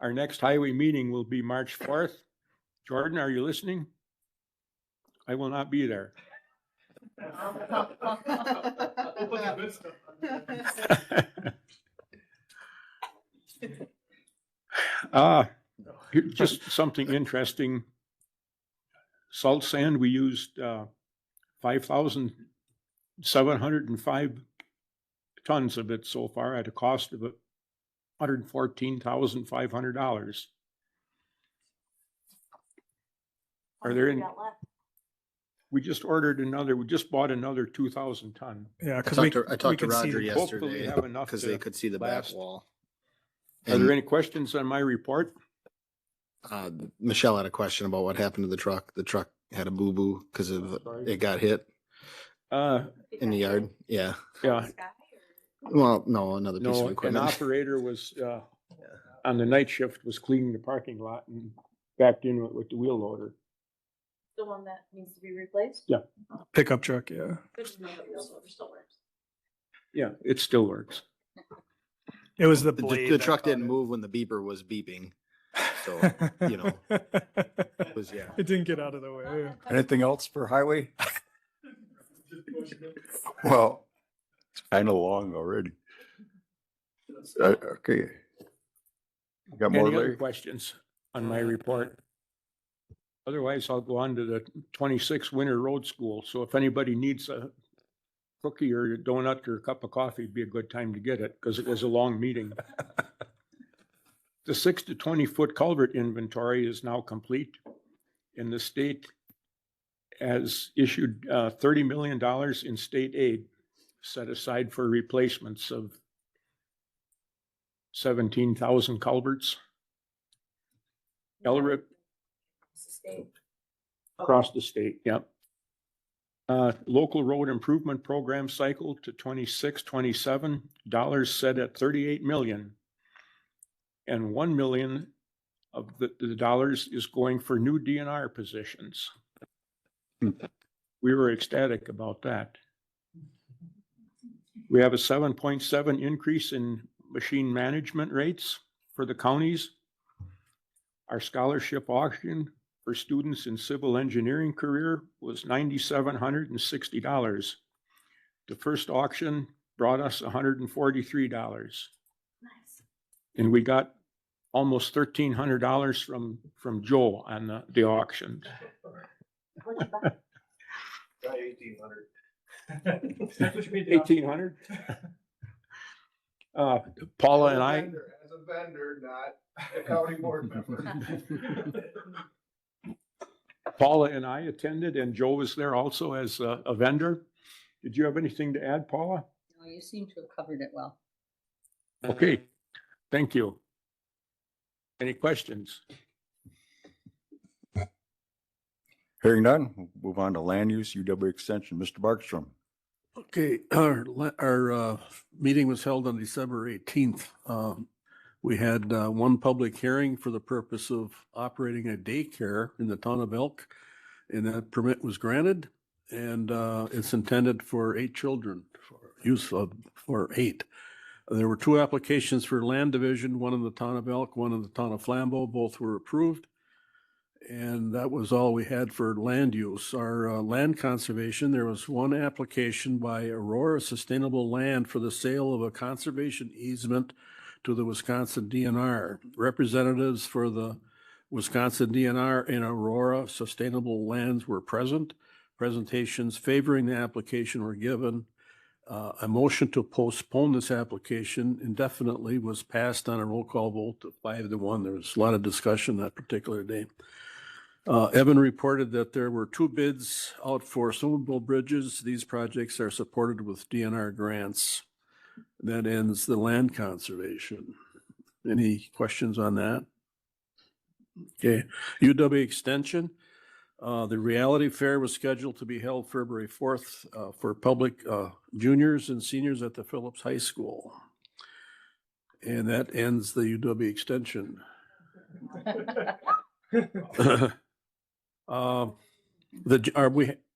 Our next highway meeting will be March 4th. Jordan, are you listening? I will not be there. Just something interesting. Salt sand, we used 5,705 tons of it so far at a cost of $114,500. Are there any? We just ordered another, we just bought another 2,000 ton. Yeah, I because talked to, I we talked to could see Roger the- Hopefully yesterday have enough because to they could see the back last. wall. Are And there any questions on my report? Michelle had a question about what happened to the truck. The truck had a boo-boo because of it got hit in the yard. Yeah. Yeah, Well, no, another piece of no, an equipment. operator was, on the night shift was cleaning the parking lot and backed into it with the wheel loader. The one that needs to be replaced? Yeah. Pickup truck, yeah. Good to know that wheel loader still works. Yeah, it still works. It was the The, blade. the that truck caught didn't it. move when the beeper was beeping. So, you know, it was, yeah. It didn't get out of the way. Anything else for highway? Well, it's kind of long already. Okay. Got more, Any other Larry? questions on my report? Otherwise, I'll go on to the 26 Winter Road School. So if anybody needs a cookie or a donut or a cup of coffee, it'd be a good time to get it because it was a long meeting. The 6 to 20 foot culvert inventory is now complete, and the state has issued $30 million in state aid set aside for replacements of 17,000 culverts. Elrip across the state, yep. Local road improvement program cycle to 26-27 dollars set at 38 million. And 1 million of the dollars is going for new DNR positions. We were ecstatic about that. We have a 7.7 increase in machine management rates for the counties. Our scholarship auction for students in civil engineering career was $9,760. The first auction brought us $143. Nice. And we got almost $1,300 from Joe on the auction. 1,800. Paula and I. As a vendor, not a county board member. Paula and I attended, and Joe was there also as a vendor. Did you have anything to add, Paula? No, you seem to have covered it well. Okay, thank you. Any questions? Hearing none, we'll move on to land use, UW Extension. Mr. Barkstrom. Okay, our meeting was held on December 18th. We had one public hearing for the purpose of operating a daycare in the town of Elk, and that permit was granted, and it's intended for 8 children, for 8. There were 2 applications for land division, one in the town of Elk, one in the town of Flambeau. Both were approved. And that was all we had for land use. Our land conservation, there was one application by Aurora Sustainable Land for the sale of a conservation easement to the Wisconsin DNR. Representatives for the Wisconsin DNR and Aurora Sustainable Lands were present. Presentations favoring the application were given. A motion to postpone this application indefinitely was passed on a roll call vote of 5-1. There was a lot of discussion that particular day. Evan reported that there were 2 bids out for swimmable bridges. These projects are supported with DNR grants. That ends the land conservation. Any questions on that? Okay, UW Extension. The reality fair was scheduled to be held February 4th for public juniors and seniors at the Phillips High School. And that ends the UW Extension.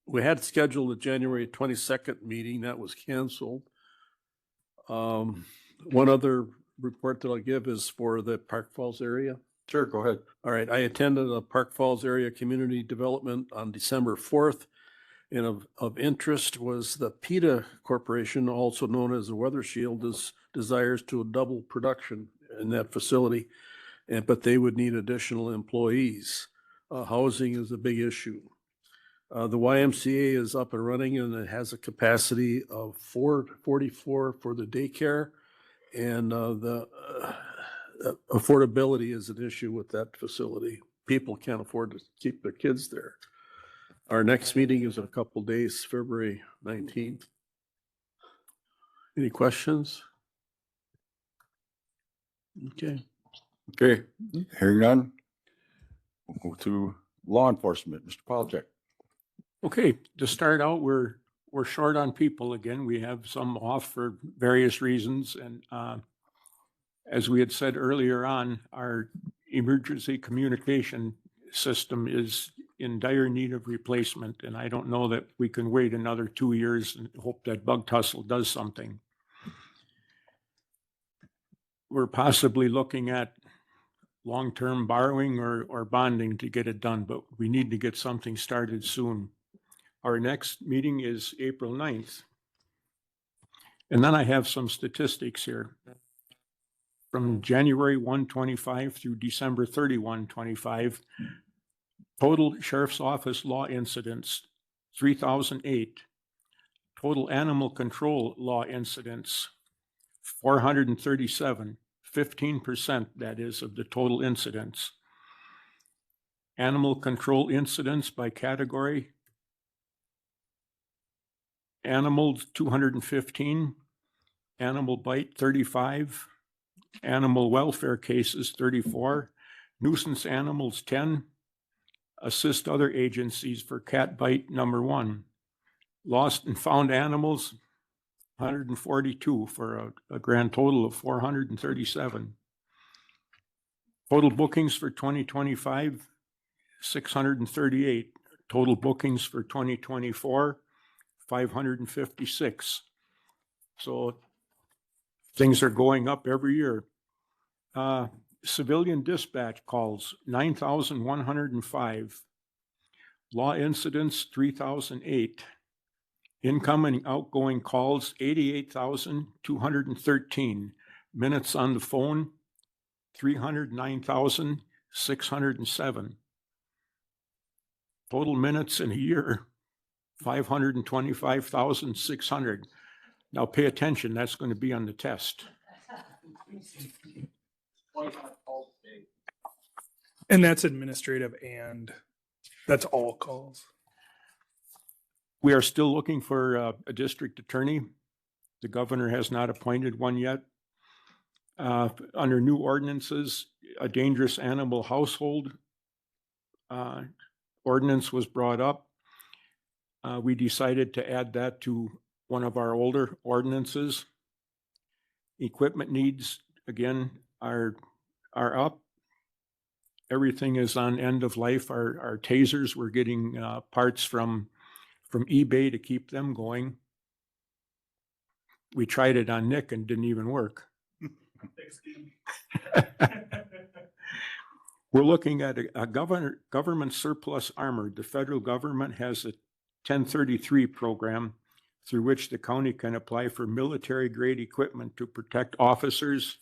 We had scheduled a January 22nd meeting that was canceled. One other report that I'll give is for the Park Falls area. Sure, go ahead. All right, I attended a Park Falls area community development on December 4th. And of interest was the PETA Corporation, also known as the Weather Shield, desires to double production in that facility, but they would need additional employees. Housing is a big issue. The YMCA is up and running, and it has a capacity of 444 for the daycare, and the affordability is an issue with that facility. people can't afford to keep their kids there. Our next meeting is in a couple days, February 19th. Any questions? Okay. Okay, hearing none. We'll go to law enforcement, Mr. Paljek. Okay, to start out, we're short on people again. We have some off for various reasons, and as we had said earlier on, our emergency communication system is in dire need of replacement, and I don't know that we can wait another 2 years and hope that bug tussle does something. We're possibly looking at long-term borrowing or bonding to get it done, but we need to get something started soon. Our next meeting is April 9th. And then I have some statistics here. From January 1, 25 through December 31, 25, total Sheriff's Office law incidents, 3,008. Total animal control law incidents, 437, 15% that is of the total incidents. Animal control incidents by category, animals 215, animal bite 35, animal welfare cases 34, nuisance animals 10, assist other agencies for cat bite number 1, lost and found animals 142 for a grand total of 437. Total bookings for 2025, 638. Total bookings for 2024, 556. So things are going up every year. Civilian dispatch calls, 9,105. Law incidents, 3,008. Incoming and outgoing calls, 88,213. Minutes on the phone, 309,607. Total minutes in a year, 525,600. Now pay attention, that's going to be on the test. And that's administrative and that's all calls. We are still looking for a district attorney. The governor has not appointed one yet. Under new ordinances, a dangerous animal household ordinance was brought up. We decided to add that to one of our older ordinances. Equipment needs, again, are up. Everything is on end of life. Our tasers, we're getting parts from eBay to keep them going. We tried it on Nick and didn't even work. We're looking at a government surplus armor. The federal government has a 1033 program through which the county can apply for military grade equipment to protect officers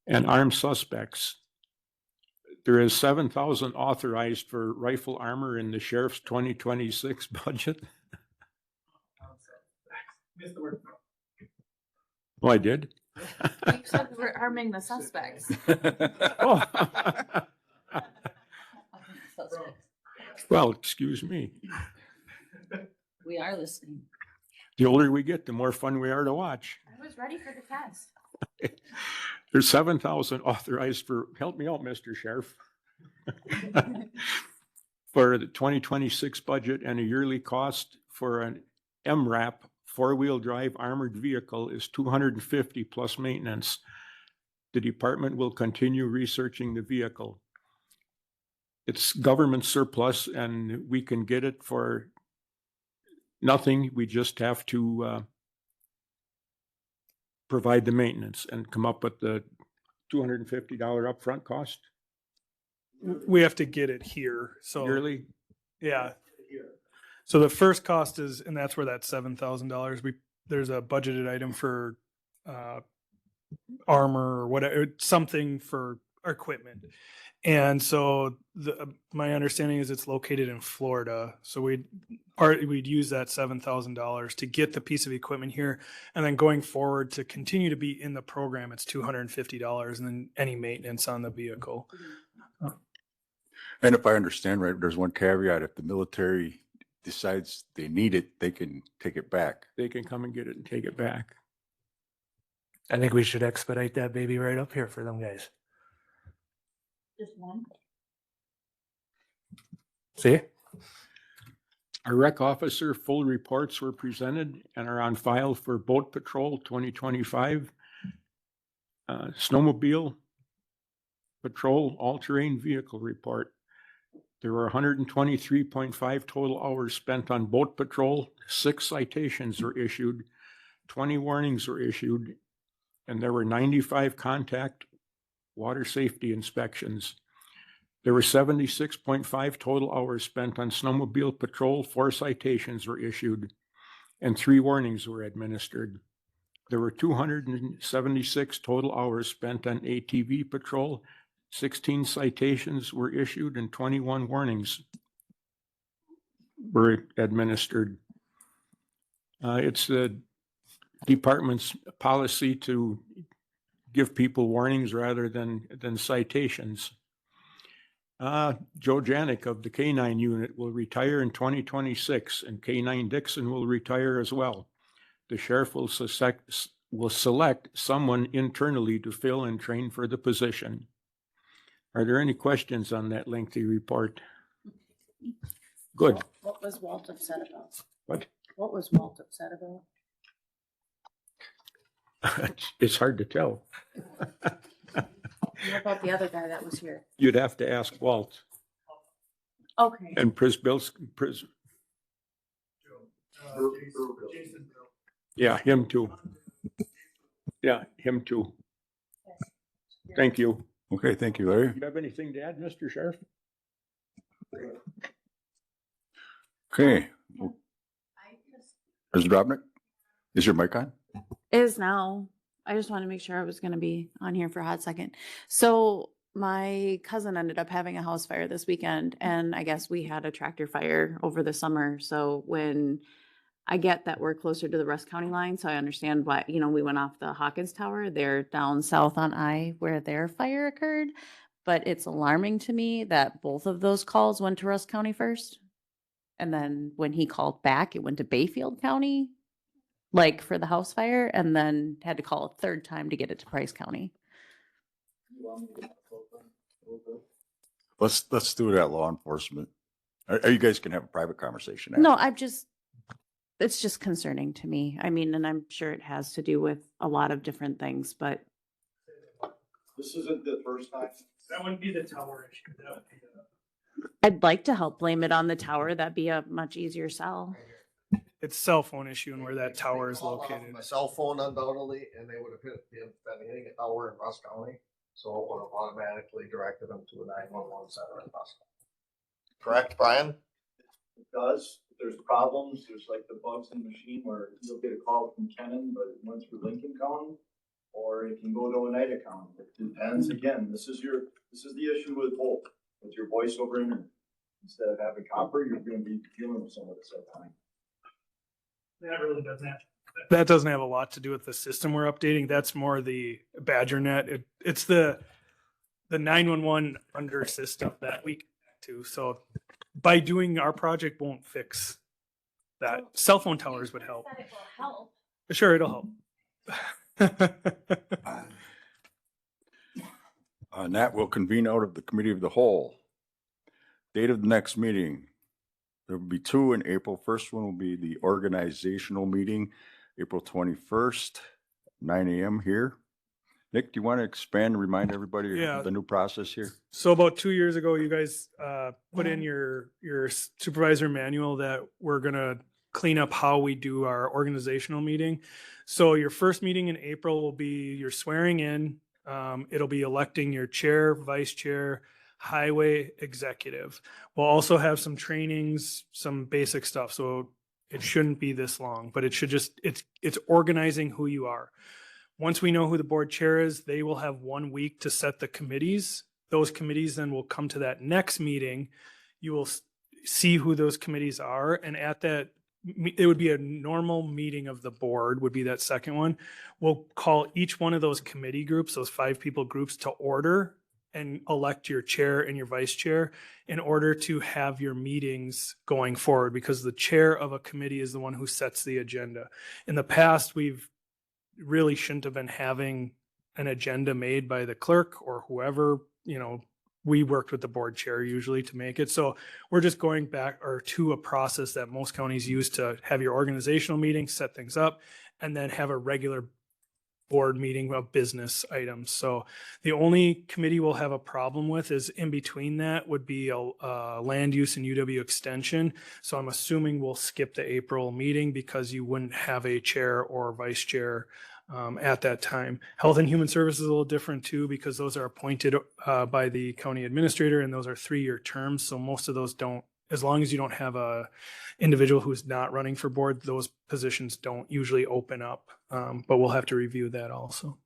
and armed suspects. There is 7,000 authorized for rifle armor in the sheriff's 2026 budget. Oh, I did? You said we're arming the suspects. Oh. Well, excuse me. We are listening. The older we get, the more fun we are to watch. I was ready for the test. There's 7,000 authorized for, help me out, Mr. Sheriff. For the 2026 budget, and a yearly cost for an MRAP 4-wheel drive armored vehicle is $250 plus maintenance. The department will continue researching the vehicle. It's government surplus and we can get it for nothing. We just have to provide the maintenance and come up with the $250 upfront cost. We have to get it here. So Yearly? Yeah. So the first cost is, and that's where that $7,000, there's a budgeted item for armor or whatever, something for our equipment. And so my understanding is it's located in Florida. So we'd use that $7,000 to get the piece of equipment here. And then going forward to continue to be in the program, it's $250 and then any maintenance on the vehicle. And if I understand right, there's one caveat. If the military decides they need it, they can take it back. They can come and get it and take it back. I think we should expedite that baby right up here for them guys. Just one? See? Our rec officer full reports were presented and are on file for Boat Patrol 2025, Snowmobile Patrol All-Terrain Vehicle Report. There were 123.5 total hours spent on boat patrol, 6 citations were issued, 20 warnings were issued, and there were 95 contact water safety inspections. There were 76.5 total hours spent on snowmobile patrol, 4 citations were issued, and 3 warnings were administered. There were 276 total hours spent on ATV patrol, 16 citations were issued, and 21 warnings were administered. It's the department's policy to give people warnings rather than citations. Joe Janik of the K-9 unit will retire in 2026, and K-9 Dixon will retire as well. The sheriff will select someone internally to fill and train for the position. Are there any questions on that lengthy report? Good. What was Walt upset about? What? What was Walt upset about? It's hard to tell. What about the other guy that was here? You'd have to ask Walt Okay. and Yeah, him too. Yeah, him too. Thank you. Okay, thank you, Larry. Do you have anything to add, Mr. Sheriff? Okay. Mr. Drobnik, is your mic on? Is now. I just wanted to make sure I was going to be on here for a hot second. So my cousin ended up having a house fire this weekend, and I guess we had a tractor fire over the summer. So when I get that we're closer to the Rusk County line, so I understand why, we went off the Hawkins Tower. They're down south on I where their fire occurred. But it's alarming to me that both of those calls went to Rusk County first. And then when he called back, it went to Bayfield County, like for the house fire, and then had to call a third time to get it to Price County. Let's do that, law enforcement. Are you guys gonna have a private conversation? No, it's just concerning to me. I mean, and I'm sure it has to do with a lot of different things, but This isn't the first time. That wouldn't be the tower issue. That would be I'd like to help blame it on the tower. That'd be a much easier sell. it's cell phone issue and where that tower is Called off located. My cell phone undoubtedly, and they would have been hitting a tower in Rusk County, so it would have automatically directed them to a 911 center in Rusk. Correct, Brian? It does. If there's problems, there's like the bugs in the machine where you'll get a call from Kennan, but it went through Lincoln County, or it can go to Oneida County. It depends. Again, this is the issue with both, with your voice over internet. Instead of having copper, you're gonna be dealing with some of this at time. That really doesn't have. That doesn't have a lot to do with the system we're updating. That's more the BadgerNet. It's the 911 under system that we connect to. So by doing our project won't fix that. Cell phone towers would help. It will help. Sure, it'll help. Nat will convene out of the committee of the whole. Date of the next meeting. There will be 2 in April. First one will be the organizational meeting, April 21st, 9 a.m. here. Nick, do you want to expand and remind everybody Yeah. of the new process here? So about 2 years ago, you guys put in your supervisor manual that we're gonna clean up how we do our organizational meeting. So your first meeting in April will be your swearing in. It'll be electing your chair, vice chair, highway executive. We'll also have some trainings, some basic stuff. So it shouldn't be this long, but it should just, it's organizing who you are. Once we know who the board chair is, they will have 1 week to set the committees those committees then will come to that next meeting. You will see who those committees are, and at that, it would be a normal meeting of the board, would be that second one. We'll call each one of those committee groups, those 5 people groups, to order and elect your chair and your vice chair in order to have your meetings going forward, because the chair of a committee is the one who sets the agenda. In the past, we've really shouldn't have been having an agenda made by the clerk or whoever, we worked with the board chair usually to make it. So we're just going back to a process that most counties use to have your organizational meeting, set things up, and then have a regular board meeting of business items. So the only committee we'll have a problem with is in between that would be a land use and UW extension. So I'm assuming we'll skip the April meeting because you wouldn't have a chair or vice chair at that time. Health and Human Services is a little different too, because those are appointed by the county administrator, and those are 3-year terms. So most of those don't, as long as you don't have a individual who's not running for board, those positions don't usually open up. But we'll have to review that also.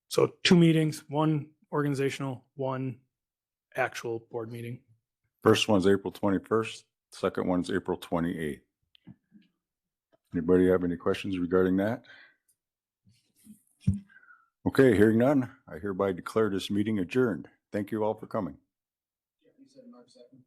So 2 meetings, 1 organizational, 1 actual board meeting. First one's April 21st, second one's April 28th. Anybody have any questions regarding that? Okay, hearing none, I hereby declare this meeting adjourned. Thank you all for coming. You said March 2nd.